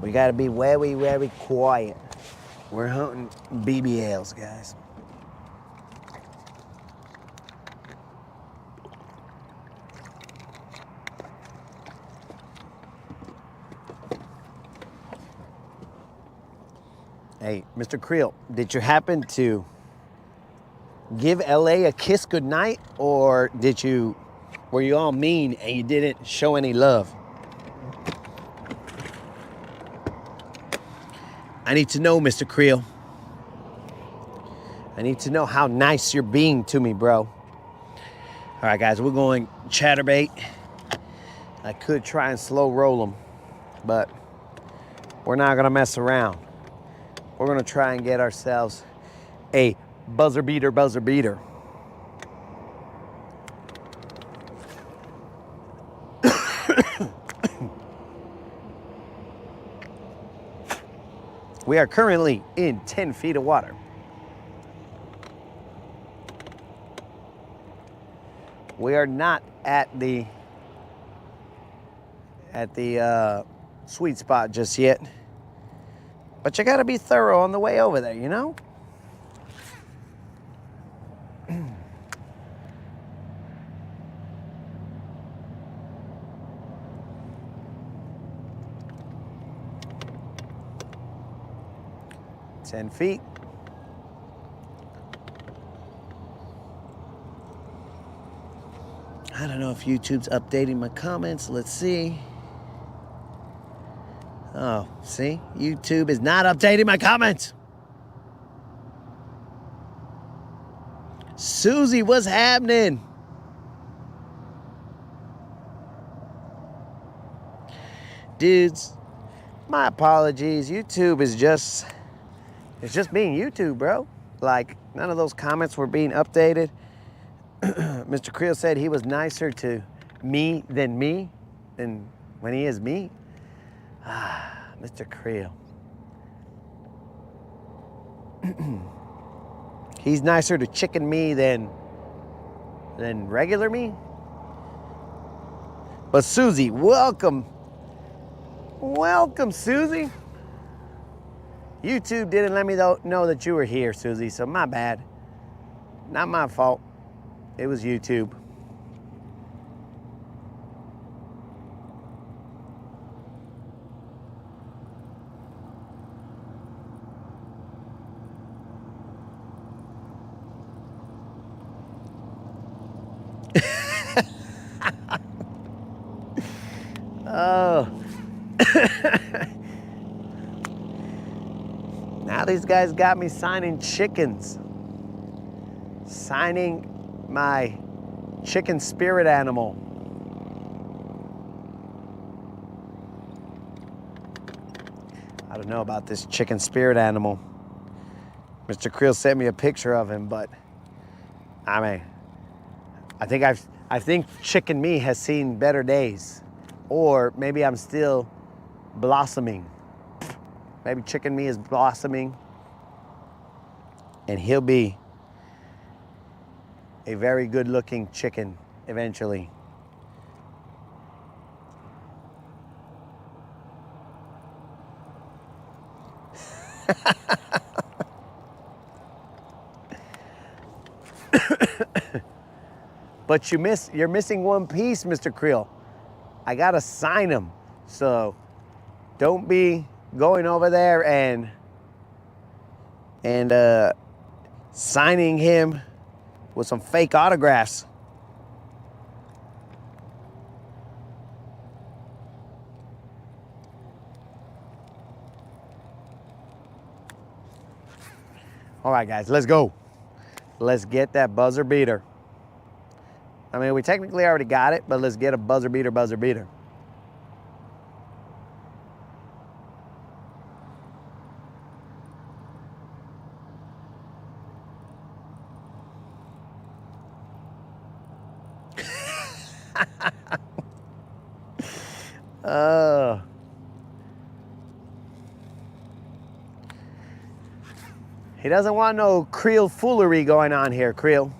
We gotta be very, very quiet. We're hunting BBLs, guys. Hey, Mr. Creel, did you happen to give LA a kiss goodnight, or were you all mean and you didn't show any love? I need to know, Mr. Creel. I need to know how nice you're being to me, bro. All right, guys, we're going chatterbait. I could try and slow roll them, but we're not gonna mess around. We're gonna try and get ourselves a buzzer beater. We are currently in 10 feet of water. We are not at the sweet spot just yet. But you gotta be thorough on the way over there, you know? $10 feet. I don't know if YouTube's updating my comments. Let's see. Oh, see? YouTube is not updating my comments. Susie, what's happening? Dudes, my apologies. YouTube is just... It's just being YouTube, bro. Like, none of those comments were being updated. Mr. Creel said he was nicer to me than when he is me. Mr. Creel. He's nicer to chicken me than regular me. But Susie, welcome. Welcome, Susie. YouTube didn't let me know that you were here, Susie, so my bad. Not my fault. It was YouTube. Oh. Now these guys got me signing chickens. Signing my chicken spirit animal. I don't know about this chicken spirit animal. Mr. Creel sent me a picture of him, but I mean, I think chicken me has seen better days. Or maybe I'm still blossoming. Maybe chicken me is blossoming, and he'll be a very good looking chicken eventually. But you're missing one piece, Mr. Creel. I gotta sign him. So don't be going over there and signing him with some fake autographs. All right, guys, let's go. Let's get that buzzer beater. I mean, we technically already got it, but let's get a buzzer beater, buzzer beater. He doesn't want no Creel foolery going on here, Creel.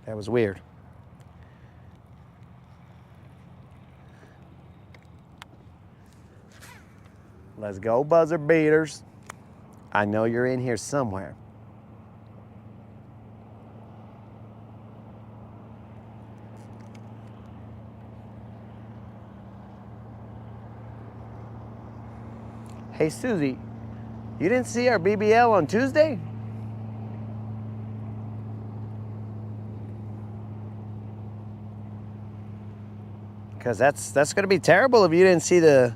That was weird. Let's go, buzzer beaters. I know you're in here somewhere. Hey, Susie, you didn't see our BBL on Tuesday? Because that's going to be terrible if you didn't see the...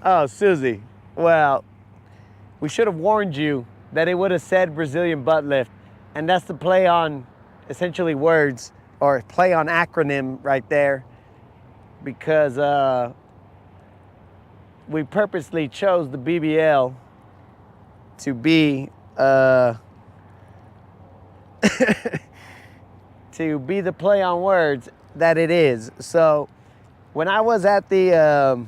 Oh, Susie. Well, we should have warned you that it would have said Brazilian butt lift. And that's the play on essentially words, or play on acronym right there. Because we purposely chose the BBL to be to be the play on words that it is. So when I was at the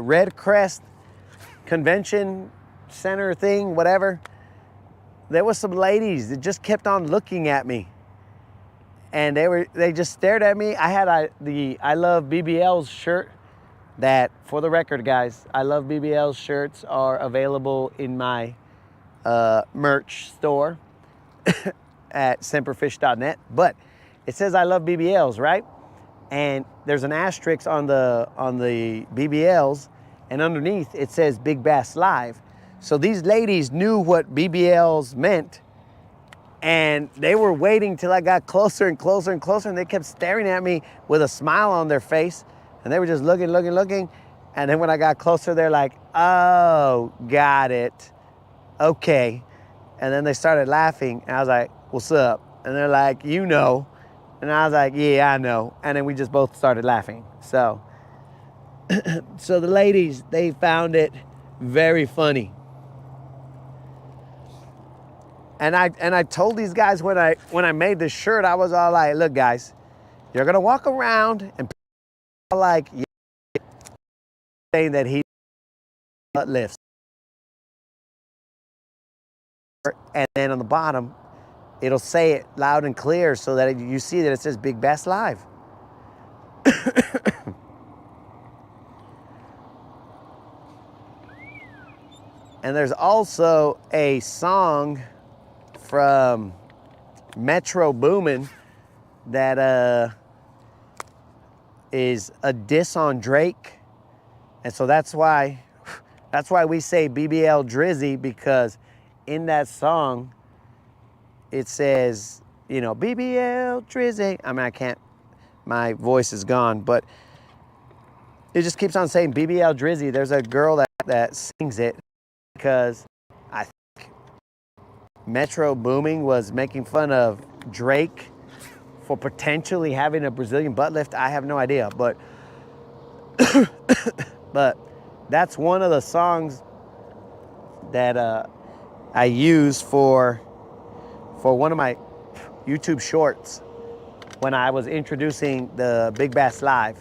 Red Crest Convention Center thing, whatever, there was some ladies that just kept on looking at me, and they just stared at me. I had the I Love BBL's shirt. That, for the record, guys, I Love BBL's shirts are available in my merch store at semperfish.net. But it says I Love BBLs, right? And there's an asterisk on the BBLs, and underneath it says Big Bass Live. So these ladies knew what BBLs meant, and they were waiting till I got closer and closer and closer, and they kept staring at me with a smile on their face, and they were just looking. And then when I got closer, they're like, oh, got it. Okay. And then they started laughing, and I was like, what's up? And they're like, you know. And I was like, yeah, I know. And then we just both started laughing. So, so the ladies, they found it very funny. And I told these guys when I made this shirt, I was all like, look guys, you're gonna walk around and people are like, yeah, saying that he butt lifts. And then on the bottom, it'll say it loud and clear so that you see that it says Big Bass Live. And there's also a song from Metro Boomin that is a diss on Drake. And so that's why we say BBL Drizzy, because in that song it says, you know, BBL Drizzy. I mean, my voice is gone, but it just keeps on saying BBL Drizzy. There's a girl that sings it because I think Metro Booming was making fun of Drake for potentially having a Brazilian butt lift. I have no idea, but but that's one of the songs that I use for one of my YouTube shorts when I was introducing the Big Bass Live.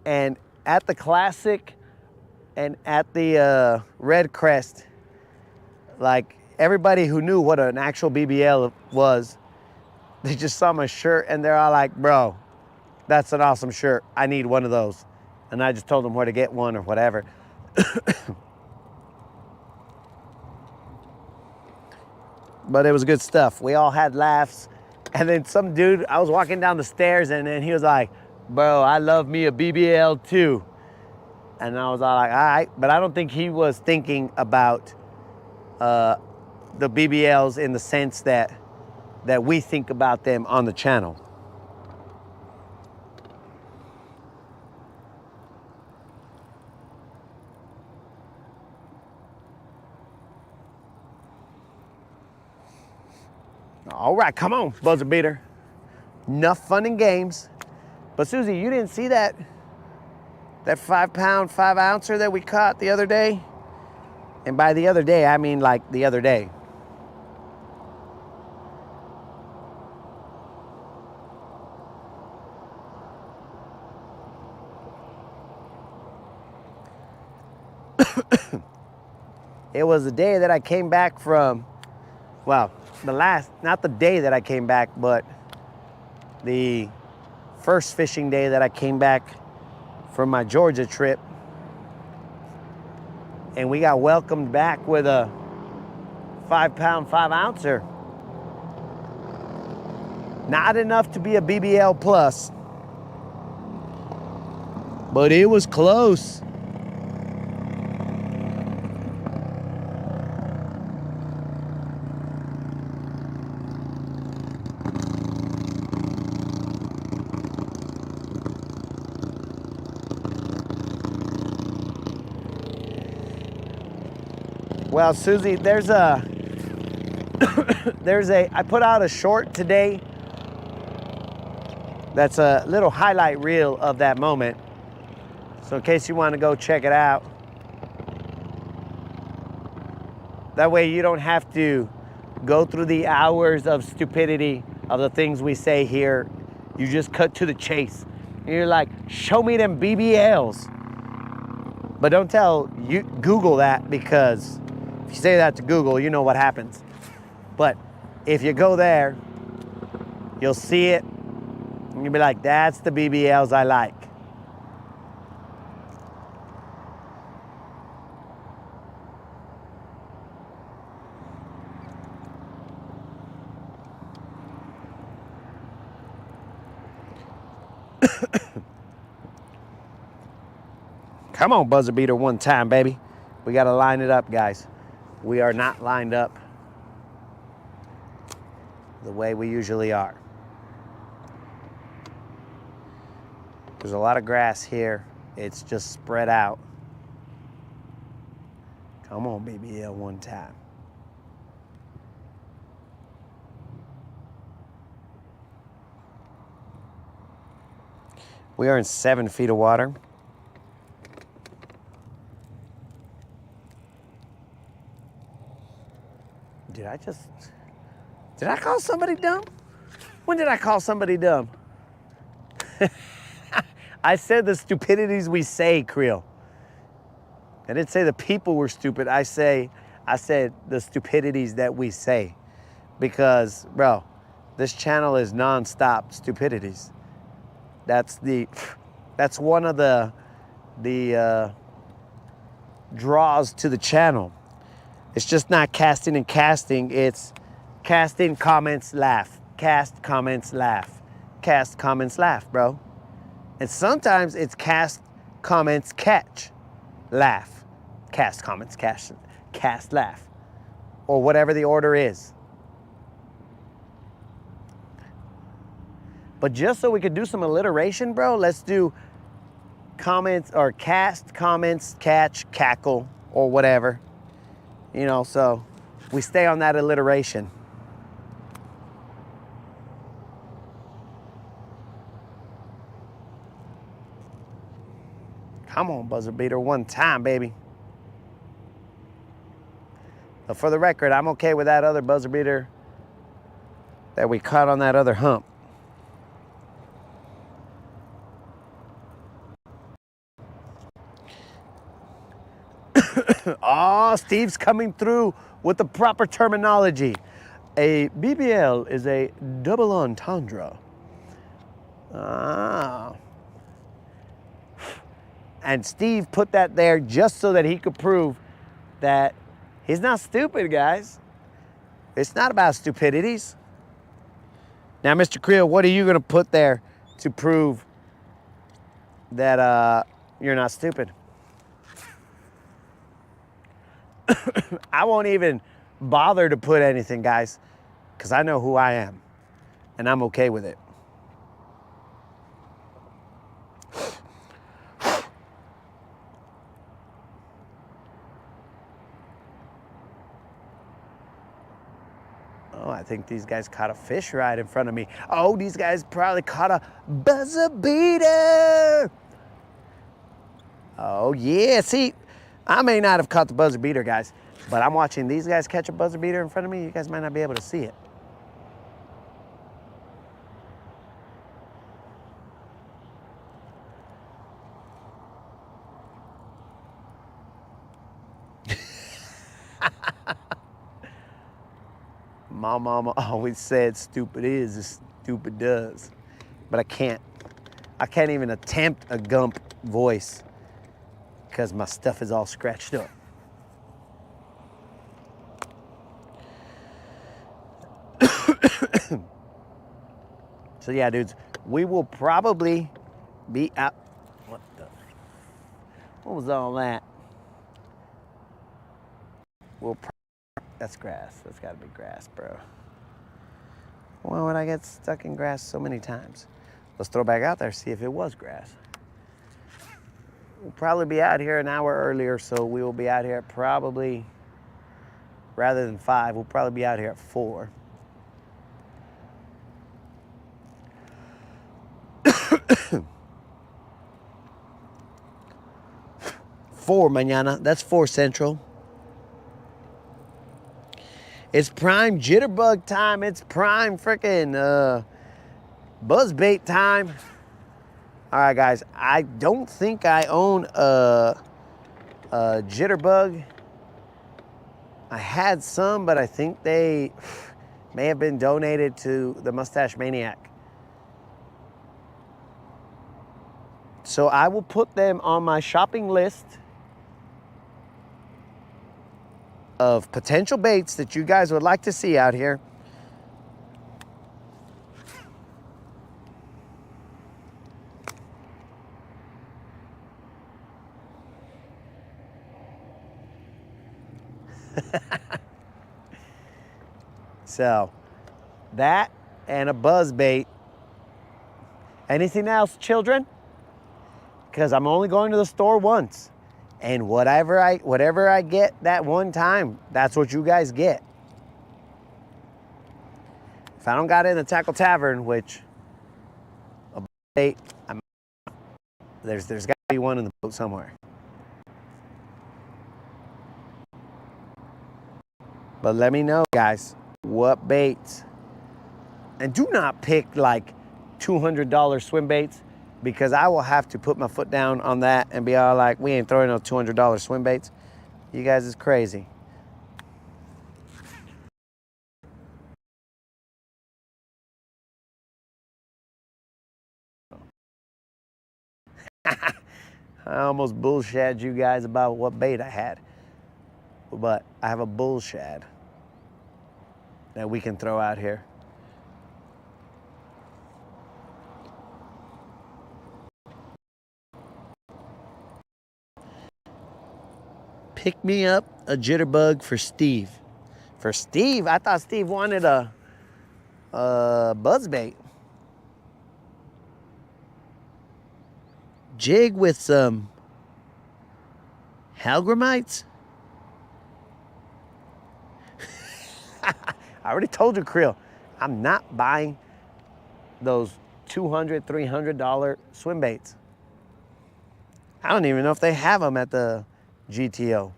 And at the Classic and at the Red Crest, like everybody who knew what an actual BBL was, they just saw my shirt and they're all like, bro, that's an awesome shirt. I need one of those. And I just told them where to get one or whatever. But it was good stuff. We all had laughs. And then some dude, I was walking down the stairs and then he was like, bro, I love me a BBL too. And I was all like, all right. But I don't think he was thinking about the BBLs in the sense that we think about them on the channel. All right, come on, buzzer beater. Enough fun and games. But Susie, you didn't see that 5 pound, 5 ouncer that we caught the other day? And by the other day, I mean like the other day. It was the day that I came back from, well, not the day that I came back, but the first fishing day that I came back from my Georgia trip. And we got welcomed back with a 5 pound, 5 ouncer. Not enough to be a BBL plus, but it was close. Well, Susie, I put out a short today that's a little highlight reel of that moment. So in case you want to go check it out, that way you don't have to go through the hours of stupidity of the things we say here. You just cut to the chase. And you're like, show me them BBLs. But don't Google that, because if you say that to Google, you know what happens. But if you go there, you'll see it, and you'll be like, that's the BBLs I like. Come on, buzzer beater one time, baby. We got to line it up, guys. We are not lined up the way we usually are. There's a lot of grass here. It's just spread out. Come on, baby, yeah, one time. We are in 7 feet of water. Did I call somebody dumb? When did I call somebody dumb? I said the stupidities we say, Creel. I didn't say the people were stupid. I said the stupidities that we say. Because, bro, this channel is non-stop stupidities. That's one of the draws to the channel. It's just not casting and casting. It's casting, comments, laugh. Cast, comments, laugh. Cast, comments, laugh, bro. And sometimes it's cast, comments, catch, laugh. Cast, comments, cast, laugh. Or whatever the order is. But just so we could do some alliteration, bro, let's do comments or cast, comments, catch, cackle, or whatever. You know, so we stay on that alliteration. Come on, buzzer beater, one time, baby. But for the record, I'm okay with that other buzzer beater that we caught on that other hump. Oh, Steve's coming through with the proper terminology. A BBL is a double entendre. Ah. And Steve put that there just so that he could prove that he's not stupid, guys. It's not about stupidities. Now, Mr. Creel, what are you going to put there to prove that you're not stupid? I won't even bother to put anything, guys, because I know who I am, and I'm okay with it. Oh, I think these guys caught a fish right in front of me. Oh, these guys probably caught a buzzer beater. Oh, yeah. See, I may not have caught the buzzer beater, guys, but I'm watching these guys catch a buzzer beater in front of me. You guys might not be able to see it. My mama always said stupid is as stupid does. But I can't even attempt a Gump voice because my stuff is all scratched up. So yeah, dudes, we will probably be out. What was all that? That's grass. That's got to be grass, bro. Why would I get stuck in grass so many times? Let's throw back out there, see if it was grass. We'll probably be out here an hour earlier, so we will be out here at probably, rather than 5, we'll probably be out here at 4. Four mañana. That's 4 Central. It's prime jitterbug time. It's prime freaking buzzbait time. All right, guys. I don't think I own a jitterbug. I had some, but I think they may have been donated to the Mustache Maniac. So I will put them on my shopping list of potential baits that you guys would like to see out here. So that and a buzz bait. Anything else, children? Because I'm only going to the store once. And whatever I get that one time, that's what you guys get. If I don't got it in the Tackle Tavern, which a bait, there's got to be one in the boat somewhere. But let me know, guys, what baits. And do not pick like $200 swim baits, because I will have to put my foot down on that and be all like, we ain't throwing no $200 swim baits. You guys is crazy. I almost bullshad you guys about what bait I had. But I have a bull shad that we can throw out here. Pick me up a jitterbug for Steve. For Steve? I thought Steve wanted a buzz bait. Jig with some Halgramites? I already told you, Creel, I'm not buying those $200, $300 swim baits. I don't even know if they have them at the GTO.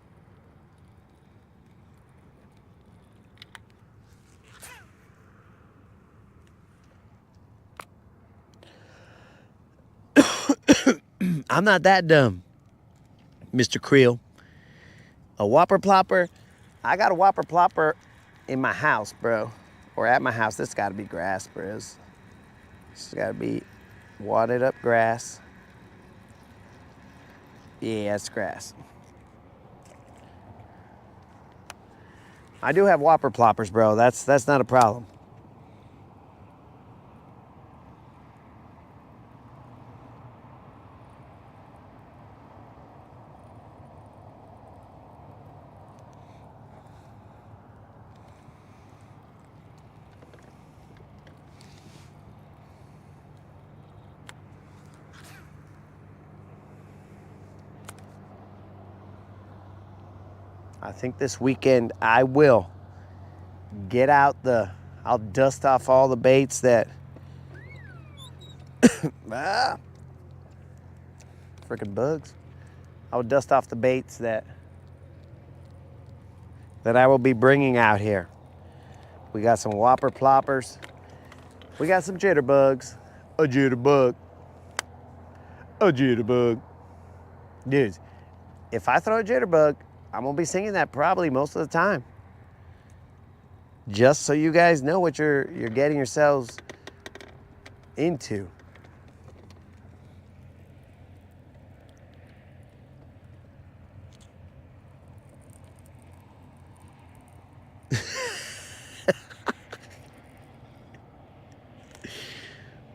I'm not that dumb, Mr. Creel. A whopper plopper, I got a whopper plopper in my house, bro. Or at my house. This gotta be grass, bro. This gotta be wadded up grass. Yeah, it's grass. I do have whopper ploppers, bro. That's not a problem. I think this weekend I will get out I'll dust off all the baits that, freaking bugs. I'll dust off the baits that I will be bringing out here. We got some whopper ploppers. We got some jitterbugs. A jitterbug. A jitterbug. Dudes, if I throw a jitterbug, I'm gonna be singing that probably most of the time. Just so you guys know what you're getting yourselves into.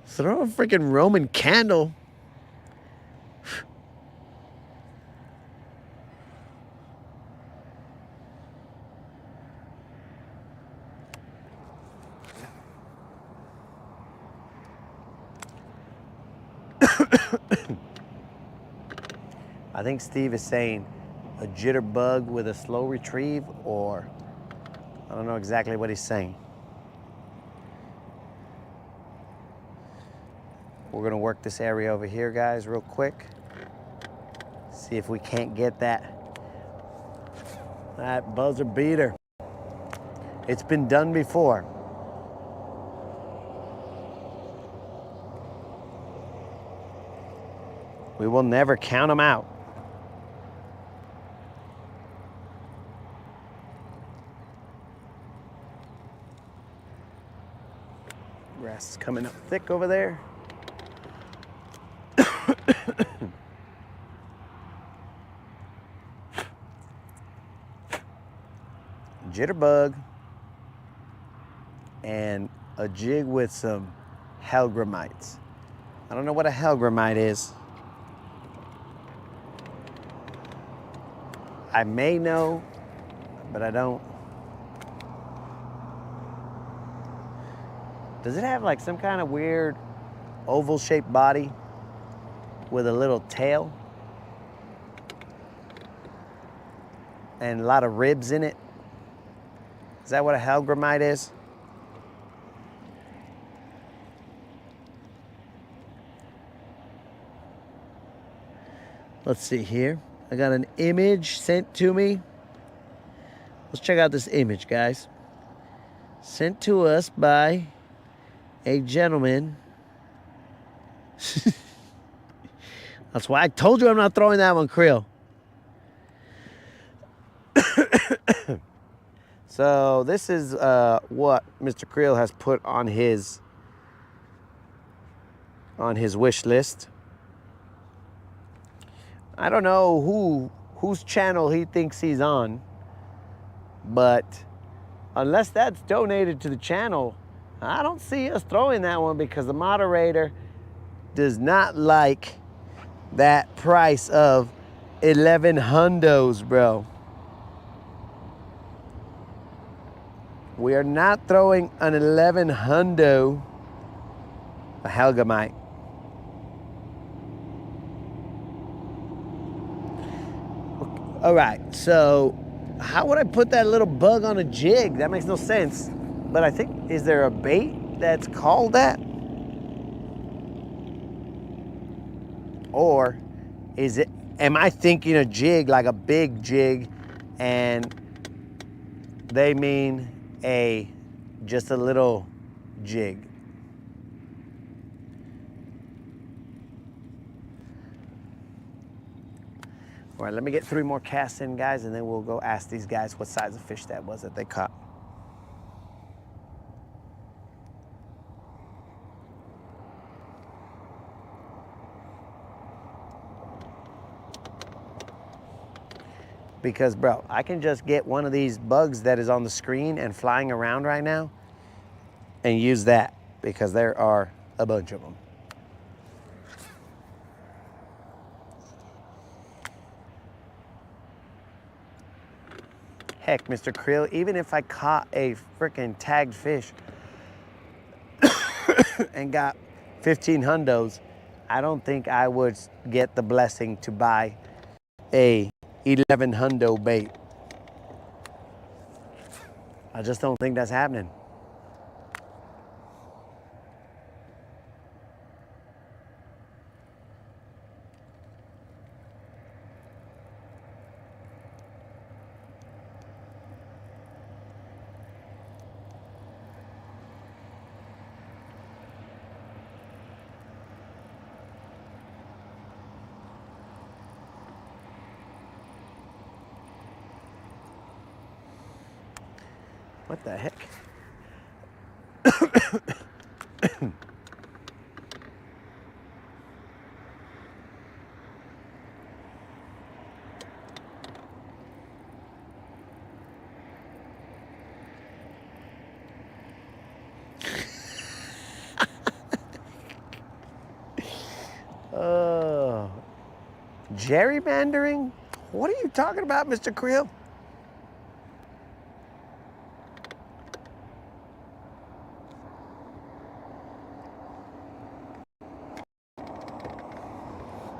Throw a freaking Roman candle. I think Steve is saying a jitterbug with a slow retrieve, or I don't know exactly what he's saying. We're gonna work this area over here, guys, real quick. See if we can't get that buzzer beater. It's been done before. We will never count them out. Grass is coming up thick over there. Jitterbug and a jig with some Halgramites. I don't know what a Halgramite is. I may know, but I don't. Does it have like some kind of weird oval shaped body with a little tail and a lot of ribs in it? Is that what a hellgrammite is? Let's see here. I got an image sent to me. Let's check out this image, guys. Sent to us by a gentleman. That's why I told you I'm not throwing that one, Creel. So this is what Mr. Creel has put on his wish list. I don't know whose channel he thinks he's on, but unless that's donated to the channel, I don't see us throwing that one because the moderator does not like that price of 11 hundos, bro. We are not throwing an 11 hundo a hellgrammite. All right, so how would I put that little bug on a jig? That makes no sense. But I think, is there a bait that's called that? Or is it, am I thinking a jig like a big jig and they mean just a little jig? All right, let me get 3 more casts in, guys, and then we'll go ask these guys what size of fish that was that they caught. Because, bro, I can just get one of these bugs that is on the screen and flying around right now and use that because there are a bunch of them. Heck, Mr. Creel, even if I caught a freaking tagged fish and got 15 hundos, I don't think I would get the blessing to buy a 11 hundo bait. I just don't think that's happening. What the heck? Oh, gerrymandering? What are you talking about, Mr. Creel?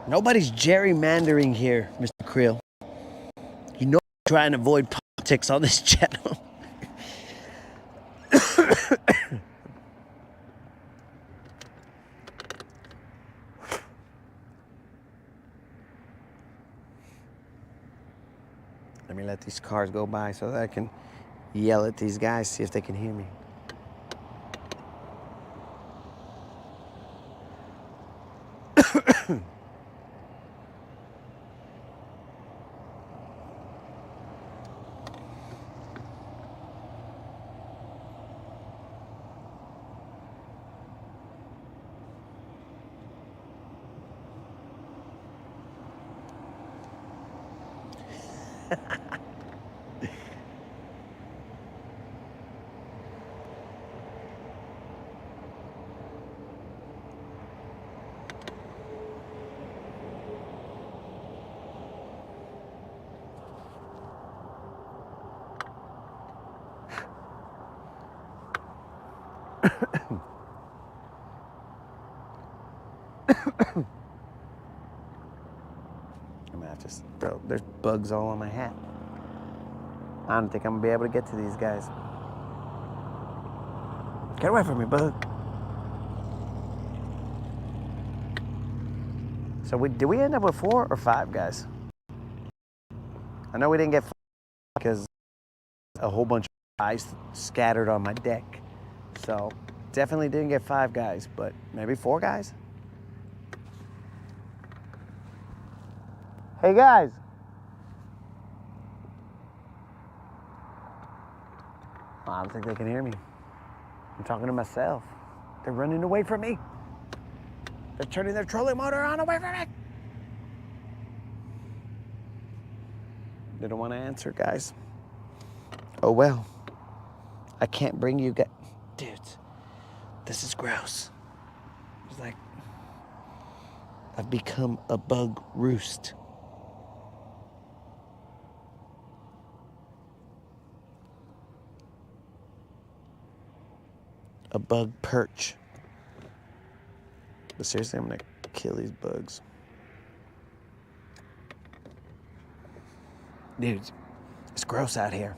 Nobody's gerrymandering here, Mr. Creel. You know I'm trying to avoid politics on this channel. Let me let these cars go by so that I can yell at these guys, see if they can hear me. I'm gonna have to throw, there's bugs all on my hat. I don't think I'm gonna be able to get to these guys. Get away from me, bug. So did we end up with 4 or 5 guys? I know we didn't get 5 because a whole bunch of ice scattered on my deck. So definitely didn't get 5 guys, but maybe 4 guys? Hey guys. I don't think they can hear me. I'm talking to myself. They're running away from me. They're turning their trolling motor on away from me. They don't want to answer, guys. Oh well. I can't bring you guys. Dudes, this is gross. It's like I've become a bug roost. A bug perch. But seriously, I'm gonna kill these bugs. Dude, it's gross out here.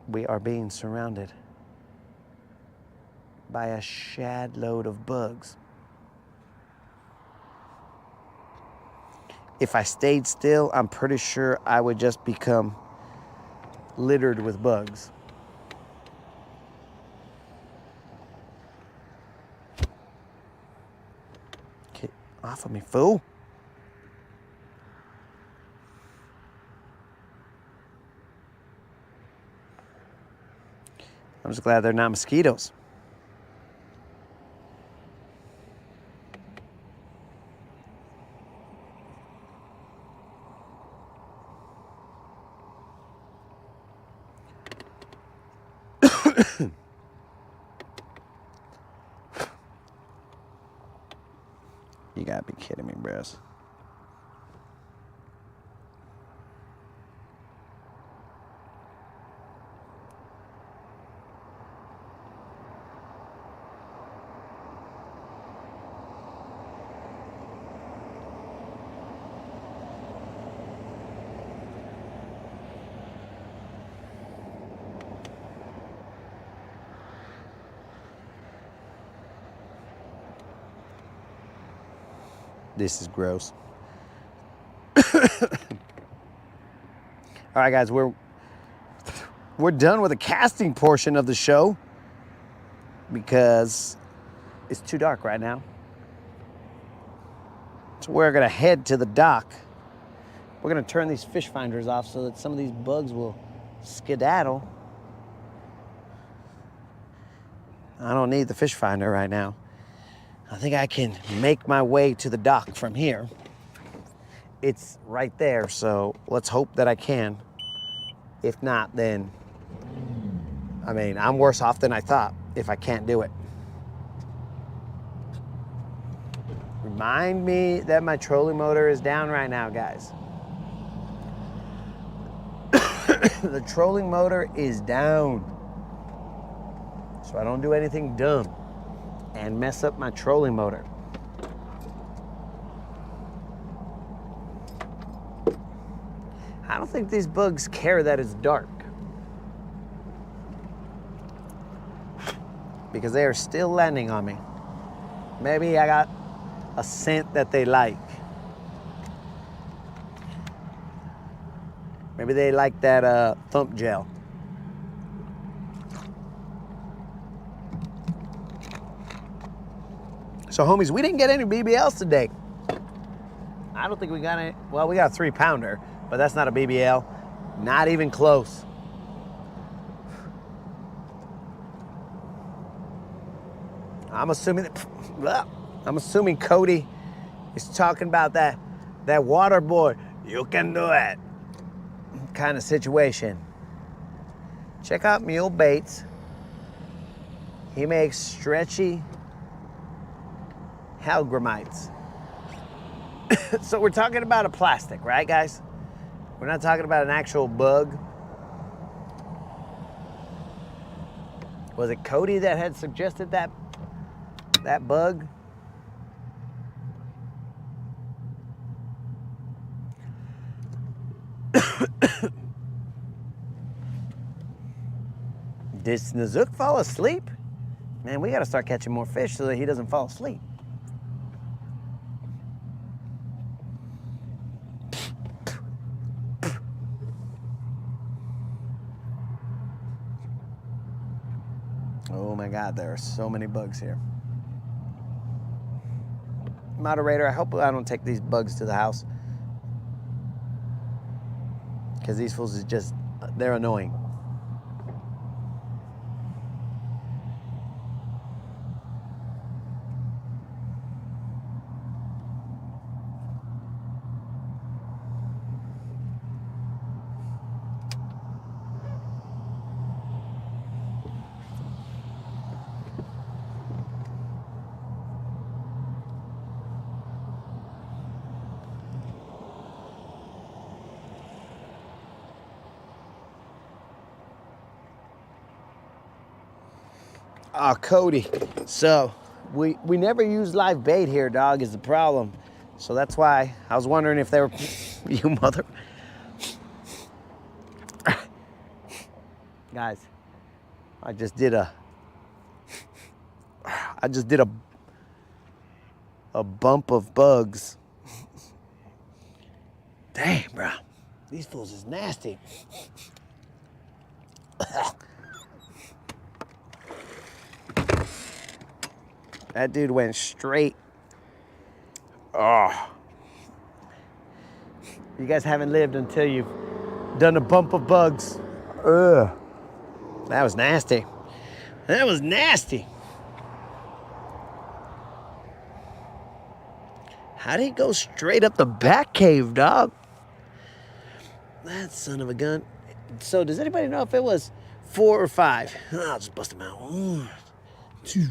We are being surrounded by a shad load of bugs. If I stayed still, I'm pretty sure I would just become littered with bugs. Get off of me, fool. I'm just glad they're not mosquitoes. You gotta be kidding me, bros. This is gross. All right, guys, we're done with the casting portion of the show because it's too dark right now. So we're gonna head to the dock. We're gonna turn these fish finders off so that some of these bugs will skedaddle. I don't need the fish finder right now. I think I can make my way to the dock from here. It's right there, so let's hope that I can. If not, then, I mean, I'm worse off than I thought if I can't do it. Remind me that my trolling motor is down right now, guys. The trolling motor is down. So I don't do anything dumb and mess up my trolling motor. I don't think these bugs care that it's dark, because they are still landing on me. Maybe I got a scent that they like. Maybe they like that thump gel. So homies, we didn't get any BBLs today. I don't think we got any. Well, we got a 3-pounder, but that's not a BBL. Not even close. I'm assuming Cody is talking about that water boy. You can do it kind of situation. Check out Mule Baits. He makes stretchy hellgrammites. So we're talking about a plastic, right, guys? We're not talking about an actual bug. Was it Cody that had suggested that bug? Did Snozook fall asleep? Man, we gotta start catching more fish so that he doesn't fall asleep. Oh my God, there are so many bugs here. Moderator, I hope I don't take these bugs to the house. Because these fools is just, they're annoying. Oh, Cody. So, we never use live bait here, dog, is the problem. So that's why I was wondering if they were, you mother. Guys, I just did a bump of bugs. Damn, bro. These fools is nasty. That dude went straight. Oh. You guys haven't lived until you've done a bump of bugs. Ugh. That was nasty. That was nasty. How did he go straight up the back cave, dog? That son of a gun. So does anybody know if it was 4 or 5? I'll just bust him out. 1, 2,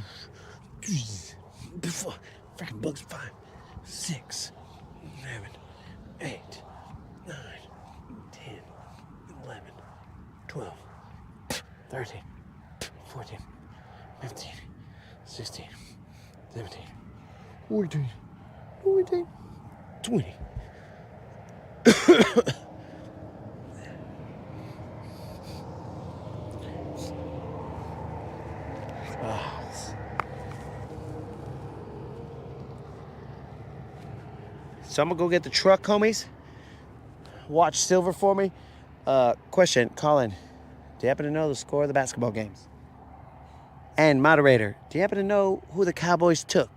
3, 4. Freaking bugs. 5, 6, 7, 8, 9, 10, 11, 12, 13, 14, 15, 16, 17, 14, 20. So I'm gonna go get the truck, homies. Watch Silver for me. Question, Colin, do you happen to know the score of the basketball games? And moderator, do you happen to know who the Cowboys took?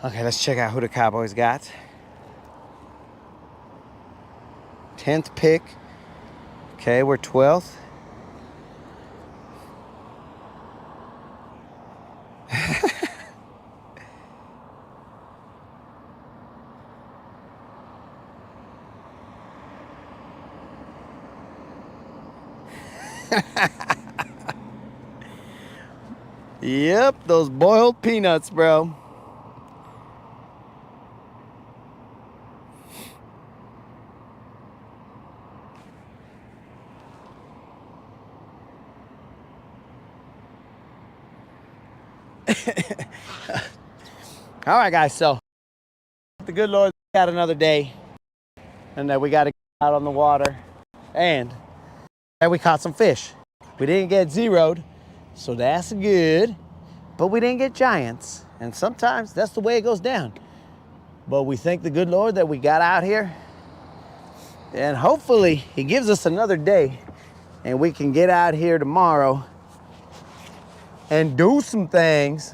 Okay, let's check out who the Cowboys got. 10th pick. Okay, we're 12th. Yep, those boiled peanuts, bro. All right, guys, so the good Lord got another day, and that we got to get out on the water, and we caught some fish. We didn't get zeroed, so that's good, but we didn't get giants, and sometimes that's the way it goes down. But we thank the good Lord that we got out here, and hopefully he gives us another day, and we can get out here tomorrow and do some things.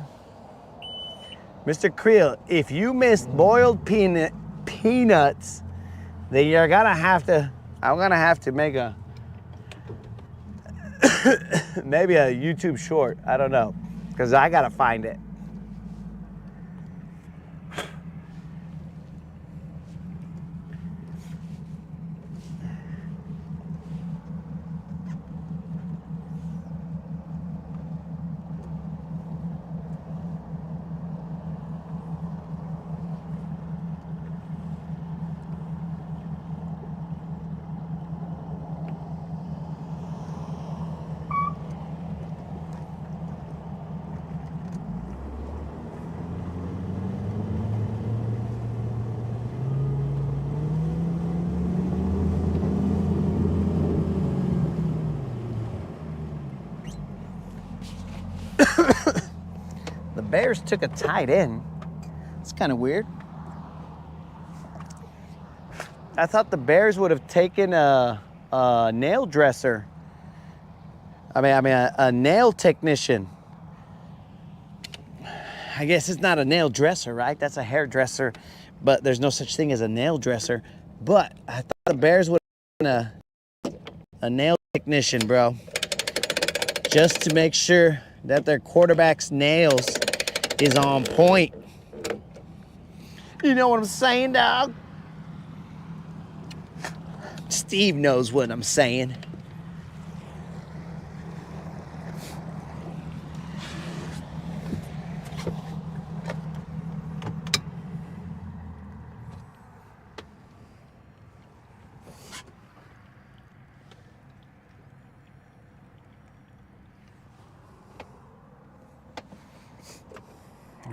Mr. Creel, if you missed boiled peanuts, then you're gonna have to, I'm gonna have to make a, maybe a YouTube short, I don't know, because I gotta find it. The Bears took a tight end. It's kind of weird. I thought the Bears would have taken a nail dresser. A nail technician. I guess it's not a nail dresser, right? That's a hairdresser, but there's no such thing as a nail dresser. But I thought the Bears would have taken a nail technician, bro. Just to make sure that their quarterback's nails is on point. You know what I'm saying, dog? Steve knows what I'm saying.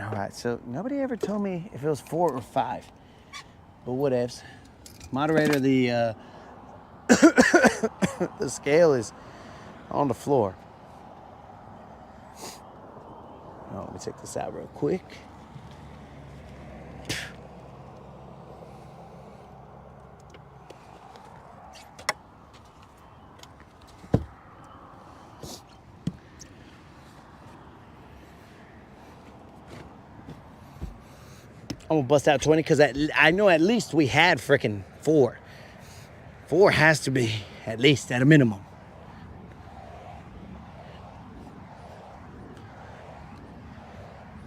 All right, so nobody ever told me if it was 4 or 5, but whatevs. Moderator, the the scale is on the floor. Oh, let me check this out real quick. I'm gonna bust out 20 because I know at least we had freaking 4. 4 has to be at least at a minimum.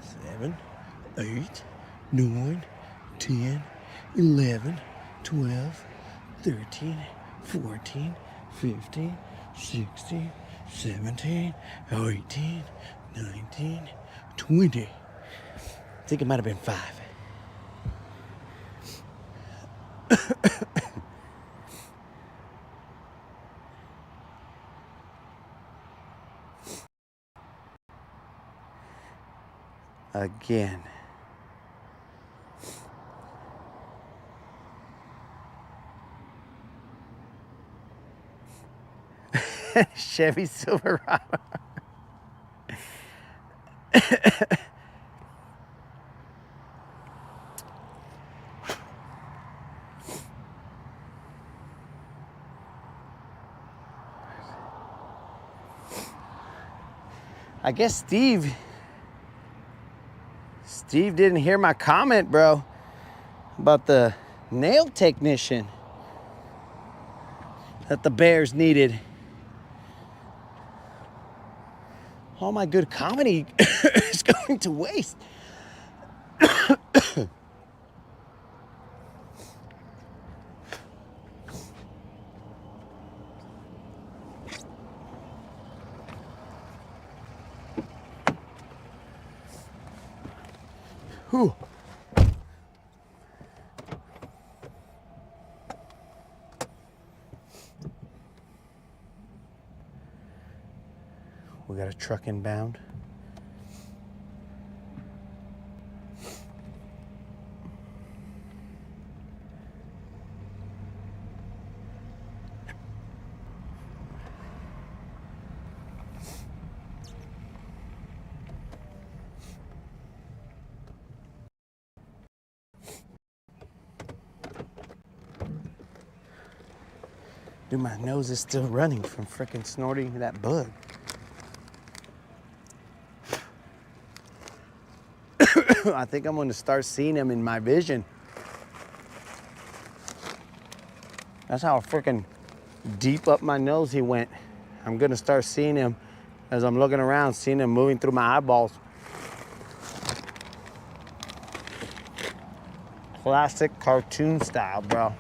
Seven, 8, 9, 10, 11, 12, 13, 14, 15, 16, 17, 18, 19, 20. I think it might have been 5. Again. Chevy Silverado. I guess Steve Steve didn't hear my comment, bro, about the nail technician that the Bears needed. All my good comedy is going to waste. Whew. We got a truck inbound. Dude, my nose is still running from freaking snorting that bug. I think I'm going to start seeing him in my vision. That's how freaking deep up my nose he went. I'm going to start seeing him as I'm looking around, seeing him moving through my eyeballs. Classic cartoon style, bro.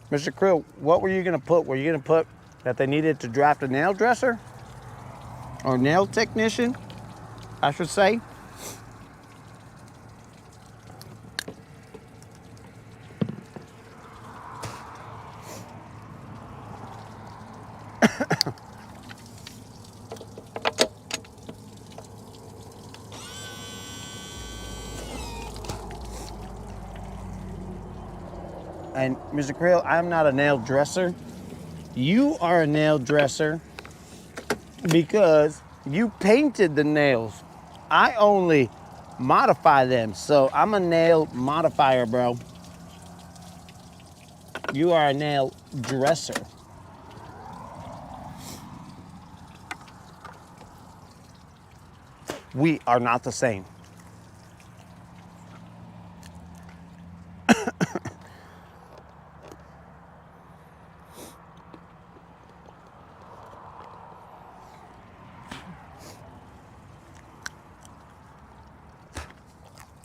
Mr. Krill, what were you going to put? Were you going to put that they needed to draft a nail dresser? Or nail technician, I should say? And Mr. Krill, I'm not a nail dresser. You are a nail dresser because you painted the nails. I only modify them. So I'm a nail modifier, bro. You are a nail dresser. We are not the same.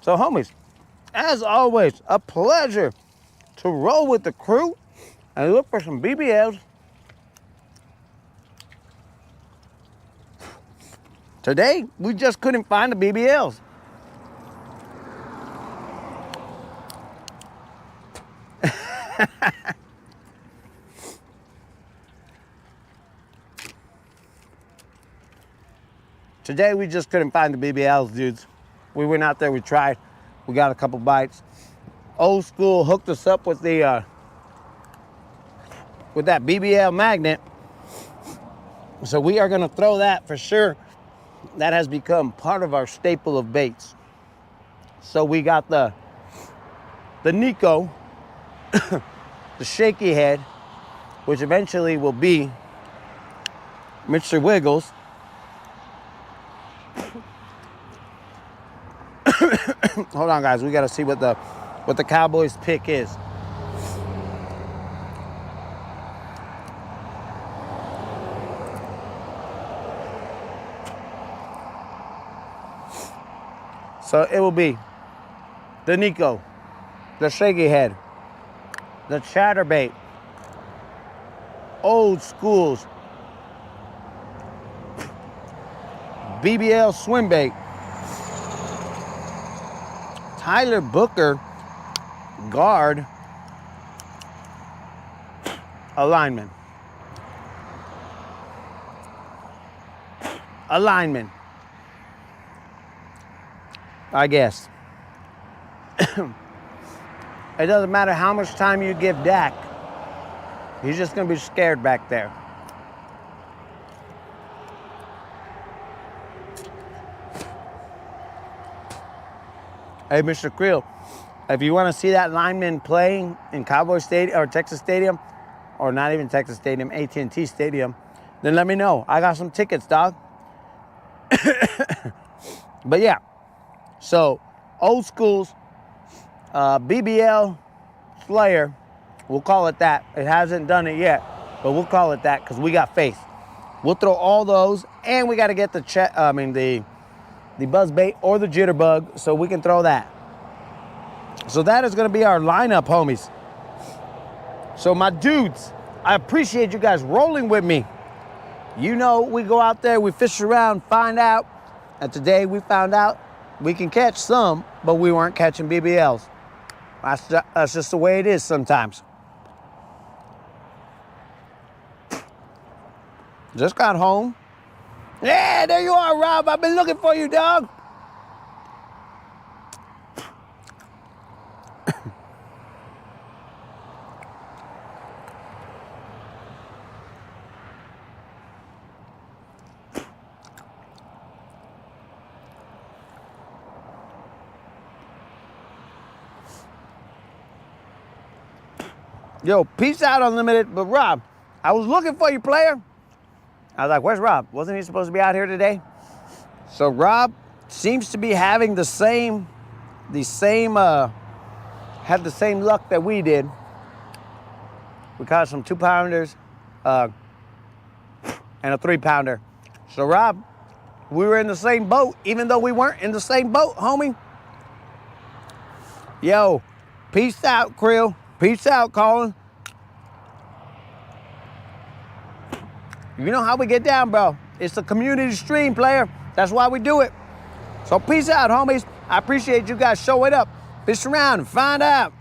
So homies, as always, a pleasure to roll with the crew and look for some BBLs. Today, we just couldn't find the BBLs. Today, we just couldn't find the BBLs, dudes. We went out there, we tried. We got a couple bites. Old School hooked us up with the with that BBL magnet. So we are gonna throw that for sure. That has become part of our staple of baits. So we got the Nico, the shaky head, which eventually will be Mr. Wiggles. Hold on, guys. We got to see what the Cowboys pick is. So it will be the Nico, the shaky head, the chatterbait, Old School's BBL swim bait, Tyler Booker, guard, alignment. Alignment. I guess. It doesn't matter how much time you give Dak. He's just going to be scared back there. Hey, Mr. Creel, if you want to see that lineman playing in Cowboy Stadium or Texas Stadium, or not even Texas Stadium, AT&T Stadium, then let me know. I got some tickets, dog. But yeah, so old schools, BBL Slayer, we'll call it that. It hasn't done it yet, but we'll call it that because we got faith. We'll throw all those, and we got to get the buzz bait or the jitterbug, so we can throw that. So that is going to be our lineup, homies. So my dudes, I appreciate you guys rolling with me. You know, we go out there, we fish around, find out. And today we found out we can catch some, but we weren't catching BBLs. That's just the way it is sometimes. Just got home. Yeah, there you are, Rob. I've been looking for you, dog. Yo, peace out, Unlimited. But Rob, I was looking for you, player. I was like, where's Rob? Wasn't he supposed to be out here today? So Rob seems to be having had the same luck that we did. We caught some 2-pounders and a 3-pounder. So Rob, we were in the same boat, even though we weren't in the same boat, homie. Yo, peace out, Krill. Peace out, Colin. You know how we get down, bro. It's a community stream, player. That's why we do it. So peace out, homies. I appreciate you guys showing up. Fish around and find out.